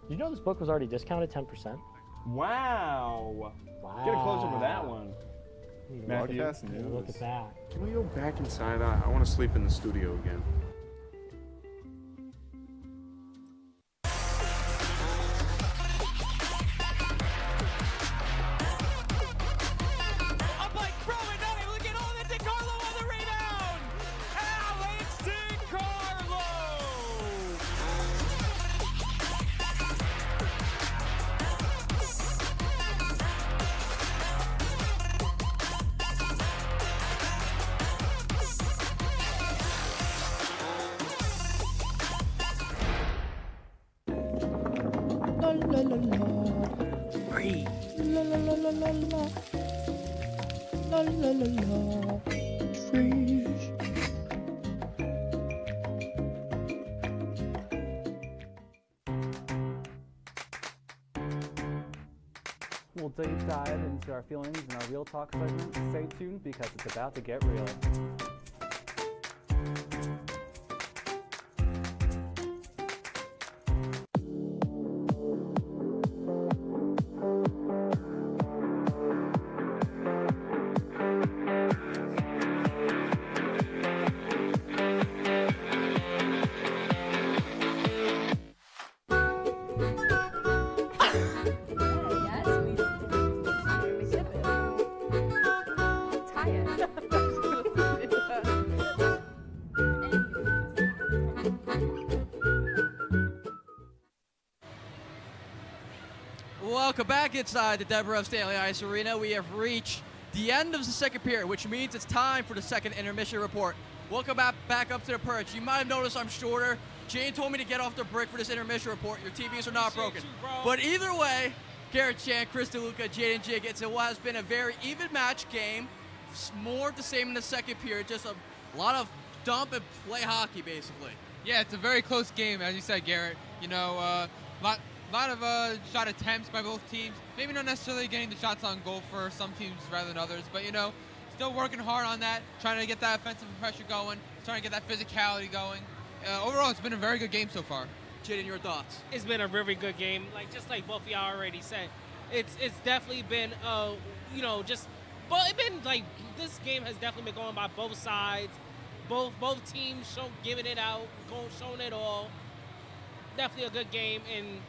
[SPEAKER 19] You know this book was already discounted 10%?
[SPEAKER 12] Wow.
[SPEAKER 19] Wow.
[SPEAKER 12] Get a close up with that one.
[SPEAKER 20] Matthew,
[SPEAKER 19] Look at that.
[SPEAKER 23] Can we go back inside? I want to sleep in the studio again.
[SPEAKER 2] Up by Crowan, not able to get all that. DeCarlo on the rebound. Alex DeCarlo.
[SPEAKER 5] La la la la.
[SPEAKER 3] Free.
[SPEAKER 5] La la la la la la. La la la la. Freeze.
[SPEAKER 25] We'll deep dive into our feelings in our Real Talk segment. Stay tuned because it's about to get real.
[SPEAKER 2] Welcome back inside the Deborah F. Stanley Ice Arena. We have reached the end of the second period, which means it's time for the second intermission report. Welcome back up to the perch. You might have noticed I'm shorter. Jane told me to get off the brick for this intermission report. Your TVs are not broken. But either way, Garrett Chan, Chris DeLuca, Jaden Jig, it's what has been a very even match game. It's more of the same in the second period, just a lot of dump and play hockey, basically.
[SPEAKER 11] Yeah, it's a very close game, as you said, Garrett. You know, lot of shot attempts by both teams. Maybe not necessarily getting the shots on goal for some teams rather than others, but you know, still working hard on that, trying to get that offensive pressure going, trying to get that physicality going. Overall, it's been a very good game so far.
[SPEAKER 2] Jaden, your thoughts?
[SPEAKER 4] It's been a very good game. Like just like both of y'all already said, it's definitely been you know, just but it's been like this game has definitely been going by both sides. Both teams giving it out, showing it all. Definitely a good game, and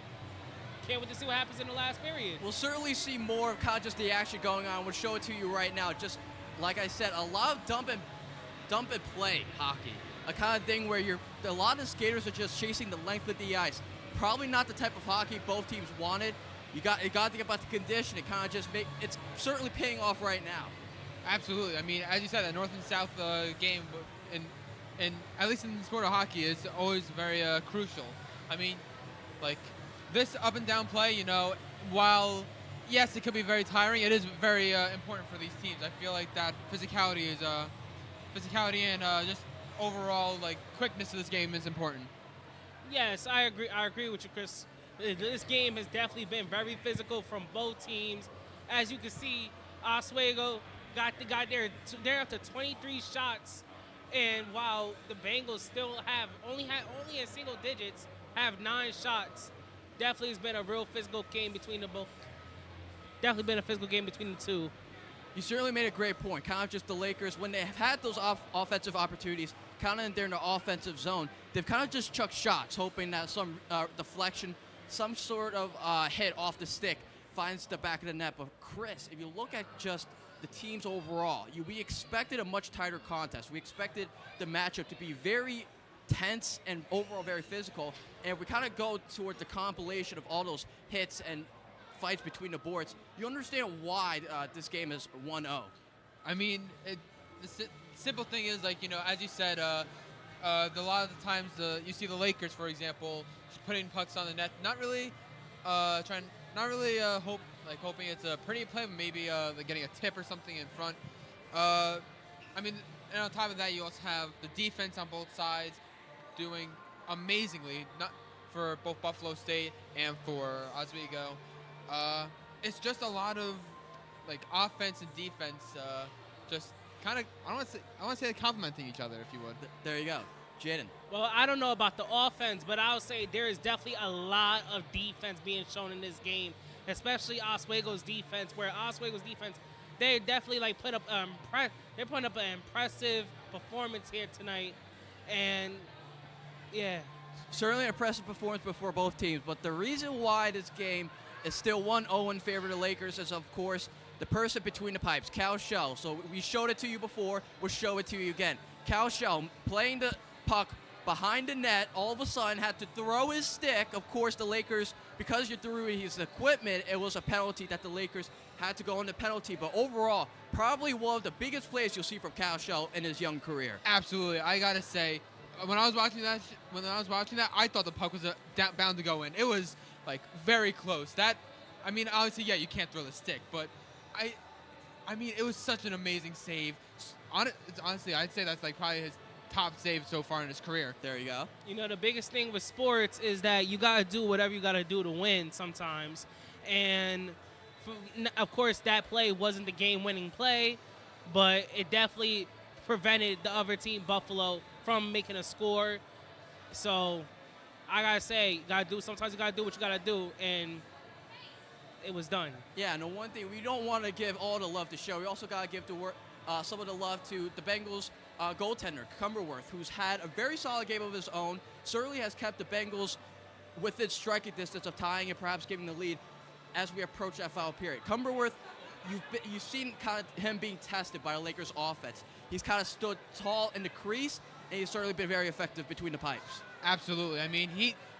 [SPEAKER 4] can't wait to see what happens in the last period.
[SPEAKER 2] We'll certainly see more of kind of just the action going on. We'll show it to you right now. Just like I said, a lot of dump and play hockey. A kind of thing where a lot of skaters are just chasing the length of the ice. Probably not the type of hockey both teams wanted. You got to think about the condition. It kind of just it's certainly paying off right now.
[SPEAKER 11] Absolutely. I mean, as you said, the North and South game, and at least in the sport of hockey, is always very crucial. I mean, like this up and down play, you know, while yes, it could be very tiring, it is very important for these teams. I feel like that physicality and just overall like quickness of this game is important.
[SPEAKER 4] Yes, I agree with you, Chris. This game has definitely been very physical from both teams. As you can see, Oswego got they're up to 23 shots, and while the Bengals still have only in single digits have 9 shots. Definitely has been a real physical game between the both. Definitely been a physical game between the two.
[SPEAKER 2] You certainly made a great point. Kind of just the Lakers, when they have had those offensive opportunities, kind of in the offensive zone, they've kind of just chucked shots, hoping that some deflection, some sort of hit off the stick finds the back of the net. But Chris, if you look at just the teams overall, we expected a much tighter contest. We expected the matchup to be very tense and overall very physical, and if we kind of go towards the compilation of all those hits and fights between the boards, you understand why this game is 1-0.
[SPEAKER 11] I mean, the simple thing is, like, you know, as you said, a lot of the times you see the Lakers, for example, just putting pucks on the net, not really hoping it's a pretty play, but maybe like getting a tip or something in front. I mean, and on top of that, you also have the defense on both sides doing amazingly. for both Buffalo State and for Oswego. It's just a lot of like offense and defense, just kind of I want to say complimenting each other, if you would.
[SPEAKER 15] There you go, Jaden.
[SPEAKER 4] Well, I don't know about the offense, but I would say there is definitely a lot of defense being shown in this game, especially Oswego's defense. Where Oswego's defense, they definitely like putting up an impressive performance here tonight, and yeah.
[SPEAKER 2] Certainly an impressive performance before both teams, but the reason why this game is still 1-0 in favor of the Lakers is, of course, the person between the pipes, Cal Shell. So we showed it to you before, we'll show it to you again. Cal Shell playing the puck behind the net, all of a sudden had to throw his stick. Of course, the Lakers, because you threw his equipment, it was a penalty that the Lakers had to go on the penalty. But overall, probably one of the biggest plays you'll see from Cal Shell in his young career.
[SPEAKER 11] Absolutely, I gotta say, when I was watching that, I thought the puck was bound to go in. It was like very close. I mean, obviously, yeah, you can't throw the stick, but I mean, it was such an amazing save. Honestly, I'd say that's like probably his top save so far in his career.
[SPEAKER 15] There you go.
[SPEAKER 4] You know, the biggest thing with sports is that you got to do whatever you got to do to win sometimes. And, of course, that play wasn't the game-winning play, but it definitely prevented the other team, Buffalo, from making a score. So, I got to say, sometimes you got to do what you got to do, and it was done.
[SPEAKER 2] Yeah, and the one thing, we don't want to give all the love to Show. We also got to give some of the love to the Bengals goaltender, Cumberworth, who's had a very solid game of his own. Certainly has kept the Bengals within striking distance of tying and perhaps giving the lead as we approach that final period. Cumberworth, you've seen kind of him being tested by the Lakers offense. He's kind of stood tall in the crease, and he's certainly been very effective between the pipes.
[SPEAKER 11] Absolutely. I mean,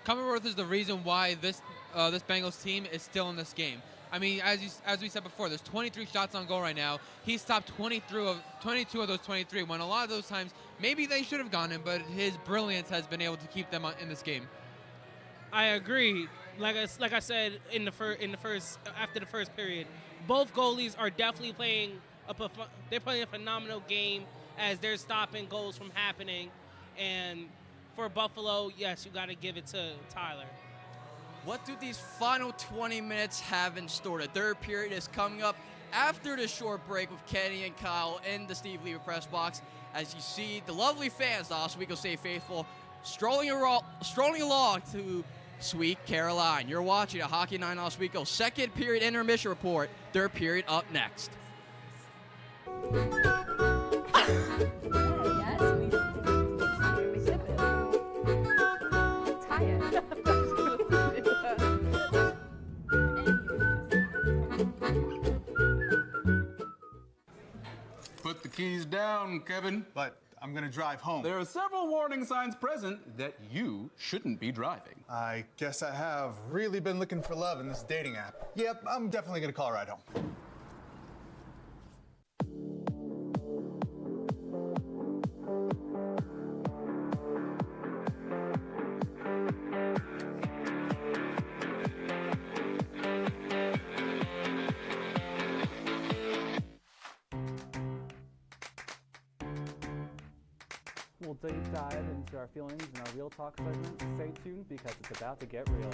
[SPEAKER 11] Cumberworth is the reason why this Bengals team is still in this game. I mean, as we said before, there's 23 shots on goal right now. He stopped 22 of those 23, when a lot of those times maybe they should have gone in, but his brilliance has been able to keep them in this game.
[SPEAKER 4] I agree. Like I said after the first period, both goalies are definitely playing a phenomenal game as they're stopping goals from happening. And for Buffalo, yes, you got to give it to Tyler.
[SPEAKER 2] What do these final 20 minutes have in store? The third period is coming up after the short break with Kenny and Kyle in the Steve Lever press box. As you see, the lovely fans, the Oswego State faithful, strolling along to Sweet Caroline. You're watching a Hockey 9 Oswego second period intermission report. Third period up next.
[SPEAKER 3] Put the keys down, Kevin.
[SPEAKER 22] But I'm gonna drive home.
[SPEAKER 3] There are several warning signs present that you shouldn't be driving.
[SPEAKER 22] I guess I have really been looking for love in this dating app. Yep, I'm definitely gonna call a ride home.
[SPEAKER 25] We'll deep dive into our feelings in our Real Talk segment. Stay tuned because it's about to get real.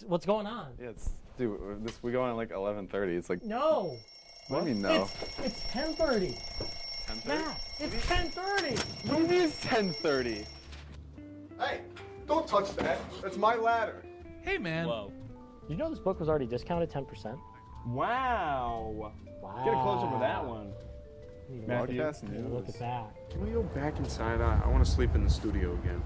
[SPEAKER 19] What's going on?
[SPEAKER 20] Yeah, dude, we go on at like 11:30. It's like
[SPEAKER 19] No.
[SPEAKER 20] What do you mean no?
[SPEAKER 19] It's 10:30.
[SPEAKER 20] 10:30?
[SPEAKER 19] Matt, it's 10:30.
[SPEAKER 20] What do you mean it's 10:30?
[SPEAKER 22] Hey, don't touch that. That's my ladder.
[SPEAKER 19] Hey, man. Whoa. You know this book was already discounted 10%?
[SPEAKER 23] Wow. Get a close up of that one.
[SPEAKER 19] Matthew,
[SPEAKER 23] Broadcast news.
[SPEAKER 19] look at that.
[SPEAKER 23] Can we go back inside? I want to sleep in the studio again.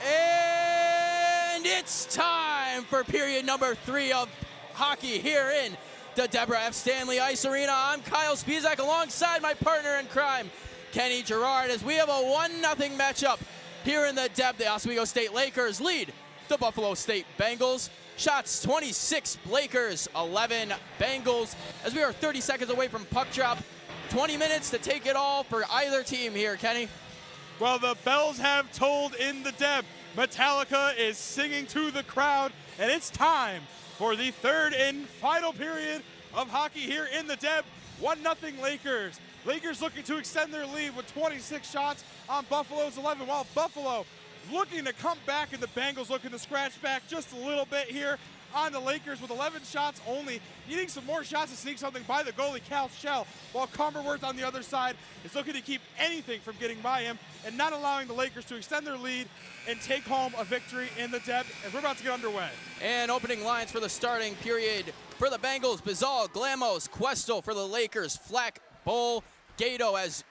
[SPEAKER 2] And it's time for period number 3 of
[SPEAKER 15] hockey here in the Deborah F. Stanley Ice Arena. I'm Kyle Spizak alongside my partner in crime, Kenny Gerard, as we have a 1-0 matchup here in the Deb. The Oswego State Lakers lead the Buffalo State Bengals. Shots 26 Lakers, 11 Bengals, as we are 30 seconds away from puck drop. 20 minutes to take it all for either team here, Kenny.
[SPEAKER 16] Well, the bells have tolled in the Deb. Metallica is singing to the crowd, and it's time for the third and final period of hockey here in the Deb. 1-0 Lakers. Lakers looking to extend their lead with 26 shots on Buffalo's 11, while Buffalo looking to come back, and the Bengals looking to scratch back just a little bit here on the Lakers with 11 shots only, needing some more shots to sneak something by the goalie, Cal Shell, while Cumberworth on the other side is looking to keep anything from getting by him and not allowing the Lakers to extend their lead and take home a victory in the Deb as we're about to get underway.
[SPEAKER 15] And opening lines for the starting period for the Bengals: Bizal, Glamos, Questel. For the Lakers, Flack, Bull, Gato as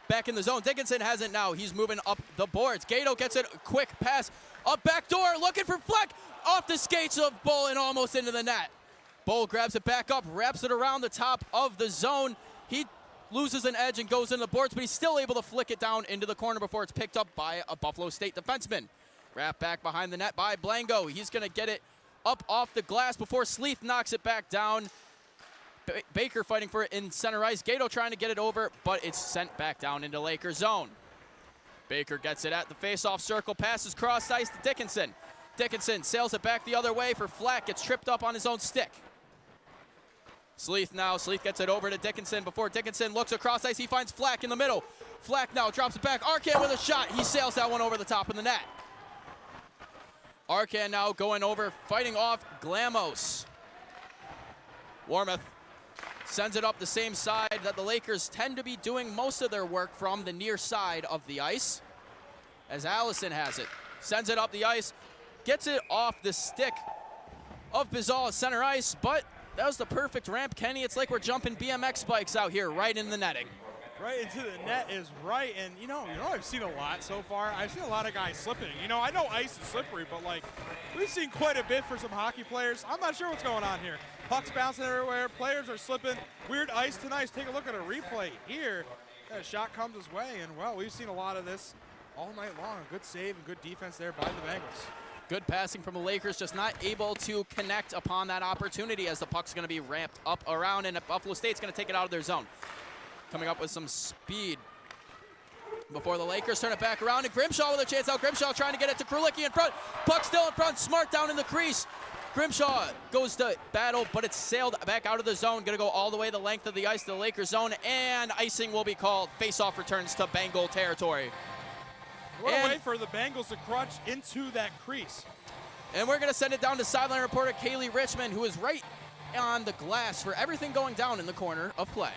[SPEAKER 15] back in the zone. Dickinson has it now. He's moving up the boards. Gato gets it, quick pass, up back door, looking for Fleck, off the skates of Bull and almost into the net. Bull grabs it back up, wraps it around the top of the zone. He loses an edge and goes into the boards, but he's still able to flick it down into the corner before it's picked up by a Buffalo State defenseman. Wrapped back behind the net by Blango. He's going to get it up off the glass before Sleeth knocks it back down. Baker fighting for it in center ice. Gato trying to get it over, but it's sent back down into Laker zone. Baker gets it at the face-off circle, passes cross ice to Dickinson. Dickinson sails it back the other way for Flack, gets tripped up on his own stick. Sleeth now, Sleeth gets it over to Dickinson. Before Dickinson looks across ice, he finds Flack in the middle. Flack now drops it back. Arcan with a shot. He sails that one over the top of the net. Arcan now going over, fighting off Glamos. Warmoth sends it up the same side that the Lakers tend to be doing most of their work from, the near side of the ice, as Allison has it. Sends it up the ice, gets it off the stick of Bizal at center ice, but that was the perfect ramp, Kenny. It's like we're jumping BMX bikes out here right in the netting.
[SPEAKER 16] Right into the net is right, and you know I've seen a lot so far. I've seen a lot of guys slipping. I know ice is slippery, but like we've seen quite a bit for some hockey players. I'm not sure what's going on here. Pucks bouncing everywhere, players are slipping. Weird ice tonight. Take a look at a replay here. That shot comes his way, and well, we've seen a lot of this all night long. A good save and good defense there by the Bengals.
[SPEAKER 15] Good passing from the Lakers, just not able to connect upon that opportunity as the puck's going to be ramped up around, and Buffalo State's going to take it out of their zone. Coming up with some speed before the Lakers turn it back around, and Grimshaw with a chance out. Grimshaw trying to get it to Krulicki in front. Puck still in front. Smart down in the crease. Grimshaw goes to battle, but it's sailed back out of the zone. Going to go all the way the length of the ice to the Lakers zone, and icing will be called. Face-off returns to Bengal territory.
[SPEAKER 16] What a way for the Bengals to crunch into that crease.
[SPEAKER 15] And we're going to send it down to sideline reporter Kaylee Richmond, who is right on the glass for everything going down in the corner of play.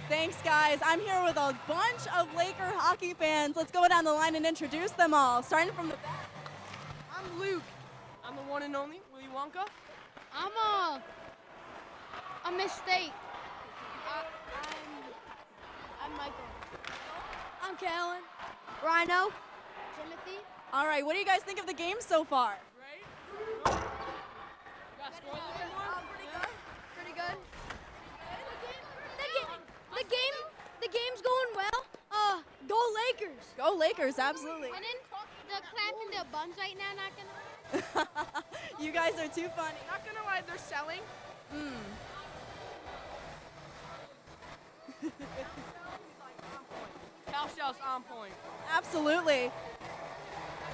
[SPEAKER 14] Thanks, guys. I'm here with a bunch of Laker hockey fans. Let's go down the line and introduce them all, starting from the back.
[SPEAKER 6] I'm Luke. I'm the one and only Willy Wonka.
[SPEAKER 7] I'm Miss State.
[SPEAKER 6] I'm Michael.
[SPEAKER 7] I'm Kellen. Rhino. Timothy.
[SPEAKER 14] All right, what do you guys think of the game so far?
[SPEAKER 7] Pretty good. The game's going well. Go Lakers.
[SPEAKER 14] Go Lakers, absolutely.
[SPEAKER 7] And then the clapping the buns right now, not gonna.
[SPEAKER 14] You guys are too funny.
[SPEAKER 6] Not gonna lie, they're selling. Cal Shell's on point.
[SPEAKER 14] Absolutely.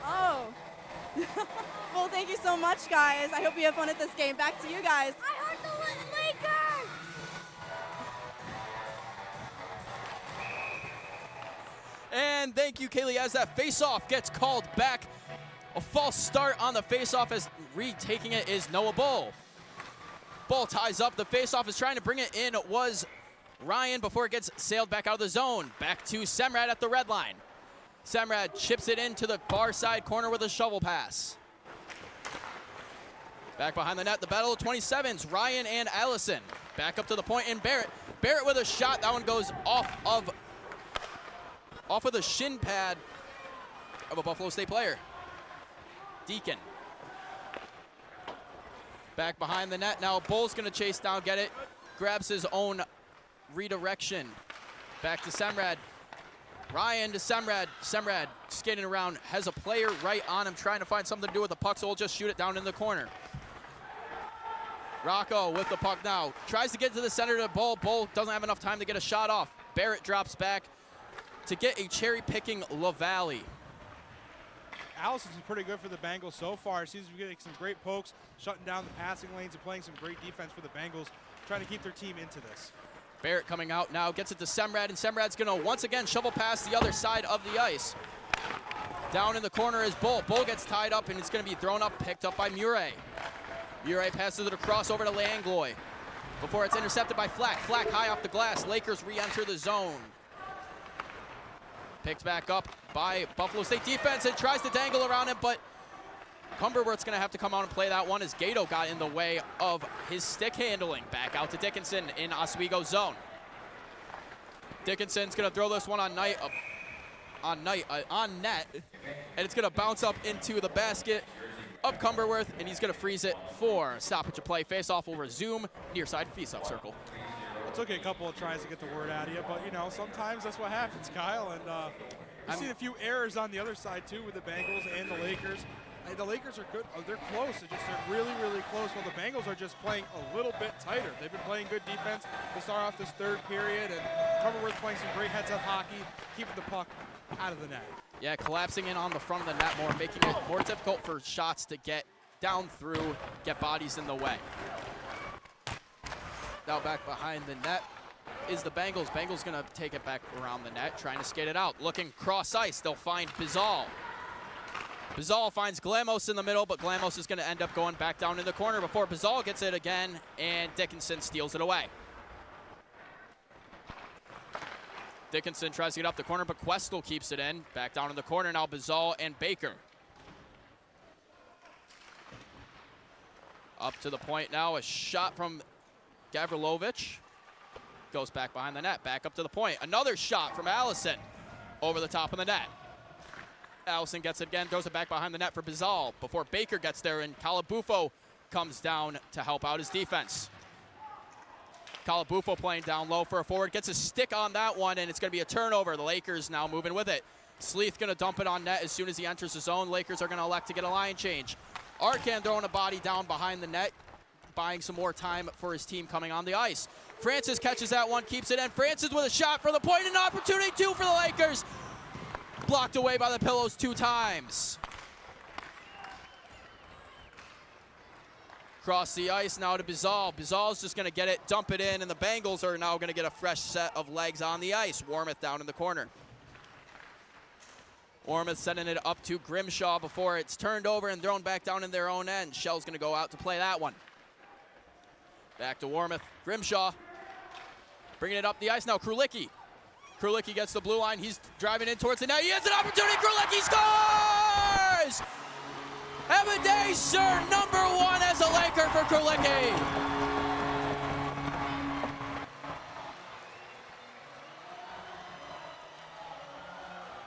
[SPEAKER 14] Oh. Well, thank you so much, guys. I hope you have fun at this game. Back to you guys.
[SPEAKER 7] I heard the Lakers.
[SPEAKER 15] And thank you, Kaylee, as that face-off gets called back. A false start on the face-off as retaking it is Noah Bull. Bull ties up. The face-off is trying to bring it in. It was Ryan before it gets sailed back out of the zone. Back to Semrad at the red line. Semrad chips it into the far side corner with a shovel pass. Back behind the net, the battle of 27s, Ryan and Allison. Back up to the point, and Barrett. Barrett with a shot. That one goes off of the shin pad of a Buffalo State player. Deacon. Back behind the net now. Bull's going to chase down, get it. Grabs his own redirection. Back to Semrad. Ryan to Semrad. Semrad skating around, has a player right on him, trying to find something to do with the puck, so he'll just shoot it down in the corner. Rocco with the puck now. Tries to get to the center of the Bull. Bull doesn't have enough time to get a shot off. Barrett drops back to get a cherry-picking LaValle.
[SPEAKER 16] Allison's been pretty good for the Bengals so far. Seems to be getting some great pokes, shutting down the passing lanes and playing some great defense for the Bengals, trying to keep their team into this.
[SPEAKER 15] Barrett coming out now, gets it to Semrad, and Semrad's going to once again shovel past the other side of the ice. Down in the corner is Bull. Bull gets tied up, and it's going to be thrown up, picked up by Murray. Murray passes it across over to Langlois before it's intercepted by Flack. Flack high off the glass. Lakers re-enter the zone. Picked back up by Buffalo State defense and tries to dangle around him, but Cumberworth's going to have to come out and play that one as Gato got in the way of his stick handling. Back out to Dickinson in Oswego zone. Dickinson's going to throw this one on net, and it's going to bounce up into the basket of Cumberworth, and he's going to freeze it for stoppage of play. Face-off will resume near side face-off circle.
[SPEAKER 16] It took a couple of tries to get the word out of you, but you know, sometimes that's what happens, Kyle. And we've seen a few errors on the other side too with the Bengals and the Lakers. The Lakers are good. They're close. They're really, really close. While the Bengals are just playing a little bit tighter. They've been playing good defense to start off this third period, and Cumberworth playing some great heads-up hockey, keeping the puck out of the net.
[SPEAKER 15] Yeah, collapsing in on the front of the net more, making it more difficult for shots to get down through, get bodies in the way. Now back behind the net is the Bengals. Bengals gonna take it back around the net, trying to skate it out. Looking cross ice, they'll find Bizal. Bizal finds Glamos in the middle, but Glamos is gonna end up going back down in the corner before Bizal gets it again, and Dickinson steals it away. Dickinson tries to get up the corner, but Questel keeps it in. Back down in the corner now, Bizal and Baker. Up to the point now, a shot from Gavrilovich. Goes back behind the net, back up to the point. Another shot from Allison over the top of the net. Allison gets it again, throws it back behind the net for Bizal before Baker gets there, and Calabufo comes down to help out his defense. Calabufo playing down low for a forward, gets a stick on that one, and it's going to be a turnover. The Lakers now moving with it. Sleeth going to dump it on net as soon as he enters the zone. Lakers are going to elect to get a line change. Arcan throwing a body down behind the net, buying some more time for his team coming on the ice. Francis catches that one, keeps it in. Francis with a shot for the point, and an opportunity too for the Lakers. Blocked away by the Pillows 2 times. Cross the ice now to Bizal. Bizal's just going to get it, dump it in, and the Bengals are now going to get a fresh set of legs on the ice. Warmouth down in the corner. Warmouth sending it up to Grimshaw before it's turned over and thrown back down in their own end. Shell's going to go out to play that one. Back to Warmouth. Grimshaw bringing it up the ice now. Krulicki. Krulicki gets the blue line. He's driving in towards the net. He has an opportunity. Krulicki scores! Have a day, sir. Number 1 as a Laker for Krulicki.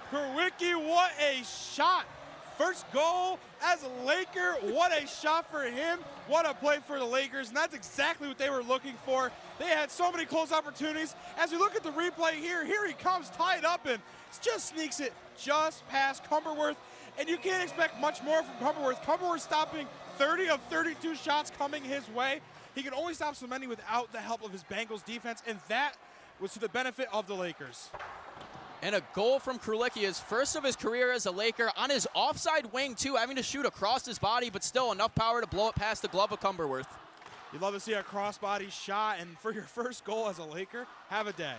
[SPEAKER 16] Krulicki, what a shot. First goal as a Laker. What a shot for him. What a play for the Lakers. And that's exactly what they were looking for. They had so many close opportunities. As we look at the replay here he comes tied up and just sneaks it just past Cumberworth. And you can't expect much more from Cumberworth. Cumberworth stopping 30 of 32 shots coming his way. He can only stop so many without the help of his Bengals defense, and that was to the benefit of the Lakers.
[SPEAKER 15] And a goal from Krulicki, his first of his career as a Laker, on his offside wing too, having to shoot across his body, but still enough power to blow it past the glove of Cumberworth.
[SPEAKER 16] You'd love to see a crossbody shot, and for your first goal as a Laker, have a day.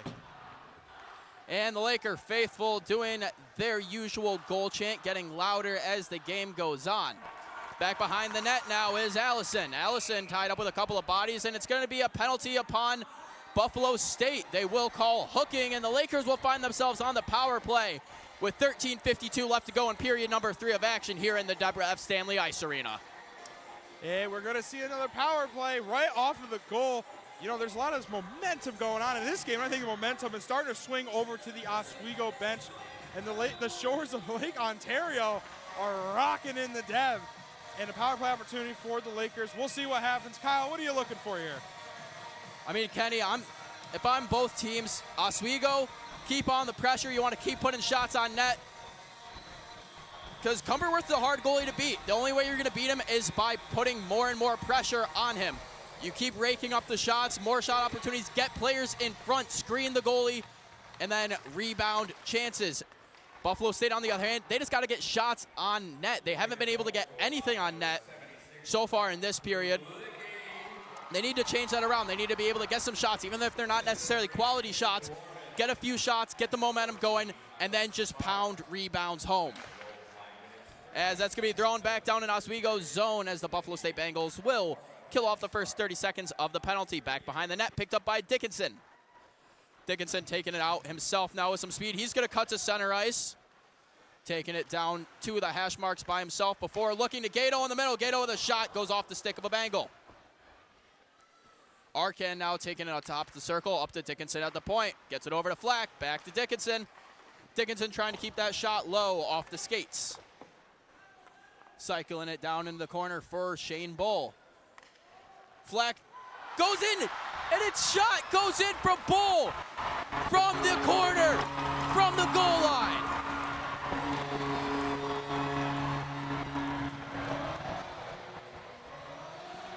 [SPEAKER 15] And the Laker faithful doing their usual goal chant, getting louder as the game goes on. Back behind the net now is Allison. Allison tied up with a couple of bodies, and it's going to be a penalty upon Buffalo State. They will call hooking, and the Lakers will find themselves on the power play with 13:52 left to go in period number 3 of action here in the Deborah F. Stanley Ice Arena.
[SPEAKER 16] And we're going to see another power play right off of the goal. You know, there's a lot of momentum going on in this game. I think the momentum is starting to swing over to the Oswego bench. and the shores of Lake Ontario are rocking in the Dev. And a power play opportunity for the Lakers. We'll see what happens. Kyle, what are you looking for here?
[SPEAKER 15] I mean, Kenny, if I'm both teams, Oswego, keep on the pressure. You want to keep putting shots on net. Because Cumberworth's a hard goalie to beat. The only way you're going to beat him is by putting more and more pressure on him. You keep raking up the shots, more shot opportunities, get players in front, screen the goalie, and then rebound chances. Buffalo State, on the other hand, they just got to get shots on net. They haven't been able to get anything on net so far in this period. They need to change that around. They need to be able to get some shots, even if they're not necessarily quality shots. Get a few shots, get the momentum going, and then just pound rebounds home. As that's going to be thrown back down in Oswego's zone as the Buffalo State Bengals will kill off the first 30 seconds of the penalty. Back behind the net, picked up by Dickinson. Dickinson taking it out himself now with some speed. He's going to cut to center ice. Taking it down to the hash marks by himself before looking to Gato in the middle. Gato with a shot, goes off the stick of a Bengal. Arkan now taking it on top of the circle, up to Dickinson at the point. Gets it over to Flack, back to Dickinson. Dickinson trying to keep that shot low off the skates. Cycling it down in the corner for Shane Bull. Flack goes in, and its shot goes in from Bull. From the corner, from the goal line.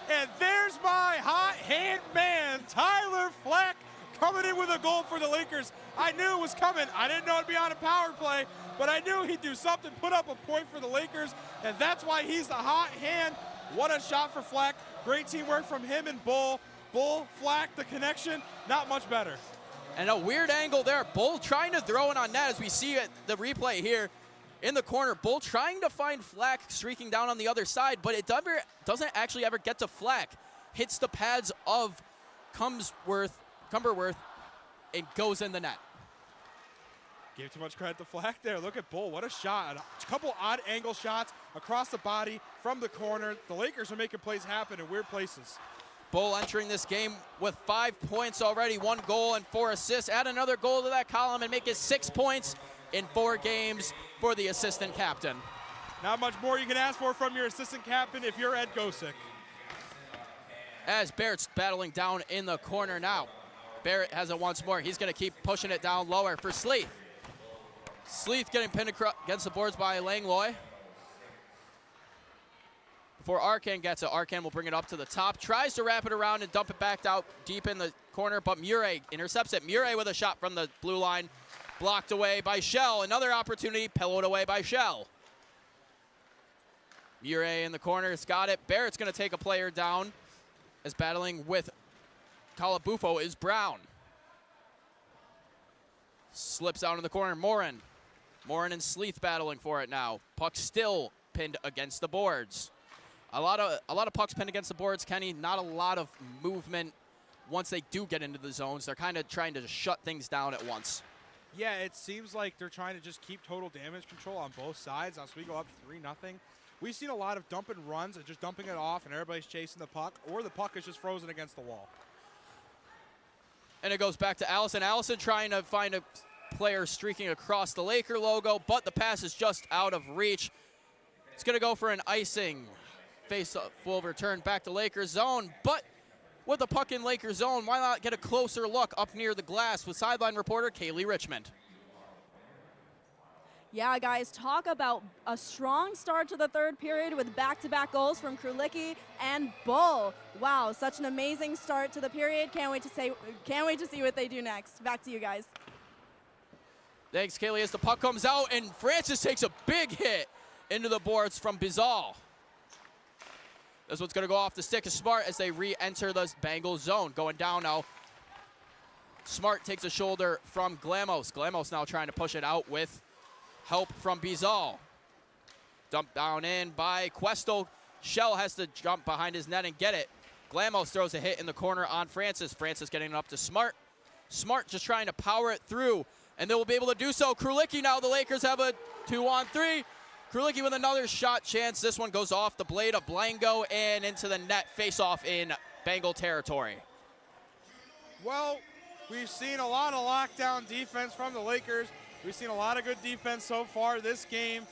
[SPEAKER 16] And there's my hot hand man, Tyler Flack, coming in with a goal for the Lakers. I knew it was coming. I didn't know it'd be on a power play, but I knew he'd do something, put up a point for the Lakers, and that's why he's the hot hand. What a shot for Flack. Great teamwork from him and Bull. Bull, Flack, the connection, not much better.
[SPEAKER 15] And a weird angle there. Bull trying to throw it on net as we see it, the replay here in the corner. Bull trying to find Flack streaking down on the other side, but it doesn't actually ever get to Flack. Hits the pads of Cumberworth, and goes in the net.
[SPEAKER 16] Gave too much credit to Flack there. Look at Bull, what a shot. A couple odd angle shots across the body from the corner. The Lakers are making plays happen in weird places.
[SPEAKER 15] Bull entering this game with 5 points already, 1 goal and 4 assists. Add another goal to that column and make it 6 points in 4 games for the assistant captain.
[SPEAKER 16] Not much more you can ask for from your assistant captain if you're Ed Gosick.
[SPEAKER 15] As Barrett's battling down in the corner now. Barrett has it once more. He's going to keep pushing it down lower for Sleeth. Sleeth getting pinned against the boards by Langlois. Before Arkan gets it, Arkan will bring it up to the top. Tries to wrap it around and dump it back out deep in the corner, but Murray intercepts it. Murray with a shot from the blue line. Blocked away by Shell. Another opportunity, pillowed away by Shell. Murray in the corner has got it. Barrett's going to take a player down as battling with Calabufo is Brown. Slips out in the corner, Morin. Morin and Sleeth battling for it now. Puck still pinned against the boards. A lot of pucks pinned against the boards, Kenny. Not a lot of movement once they do get into the zones. They're kind of trying to just shut things down at once.
[SPEAKER 16] Yeah, it seems like they're trying to just keep total damage control on both sides. Oswego up 3-0. We've seen a lot of dump and runs and just dumping it off and everybody's chasing the puck, or the puck is just frozen against the wall.
[SPEAKER 15] And it goes back to Allison. Allison trying to find a player streaking across the Laker logo, but the pass is just out of reach. It's going to go for an icing. Face-off will return back to Lakers zone, but with the puck in Lakers zone, why not get a closer look up near the glass with sideline reporter Kaylee Richmond.
[SPEAKER 14] Yeah, guys, talk about a strong start to the third period with back-to-back goals from Krulicki and Bull. Wow, such an amazing start to the period. Can't wait to see what they do next. Back to you guys.
[SPEAKER 15] Thanks, Kaylee, as the puck comes out, and Francis takes a big hit into the boards from Bizal. This one's going to go off the stick of Smart as they re-enter the Bengals zone. Going down now. Smart takes a shoulder from Glamos. Glamos now trying to push it out with help from Bizal. Dumped down in by Questel. Shell has to jump behind his net and get it. Glamos throws a hit in the corner on Francis. Francis getting it up to Smart. Smart just trying to power it through, and they will be able to do so. Krulicki now, the Lakers have a 2-on-3. Krulicki with another shot chance. This one goes off the blade of Blango and into the net. Face-off in Bengal territory.
[SPEAKER 16] Well, we've seen a lot of lockdown defense from the Lakers. We've seen a lot of good defense so far this game,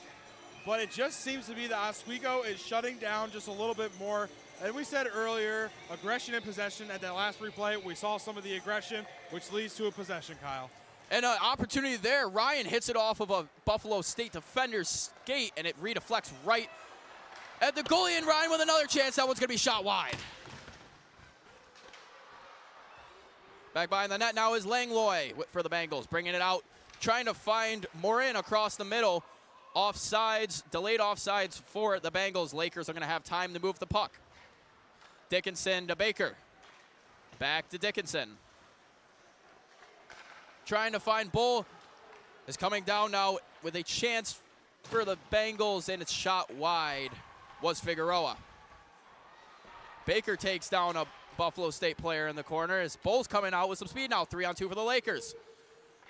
[SPEAKER 16] but it just seems to be that Oswego is shutting down just a little bit more. And we said earlier, aggression and possession. At that last replay, we saw some of the aggression, which leads to a possession, Kyle.
[SPEAKER 15] And an opportunity there. Ryan hits it off of a Buffalo State defender's skate, and it redeflects right at the goalie, and Ryan with another chance. That one's going to be shot wide. Back behind the net now is Langlois for the Bengals, bringing it out, trying to find Morin across the middle. Offsides, delayed offsides for the Bengals. Lakers are going to have time to move the puck. Dickinson to Baker. Back to Dickinson. Trying to find Bull. Is coming down now with a chance for the Bengals, and it's shot wide. Was Figueroa. Baker takes down a Buffalo State player in the corner as Bull's coming out with some speed now. 3-on-2 for the Lakers.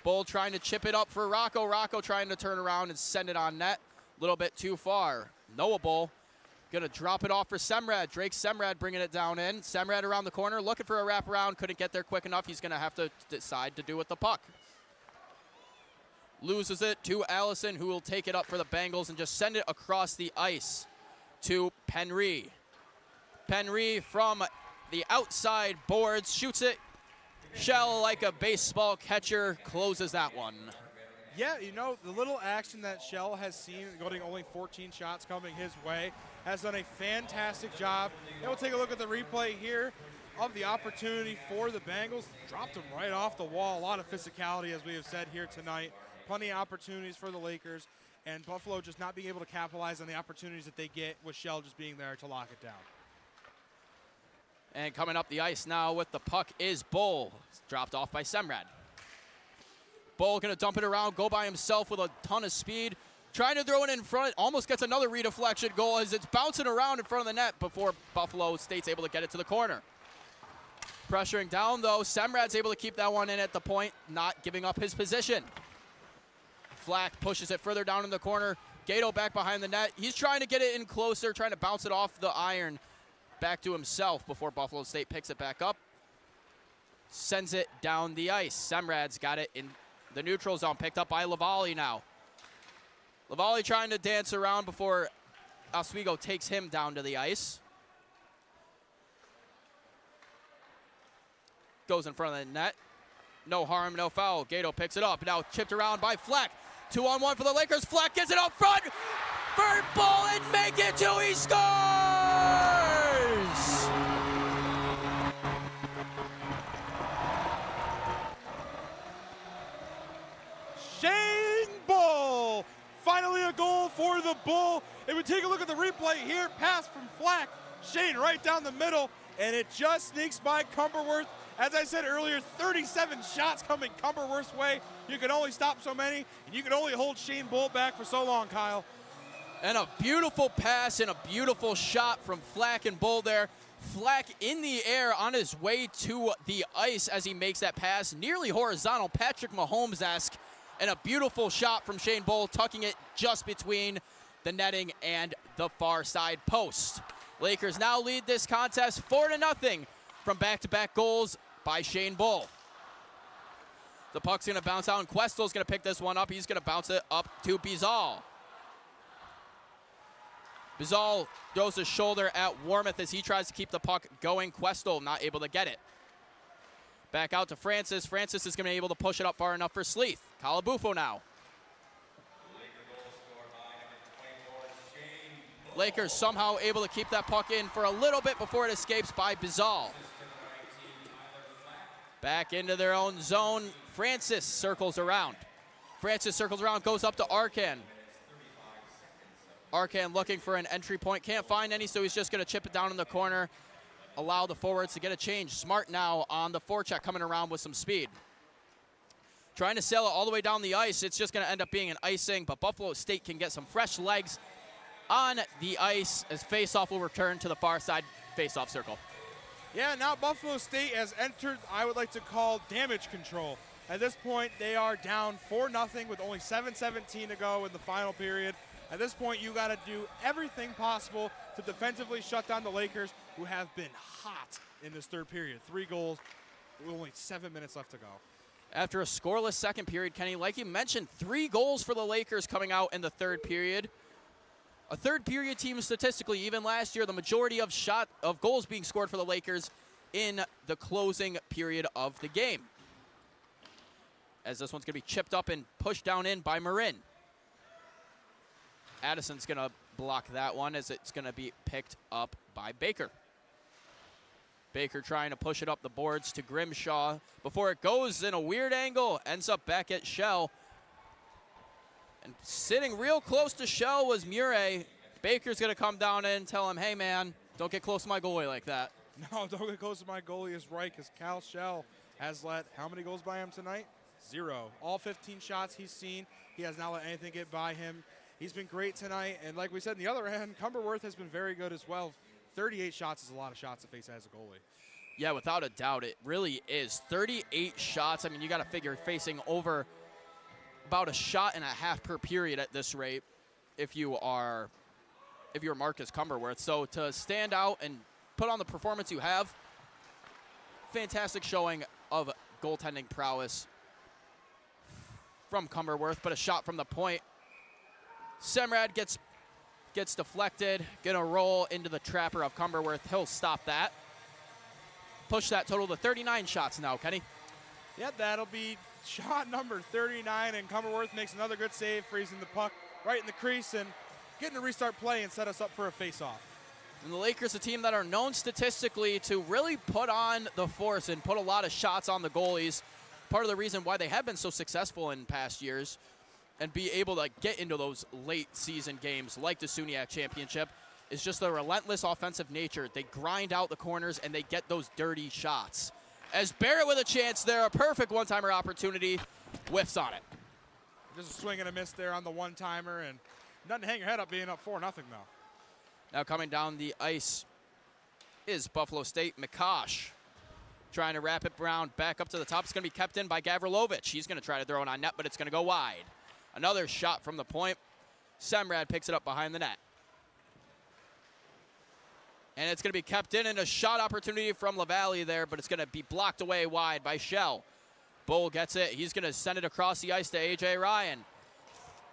[SPEAKER 15] Bull trying to chip it up for Rocco. Rocco trying to turn around and send it on net. A little bit too far. Noah Bull gonna drop it off for Semrad. Drake Semrad bringing it down in. Semrad around the corner looking for a wraparound. Couldn't get there quick enough. He's gonna have to decide to do with the puck. Loses it to Allison, who will take it up for the Bengals and just send it across the ice to Penry. Penry from the outside boards shoots it. Shell, like a baseball catcher, closes that one.
[SPEAKER 16] Yeah, you know, the little action that Shell has seen, getting only 14 shots coming his way, has done a fantastic job. And we'll take a look at the replay here of the opportunity for the Bengals. Dropped him right off the wall. A lot of physicality, as we have said here tonight. Plenty of opportunities for the Lakers, and Buffalo just not being able to capitalize on the opportunities that they get with Shell just being there to lock it down.
[SPEAKER 15] And coming up the ice now with the puck is Bull. It's dropped off by Semrad. Bull gonna dump it around, go by himself with a ton of speed. Trying to throw it in front, almost gets another redeflection goal as it's bouncing around in front of the net before Buffalo State's able to get it to the corner. Pressuring down though, Semrad's able to keep that one in at the point, not giving up his position. Flack pushes it further down in the corner. Gato back behind the net. He's trying to get it in closer, trying to bounce it off the iron back to himself before Buffalo State picks it back up. Sends it down the ice. Semrad's got it in the neutral zone, picked up by Lavallee now. Lavallee trying to dance around before Oswego takes him down to the ice. Goes in front of the net. No harm, no foul. Gato picks it up. Now chipped around by Flack. 2-on-1 for the Lakers. Flack gets it up front for Bull and make it two. He scores!
[SPEAKER 16] Shane Bull! Finally a goal for the Bull. If we take a look at the replay here, pass from Flack. Shane right down the middle, and it just sneaks by Cumberworth. As I said earlier, 37 shots coming Cumberworth's way. You can only stop so many, and you can only hold Shane Bull back for so long, Kyle.
[SPEAKER 15] And a beautiful pass and a beautiful shot from Flack and Bull there. Flack in the air on his way to the ice as he makes that pass, nearly horizontal, Patrick Mahomes-esque. And a beautiful shot from Shane Bull, tucking it just between the netting and the far side post. Lakers now lead this contest 4-0 from back-to-back goals by Shane Bull. The puck's gonna bounce out and Questel's gonna pick this one up. He's gonna bounce it up to Bizal. Bizal throws his shoulder at Warmouth as he tries to keep the puck going. Questel not able to get it. Back out to Francis. Francis is gonna be able to push it up far enough for Sleeth. Calabufo now. Lakers somehow able to keep that puck in for a little bit before it escapes by Bizal. Back into their own zone. Francis circles around. Goes up to Arcan. Arcan looking for an entry point. Can't find any, so he's just going to chip it down in the corner. Allow the forwards to get a change. Smart now on the forecheck, coming around with some speed. Trying to sail it all the way down the ice. It's just going to end up being an icing, but Buffalo State can get some fresh legs on the ice as faceoff will return to the far side faceoff circle.
[SPEAKER 16] Yeah, now Buffalo State has entered, I would like to call, damage control. At this point, they are down 4-0 with only 7:17 to go in the final period. At this point, you got to do everything possible to defensively shut down the Lakers, who have been hot in this third period. 3 goals with only 7 minutes left to go.
[SPEAKER 15] After a scoreless second period, Kenny, like you mentioned, 3 goals for the Lakers coming out in the third period. A third period team statistically, even last year, the majority of goals being scored for the Lakers in the closing period of the game. As this one's going to be chipped up and pushed down in by Marin. Addison's going to block that one as it's going to be picked up by Baker. Baker trying to push it up the boards to Grimshaw before it goes in a weird angle. Ends up back at Shell. And sitting real close to Shell was Murray. Baker's going to come down in and tell him, hey, man, don't get close to my goalie like that.
[SPEAKER 16] No, don't get close to my goalie is right, because Cal Shell has let how many goals by him tonight? 0. All 15 shots he's seen, he has not let anything get by him. He's been great tonight, and like we said, on the other end, Cumberworth has been very good as well. 38 shots is a lot of shots to face as a goalie.
[SPEAKER 15] Yeah, without a doubt, it really is. 38 shots. I mean, you got to figure facing over about a shot and a half per period at this rate if you're Marcus Cumberworth. So to stand out and put on the performance you have, fantastic showing of goaltending prowess from Cumberworth, but a shot from the point. Semrad gets deflected, gonna roll into the trapper of Cumberworth. He'll stop that. Push that total to 39 shots now, Kenny.
[SPEAKER 16] Yeah, that'll be shot number 39, and Cumberworth makes another good save, freezing the puck right in the crease and getting to restart play and set us up for a face-off.
[SPEAKER 15] And the Lakers, a team that are known statistically to really put on the force and put a lot of shots on the goalies. Part of the reason why they have been so successful in past years and be able to get into those late season games like the SUNY Championship is just the relentless offensive nature. They grind out the corners and they get those dirty shots. As Barrett with a chance there, a perfect one-timer opportunity, whiffs on it.
[SPEAKER 16] Just a swing and a miss there on the one-timer, and nothing to hang your head up being up 4-0 though.
[SPEAKER 15] Now coming down the ice is Buffalo State. McCosh trying to wrap it around back up to the top. It's going to be kept in by Gavrilovich. He's going to try to throw it on net, but it's going to go wide. Another shot from the point. Semrad picks it up behind the net. And it's going to be kept in, and a shot opportunity from LaValle there, but it's going to be blocked away wide by Shell. Bull gets it. He's going to send it across the ice to A.J. Ryan.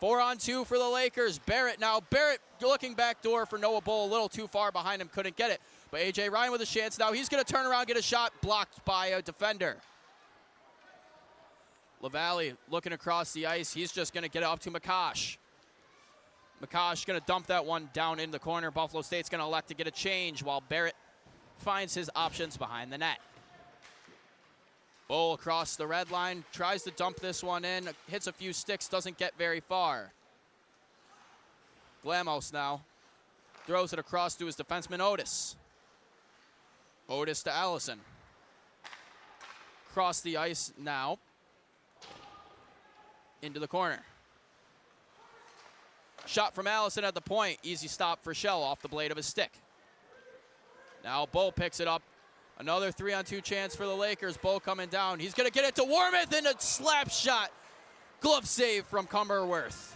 [SPEAKER 15] 4-on-2 for the Lakers. Barrett now. Barrett looking back door for Noah Bull. A little too far behind him. Couldn't get it. But A.J. Ryan with a chance now. He's going to turn around, get a shot. Blocked by a defender. LaValle looking across the ice. He's just going to get it up to McCosh. McCosh going to dump that one down in the corner. Buffalo State's going to elect to get a change while Barrett finds his options behind the net. Bull across the red line, tries to dump this one in, hits a few sticks, doesn't get very far. Glamos now throws it across to his defenseman Otis. Otis to Allison. Across the ice now. Into the corner. Shot from Allison at the point. Easy stop for Shell off the blade of his stick. Now Bull picks it up. Another 3-on-2 chance for the Lakers. Bull coming down. He's going to get it to Wormuth and a slap shot. Glove save from Cumberworth.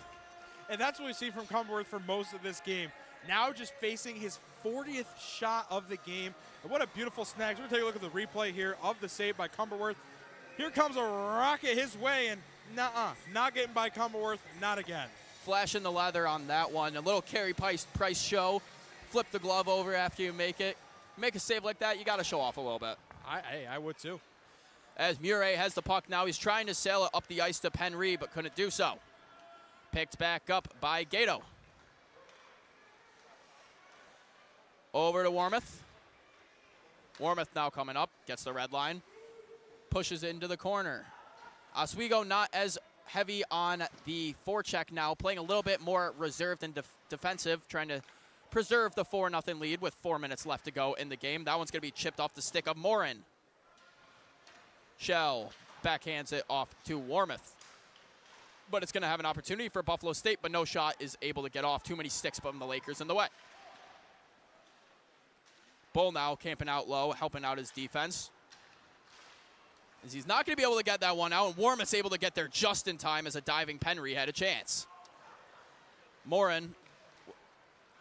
[SPEAKER 16] And that's what we see from Cumberworth for most of this game. Now just facing his 40th shot of the game. And what a beautiful snag. So we're going to take a look at the replay here of the save by Cumberworth. Here comes a rocket his way, and not getting by Cumberworth, not again.
[SPEAKER 15] Flashing the leather on that one. A little Carey Price show. Flip the glove over after you make it. Make a save like that, you got to show off a little bit.
[SPEAKER 16] I would too.
[SPEAKER 15] As Murray has the puck now, he's trying to sail it up the ice to Penry, but couldn't do so. Picked back up by Gato. Over to Wormuth. Wormuth now coming up, gets the red line. Pushes into the corner. Oswego not as heavy on the forecheck now, playing a little bit more reserved and defensive, trying to preserve the 4-0 lead with 4 minutes left to go in the game. That one's going to be chipped off the stick of Morin. Shell backhands it off to Wormuth. But it's going to have an opportunity for Buffalo State, but no shot is able to get off. Too many sticks from the Lakers in the way. Bull now camping out low, helping out his defense. As he's not going to be able to get that one out, and Wormuth's able to get there just in time as a diving Penry had a chance. Morin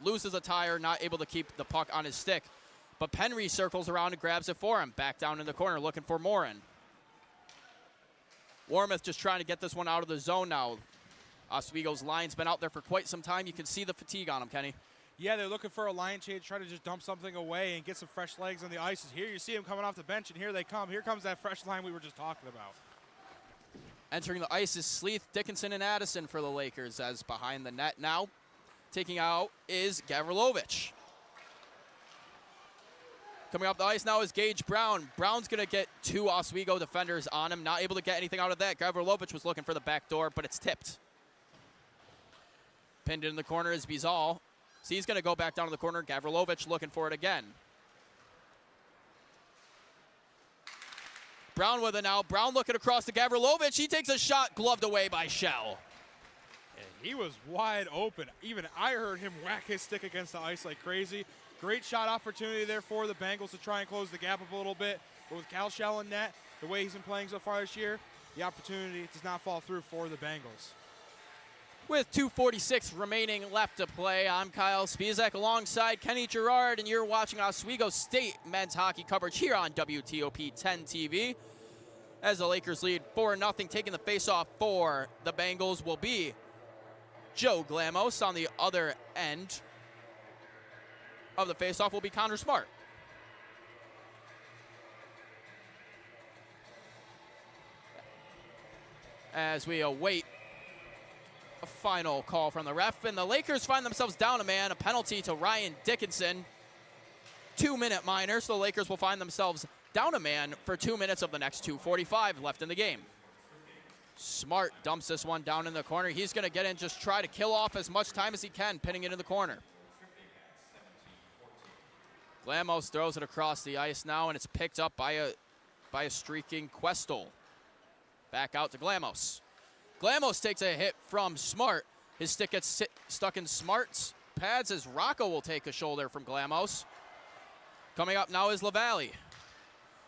[SPEAKER 15] loses a tire, not able to keep the puck on his stick. But Penry circles around and grabs it for him. Back down in the corner looking for Morin. Warmoth just trying to get this one out of the zone now. Oswego's line's been out there for quite some time. You can see the fatigue on him, Kenny.
[SPEAKER 16] Yeah, they're looking for a line change, trying to just dump something away and get some fresh legs on the ice. Here you see him coming off the bench, and here they come. Here comes that fresh line we were just talking about.
[SPEAKER 15] Entering the ice is Sleeth, Dickinson, and Addison for the Lakers, as behind the net now. Taking out is Gavrilovic. Coming off the ice now is Gage Brown. Brown's going to get 2 Oswego defenders on him. Not able to get anything out of that. Gavrilovic was looking for the back door, but it's tipped. Pinned in the corner is Bizal. So he's going to go back down to the corner. Gavrilovic looking for it again. Brown with it now. Brown looking across to Gavrilovic. He takes a shot, gloved away by Shell.
[SPEAKER 16] And he was wide open. Even I heard him whack his stick against the ice like crazy. Great shot opportunity there for the Bengals to try and close the gap up a little bit. But with Cal Shell in net, the way he's been playing so far this year, the opportunity does not fall through for the Bengals.
[SPEAKER 15] With 2:46 remaining left to play, I'm Kyle Spiezak alongside Kenny Gerard, and you're watching Oswego State men's hockey coverage here on WTOP 10 TV. As the Lakers lead 4-0, taking the faceoff for the Bengals will be Joe Glamos. On the other end of the faceoff will be Connor Smart. As we await a final call from the ref, and the Lakers find themselves down a man, a penalty to Ryan Dickinson. 2-minute minor, so the Lakers will find themselves down a man for 2 minutes of the next 2:45 left in the game. Smart dumps this one down in the corner. He's going to get in, just try to kill off as much time as he can, pinning it in the corner. Glamos throws it across the ice now, and it's picked up by a streaking Questel. Back out to Glamos. Glamos takes a hit from Smart. His stick gets stuck in Smart's pads as Rocco will take a shoulder from Glamos. Coming up now is LaValle.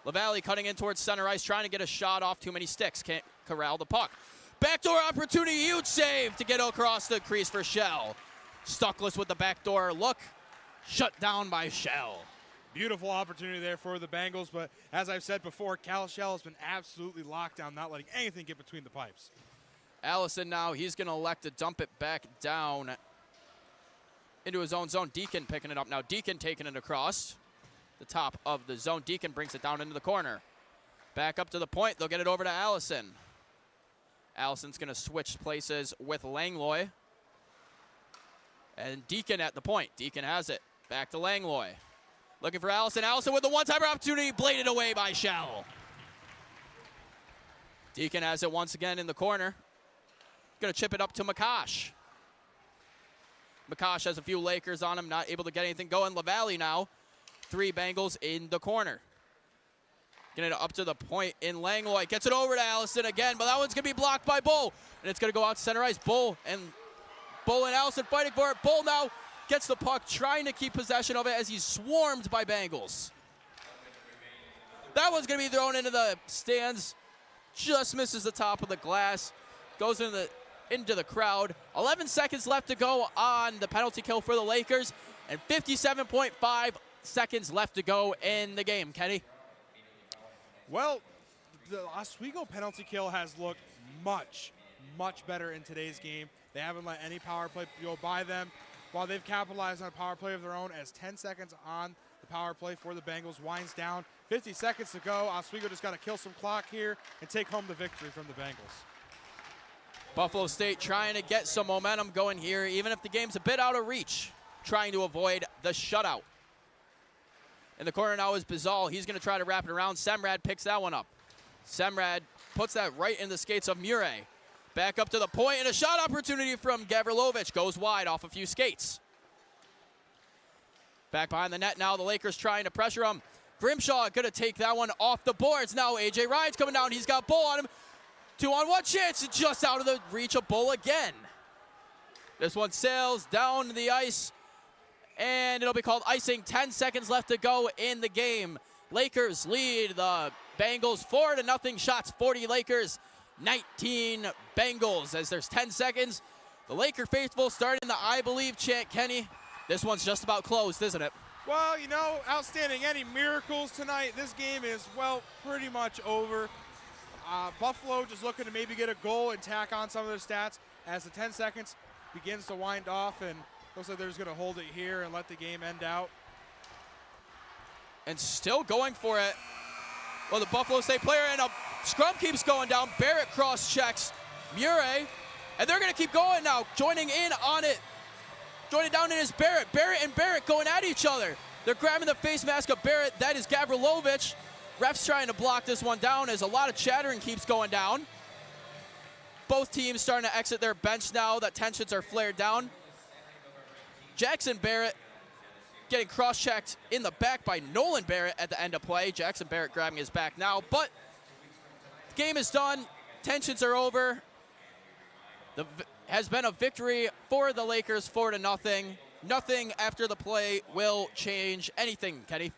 [SPEAKER 15] LaValle cutting in towards center ice, trying to get a shot off too many sticks. Can't corral the puck. Backdoor opportunity, huge save to get across the crease for Shell. Stuckless with the backdoor look. Shut down by Shell.
[SPEAKER 16] Beautiful opportunity there for the Bengals, but as I've said before, Cal Shell has been absolutely locked down, not letting anything get between the pipes.
[SPEAKER 15] Allison now, he's going to elect to dump it back down into his own zone. Deacon picking it up now. Deacon taking it across the top of the zone. Deacon brings it down into the corner. Back up to the point. They'll get it over to Allison. Allison's going to switch places with Langlois. And Deacon at the point. Deacon has it. Back to Langlois. Looking for Allison. Allison with the one-timer opportunity. Bladed away by Shell. Deacon has it once again in the corner. Going to chip it up to McCosh. McCosh has a few Lakers on him, not able to get anything going. LaValle now, 3 Bengals in the corner. Getting it up to the point in Langlois. Gets it over to Allison again, but that one's going to be blocked by Bull. And it's going to go out to center ice. Bull and Allison fighting for it. Bull now gets the puck, trying to keep possession of it as he's swarmed by Bengals. That one's going to be thrown into the stands. Just misses the top of the glass. Goes into the crowd. 11 seconds left to go on the penalty kill for the Lakers, and 57.5 seconds left to go in the game. Kenny?
[SPEAKER 16] Well, the Oswego penalty kill has looked much, much better in today's game. They haven't let any power play go by them, while they've capitalized on a power play of their own, as 10 seconds on the power play for the Bengals winds down. 50 seconds to go. Oswego just got to kill some clock here and take home the victory from the Bengals.
[SPEAKER 15] Buffalo State trying to get some momentum going here, even if the game's a bit out of reach, trying to avoid the shutout. In the corner now is Bizal. He's going to try to wrap it around. Semrad picks that one up. Semrad puts that right in the skates of Murray. Back up to the point, and a shot opportunity from Gavrilovic. Goes wide off a few skates. Back behind the net now, the Lakers trying to pressure him. Grimshaw going to take that one off the boards. Now A.J. Ryan's coming down. He's got Bull on him. 2-on-1 chance, just out of the reach of Bull again. This one sails down the ice, and it'll be called icing. 10 seconds left to go in the game. Lakers lead the Bengals 4-0 shots. 40 Lakers, 19 Bengals. As there's 10 seconds, the Laker faithful starting the I Believe chant. Kenny, this one's just about closed, isn't it?
[SPEAKER 16] Well, you know, outstanding. Any miracles tonight? This game is, well, pretty much over. Buffalo just looking to maybe get a goal and tack on some of their stats as the 10 seconds begins to wind off, and looks like they're just going to hold it here and let the game end out.
[SPEAKER 15] And still going for it. Well, the Buffalo State player, and a scrum keeps going down. Barrett cross-checks Murray, and they're going to keep going now. Joining in on it. Joining down in is Barrett. Barrett and Barrett going at each other. They're grabbing the face mask of Barrett. That is Gavrilovich. Ref's trying to block this one down as a lot of chattering keeps going down. Both teams starting to exit their bench now. That tensions are flared down. Jackson Barrett getting cross-checked in the back by Nolan Barrett at the end of play. Jackson Barrett grabbing his back now, but the game is done. Tensions are over. Has been a victory for the Lakers, 4-0. Nothing after the play will change anything, Kenny.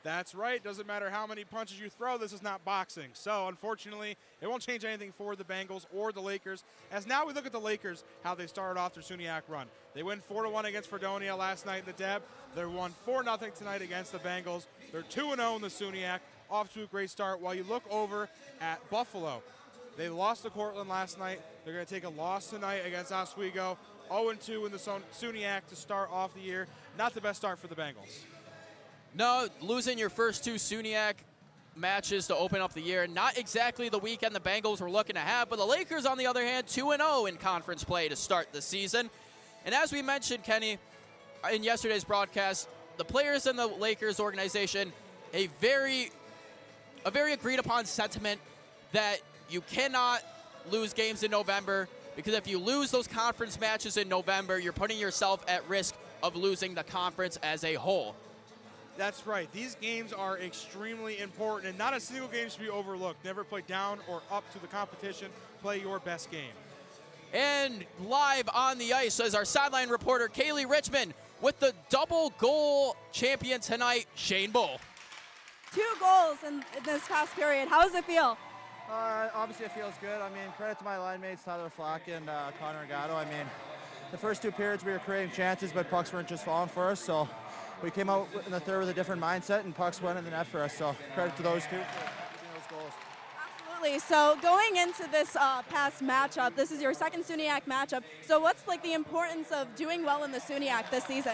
[SPEAKER 16] That's right. Doesn't matter how many punches you throw. This is not boxing. So, unfortunately, it won't change anything for the Bengals or the Lakers. As now we look at the Lakers, how they started off their SUNYAC run. They win 4-1 against Fredonia last night in the Deb. They won 4-0 tonight against the Bengals. They're 2-0 in the SUNYAC, off to a great start. While you look over at Buffalo, they lost to Cortland last night. They're going to take a loss tonight against Oswego. 0-2 in the SUNYAC to start off the year. Not the best start for the Bengals.
[SPEAKER 15] No, losing your first two SUNYAC matches to open up the year. Not exactly the weekend the Bengals were looking to have, but the Lakers, on the other hand, 2-0 in conference play to start the season. And as we mentioned, Kenny, in yesterday's broadcast, the players in the Lakers organization, a very agreed upon sentiment that you cannot lose games in November, because if you lose those conference matches in November, you're putting yourself at risk of losing the conference as a whole.
[SPEAKER 16] That's right. These games are extremely important, and not a single game should be overlooked. Never play down or up to the competition. Play your best game.
[SPEAKER 15] And live on the ice is our sideline reporter, Kaylee Richmond, with the double goal champion tonight, Shane Bull.
[SPEAKER 14] 2 goals in this past period. How does it feel?
[SPEAKER 1] Obviously, it feels good. I mean, credit to my line mates, Tyler Flack and Connor Gatto. I mean, the first 2 periods we were creating chances, but pucks weren't just falling for us. So we came out in the third with a different mindset, and pucks went in the net for us. So credit to those 2 for getting those goals.
[SPEAKER 14] Absolutely. So going into this past matchup, this is your second SUNYAC matchup. So what's like the importance of doing well in the SUNYAC this season?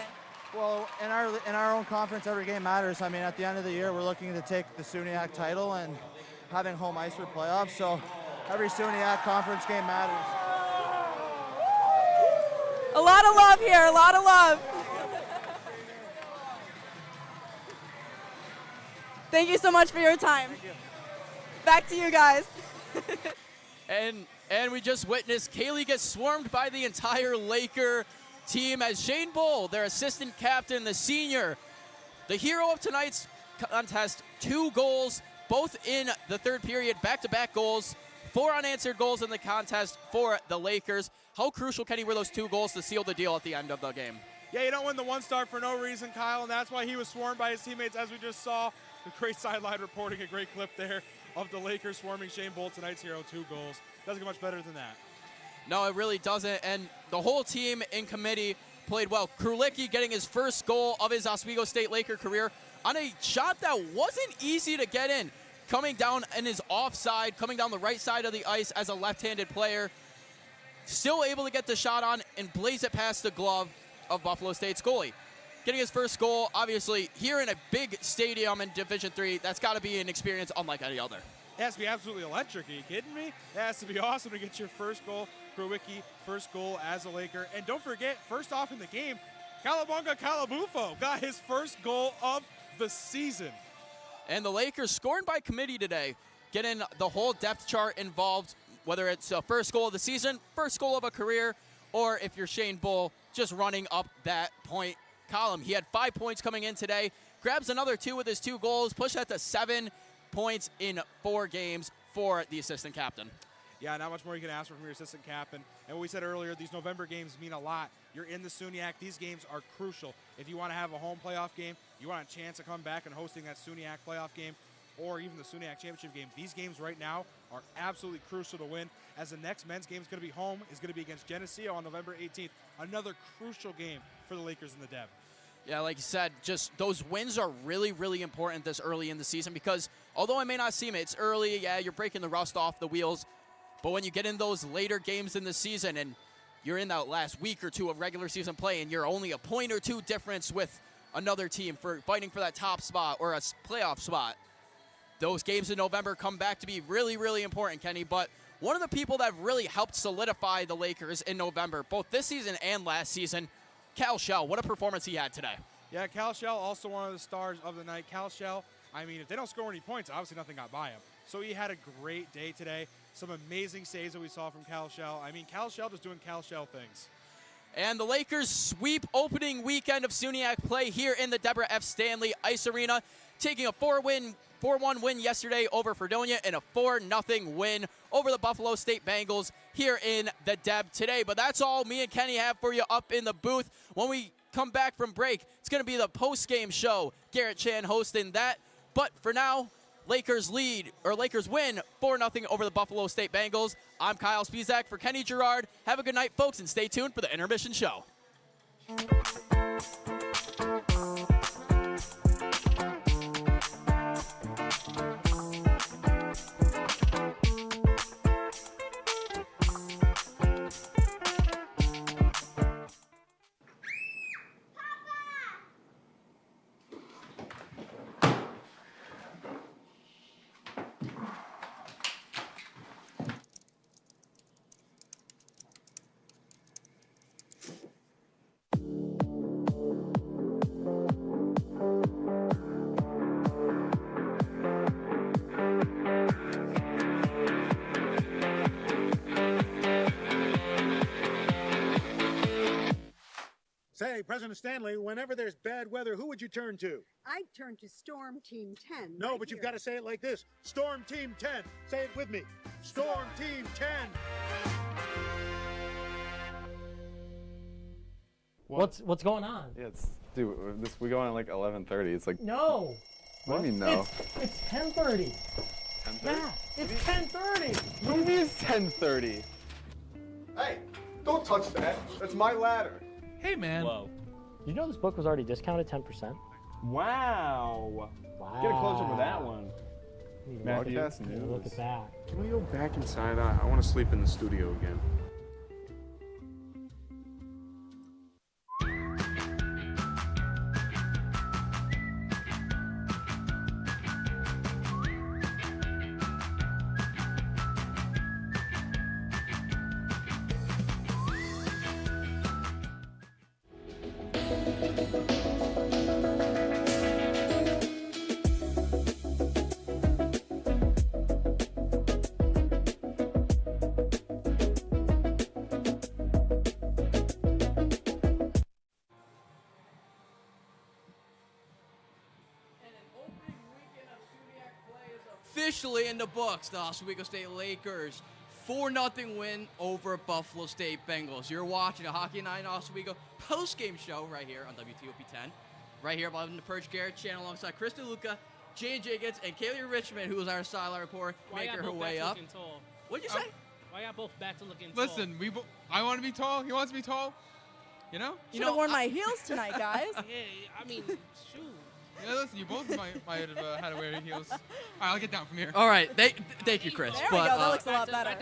[SPEAKER 1] Well, in our own conference, every game matters. I mean, at the end of the year, we're looking to take the SUNYAC title and having home ice for playoffs. So every SUNYAC conference game matters.
[SPEAKER 14] A lot of love here. A lot of love. Thank you so much for your time.
[SPEAKER 1] Thank you.
[SPEAKER 14] Back to you guys.
[SPEAKER 15] And we just witnessed Kaylee get swarmed by the entire Laker team as Shane Bull, their assistant captain, the senior, the hero of tonight's contest, 2 goals, both in the third period, back-to-back goals, 4 unanswered goals in the contest for the Lakers. How crucial, Kenny, were those 2 goals to seal the deal at the end of the game?
[SPEAKER 16] Yeah, you don't win the 1 star for no reason, Kyle, and that's why he was swarmed by his teammates, as we just saw. A great sideline reporting, a great clip there of the Lakers swarming Shane Bull, tonight's hero, 2 goals. Doesn't get much better than that.
[SPEAKER 15] No, it really doesn't, and the whole team in committee played well. Krulicki getting his first goal of his Oswego State Laker career on a shot that wasn't easy to get in. Coming down in his offside, coming down the right side of the ice as a left-handed player. Still able to get the shot on and blaze it past the glove of Buffalo State's goalie. Getting his first goal, obviously, here in a big stadium in Division III, that's got to be an experience unlike any other.
[SPEAKER 16] It has to be absolutely electric. Are you kidding me? It has to be awesome to get your first goal. Krulicki, first goal as a Laker. And don't forget, first off in the game, Calabunga Calabufo got his first goal of the season.
[SPEAKER 15] And the Lakers scoring by committee today, getting the whole depth chart involved, whether it's a first goal of the season, first goal of a career, or if you're Shane Bull, just running up that point column. He had 5 points coming in today, grabs another 2 with his 2 goals, push that to 7 points in 4 games for the assistant captain.
[SPEAKER 16] Yeah, not much more you can ask for from your assistant captain. And what we said earlier, these November games mean a lot. You're in the SUNYAC. These games are crucial. If you want to have a home playoff game, you want a chance to come back and hosting that SUNYAC playoff game, or even the SUNYAC championship game. These games right now are absolutely crucial to win, as the next men's game is going to be home, is going to be against Geneseo on November 18th. Another crucial game for the Lakers in the Deb.
[SPEAKER 15] Yeah, like you said, just those wins are really, really important this early in the season, because although I may not seem it, it's early. Yeah, you're breaking the rust off the wheels. But when you get in those later games in the season and you're in that last week or two of regular season play and you're only a point or two difference with another team for fighting for that top spot or a playoff spot, those games in November come back to be really, really important, Kenny. But one of the people that really helped solidify the Lakers in November, both this season and last season, Cal Shell. What a performance he had today.
[SPEAKER 16] Yeah, Cal Shell, also one of the stars of the night. Cal Shell, I mean, if they don't score any points, obviously nothing got by him. So he had a great day today. Some amazing saves that we saw from Cal Shell. I mean, Cal Shell just doing Cal Shell things.
[SPEAKER 15] And the Lakers sweep opening weekend of SUNYAC play here in the Deborah F. Stanley Ice Arena, taking a 4-1 win yesterday over Fredonia and a 4-0 win over the Buffalo State Bengals here in the Deb today. But that's all me and Kenny have for you up in the booth. When we come back from break, it's going to be the post-game show. Garrett Chan hosting that. But for now, Lakers win 4-0 over the Buffalo State Bengals. I'm Kyle Spizak for Kenny Gerard. Have a good night, folks, and stay tuned for the intermission show.
[SPEAKER 8] Say, President Stanley, whenever there's bad weather, who would you turn to?
[SPEAKER 9] I'd turn to Storm Team 10.
[SPEAKER 8] No,
[SPEAKER 9] right
[SPEAKER 8] but you've
[SPEAKER 9] here.
[SPEAKER 8] got to say it like this. Storm Team 10. Say it with me. Storm Team 10.
[SPEAKER 19] What's going on?
[SPEAKER 20] Yeah, dude, we go on at like 11:30. It's like
[SPEAKER 19] No.
[SPEAKER 20] What do you mean no?
[SPEAKER 19] It's 10:30.
[SPEAKER 20] 10:30?
[SPEAKER 19] Yeah, it's 10:30.
[SPEAKER 20] What do you mean it's 10:30?
[SPEAKER 22] Hey, don't touch that. That's my ladder.
[SPEAKER 19] Hey, man.
[SPEAKER 23] Whoa.
[SPEAKER 19] You know this book was already discounted 10%?
[SPEAKER 23] Wow. Get a close up of that one. Matthew,
[SPEAKER 19] Look at that.
[SPEAKER 23] can we go back inside? I want to sleep in the studio again.
[SPEAKER 2] Officially in the books, the Oswego State Lakers 4-0 win over Buffalo State Bengals. You're watching a Hockey Night in Oswego post-game show right here on WTOP 10. Right here on the Perch Garrett channel alongside Chris DeLuca, Jane Jacobs, and Kaylee Richmond, who is our sideline reporter, making her way up. What'd you say?
[SPEAKER 4] Why y'all both back to looking
[SPEAKER 11] Listen, I want to be tall. He wants to be tall. You know?
[SPEAKER 14] Should have worn my heels tonight, guys.
[SPEAKER 4] Yeah, I mean, shoot.
[SPEAKER 11] Yeah, listen, you both might have had to wear heels. All right, I'll get down from here.
[SPEAKER 2] All right, thank you, Chris.
[SPEAKER 14] There we go. That looks a lot better.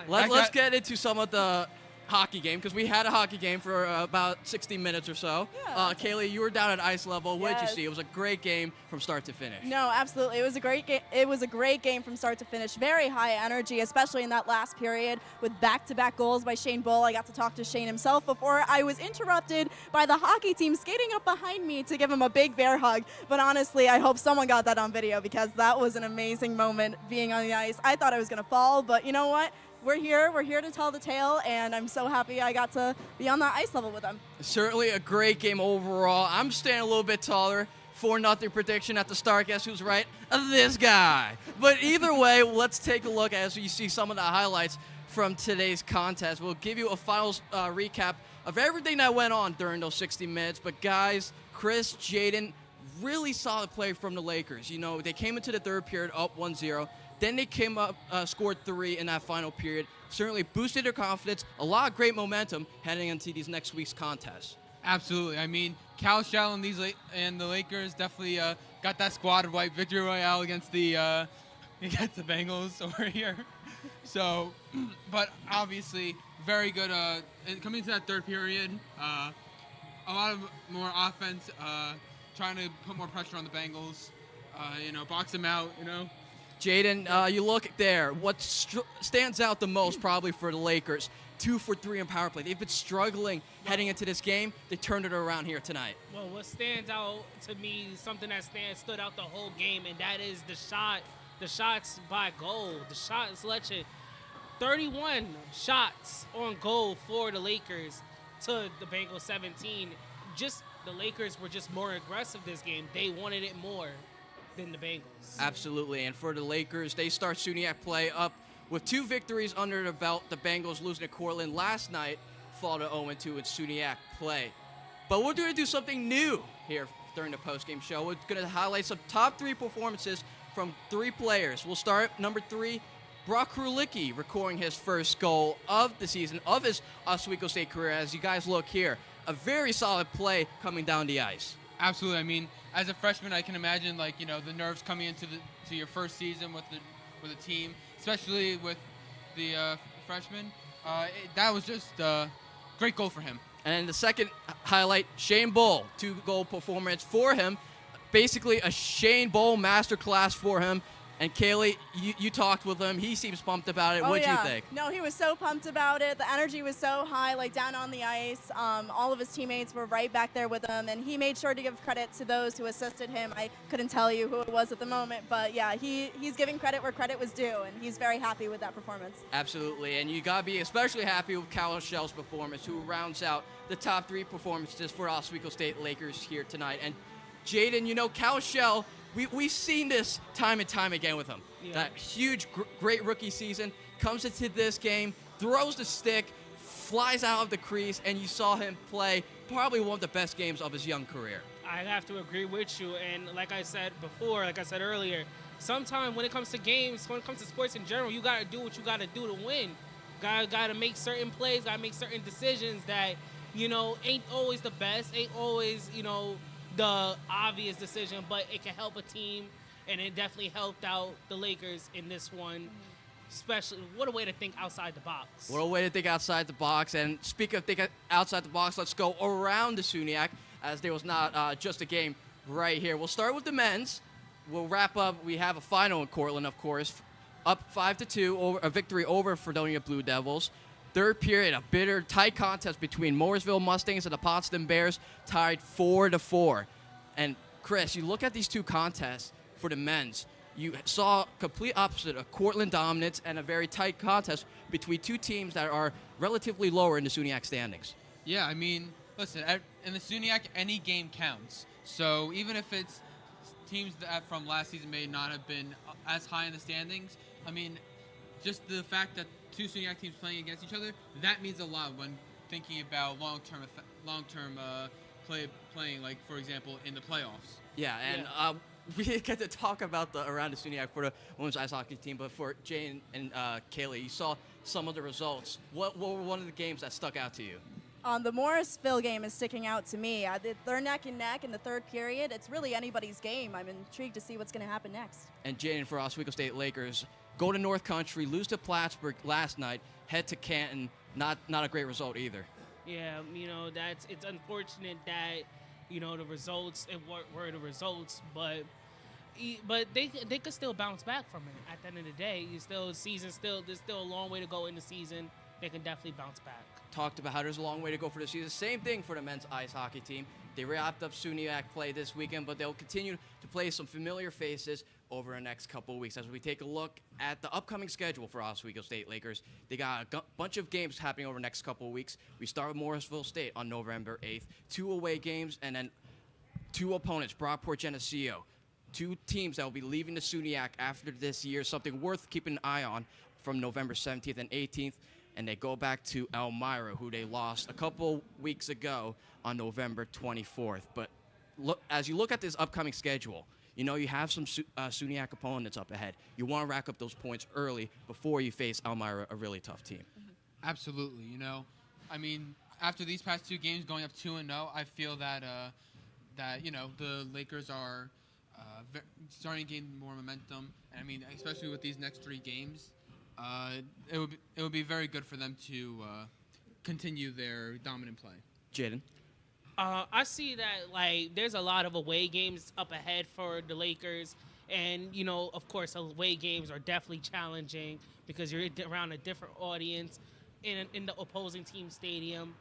[SPEAKER 2] Let's get into some of the hockey game, because we had a hockey game for about 60 minutes or so.
[SPEAKER 14] Yeah.
[SPEAKER 2] Kaylee, you were down at ice level. What did you
[SPEAKER 14] Yes.
[SPEAKER 2] see? It was a great game from start to finish.
[SPEAKER 14] No, absolutely. It was a great game. It was a great game from start to finish. Very high energy, especially in that last period with back-to-back goals by Shane Bull. I got to talk to Shane himself before I was interrupted by the hockey team skating up behind me to give him a big bear hug. But honestly, I hope someone got that on video, because that was an amazing moment being on the ice. I thought I was going to fall, but you know what? We're here to tell the tale, and I'm so happy I got to be on the ice level with them.
[SPEAKER 2] Certainly a great game overall. I'm staying a little bit taller. 4-0 prediction at the start. Guess who's right? This guy. But either way, let's take a look as you see some of the highlights from today's contest. We'll give you a final recap of everything that went on during those 60 minutes. But guys, Chris, Jaden, really solid play from the Lakers. You know, they came into the third period up 1-0. Then they came up, scored 3 in that final period. Certainly boosted their confidence. A lot of great momentum heading into these next week's contests.
[SPEAKER 11] Absolutely. I mean, Cal Shell and the Lakers definitely got that squad wipe victory royale against the Bengals over here. So, but obviously very good. Coming into that third period, a lot of more offense, trying to put more pressure on the Bengals. Box them out.
[SPEAKER 2] Jaden, you look there. What stands out the most probably for the Lakers? 2 for 3 in power play. They've been struggling heading into this game. They turned it around here tonight.
[SPEAKER 4] Well, what stands out to me, something that stood out the whole game, and that is the shots by goal, the shot selection. 31 shots on goal for the Lakers to the Bengals 17. Just the Lakers were just more aggressive this game. They wanted it more than the Bengals.
[SPEAKER 2] Absolutely, and for the Lakers, they start SUNYAC play up with 2 victories under the belt. The Bengals losing to Cortland last night, fall to 0-2 in SUNYAC play. But we're going to do something new here during the postgame show. We're going to highlight some top 3 performances from 3 players. We'll start number 3, Brock Krulicki, recording his first goal of the season of his Oswego State career. As you guys look here, a very solid play coming down the ice.
[SPEAKER 11] Absolutely. I mean, as a freshman, I can imagine the nerves coming into your first season with a team, especially with the freshman. That was just a great goal for him.
[SPEAKER 2] And the second highlight, Shane Bull, 2-goal performance for him. Basically a Shane Bull masterclass for him. And Kaylee, you talked with him. He seems pumped about it. What'd you think?
[SPEAKER 14] No, he was so pumped about it. The energy was so high, down on the ice. All of his teammates were right back there with him, and he made sure to give credit to those who assisted him. I couldn't tell you who it was at the moment, but yeah, he's giving credit where credit was due, and he's very happy with that performance.
[SPEAKER 2] Absolutely, and you gotta be especially happy with Cal Shell's performance, who rounds out the top 3 performances for Oswego State Lakers here tonight. And Jaden, Cal Shell, we've seen this time and time again with him. Yeah. That huge, great rookie season, comes into this game, throws the stick, flies out of the crease, and you saw him play probably one of the best games of his young career.
[SPEAKER 4] I have to agree with you, and like I said earlier, sometimes when it comes to games, when it comes to sports in general, you got to do what you got to do to win. Got to make certain plays, got to make certain decisions that, ain't always the best, ain't always, the obvious decision, but it can help a team, and it definitely helped out the Lakers in this one. Especially, what a way to think outside the box.
[SPEAKER 2] What a way to think outside the box. And speaking of thinking outside the box, let's go around the SUNYAC, as there was not just a game right here. We'll start with the men's. We'll wrap up. We have a final in Cortland, of course, up 5-2, a victory over Fredonia Blue Devils. Third period, a bitter, tight contest between Mooresville Mustangs and the Potsdam Bears, tied 4-4. And Chris, you look at these 2 contests for the men's, you saw complete opposite, a Cortland dominance and a very tight contest between 2 teams that are relatively lower in the SUNYAC standings.
[SPEAKER 11] Yeah, I mean, listen, in the SUNYAC, any game counts. So even if it's teams that from last season may not have been as high in the standings, I mean, just the fact that 2 SUNYAC teams playing against each other, that means a lot when thinking about long-term playing, like, for example, in the playoffs.
[SPEAKER 2] Yeah, and we didn't get to talk about around the SUNYAC for the women's ice hockey team, but for Jane and Kaylee, you saw some of the results. What were one of the games that stuck out to you?
[SPEAKER 14] The Morrisville game is sticking out to me. They're neck and neck in the third period. It's really anybody's game. I'm intrigued to see what's going to happen next.
[SPEAKER 2] And Jane, for Oswego State Lakers, go to North Country, lose to Plattsburgh last night, head to Canton. Not a great result either.
[SPEAKER 4] Yeah, it's unfortunate that, the results were the results, but they could still bounce back from it. At the end of the day, there's still a long way to go in the season. They can definitely bounce back.
[SPEAKER 2] Talked about how there's a long way to go for the season. Same thing for the men's ice hockey team. They wrapped up SUNYAC play this weekend, but they'll continue to play some familiar faces over the next couple of weeks. As we take a look at the upcoming schedule for Oswego State Lakers, they got a bunch of games happening over the next couple of weeks. We start with Morrisville State on November 8th. 2 away games, and then 2 opponents, Brockport, Geneseo. 2 teams that will be leaving the SUNYAC after this year, something worth keeping an eye on, from November 17th and 18th. And they go back to Elmira, who they lost a couple weeks ago on November 24th. But as you look at this upcoming schedule, you have some SUNYAC opponents up ahead. You want to rack up those points early before you face Elmira, a really tough team.
[SPEAKER 11] Absolutely. I mean, after these past 2 games going up 2-0, I feel that the Lakers are starting to gain more momentum. And I mean, especially with these next 3 games, it would be very good for them to continue their dominant play.
[SPEAKER 15] Jaden.
[SPEAKER 4] I see that like there's a lot of away games up ahead for the Lakers, and of course away games are definitely challenging because you're around a different audience in the opposing team stadium.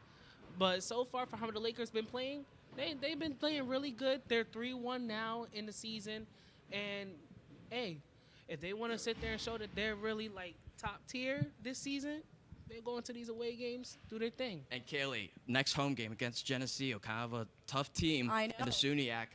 [SPEAKER 4] But so far for how the Lakers been playing, they've been playing really good. They're 3-1 now in the season, and hey, if they want to sit there and show that they're really like top tier this season, they go into these away games, do their thing.
[SPEAKER 2] And Kaylee, next home game against Geneseo, kind of a tough team in the SUNYAC.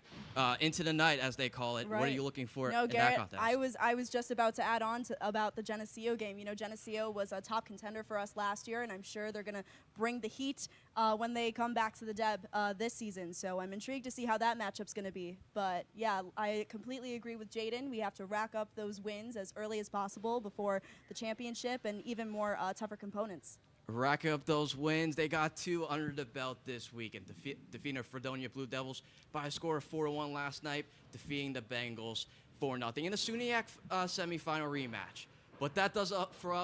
[SPEAKER 2] Into the night, as they call it.
[SPEAKER 14] Right.
[SPEAKER 2] What are you looking for
[SPEAKER 14] No,
[SPEAKER 2] in
[SPEAKER 14] Garrett,
[SPEAKER 2] that contest?
[SPEAKER 14] I was just about to add on about the Geneseo game. Geneseo was a top contender for us last year, and I'm sure they're going to bring the heat when they come back to the Deb this season. So I'm intrigued to see how that matchup's going to be. But yeah, I completely agree with Jaden. We have to rack up those wins as early as possible before the championship and even more tougher components.
[SPEAKER 2] Rack up those wins. They got 2 under the belt this week and defeating the Fredonia Blue Devils by a score of 4-1 last night, defeating the Bengals 4-0 in the SUNYAC semifinal rematch. But that does up for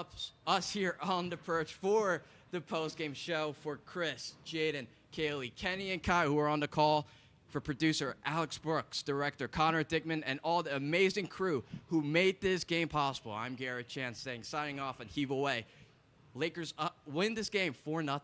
[SPEAKER 2] us here on the Perch for the post-game show. For Chris, Jaden, Kaylee, Kenny, and Kai, who are on the call, for producer Alex Brooks, director Connor Dickman, and all the amazing crew who made this game possible. I'm Garrett Chan signing off and heave away. Lakers win this game 4-0.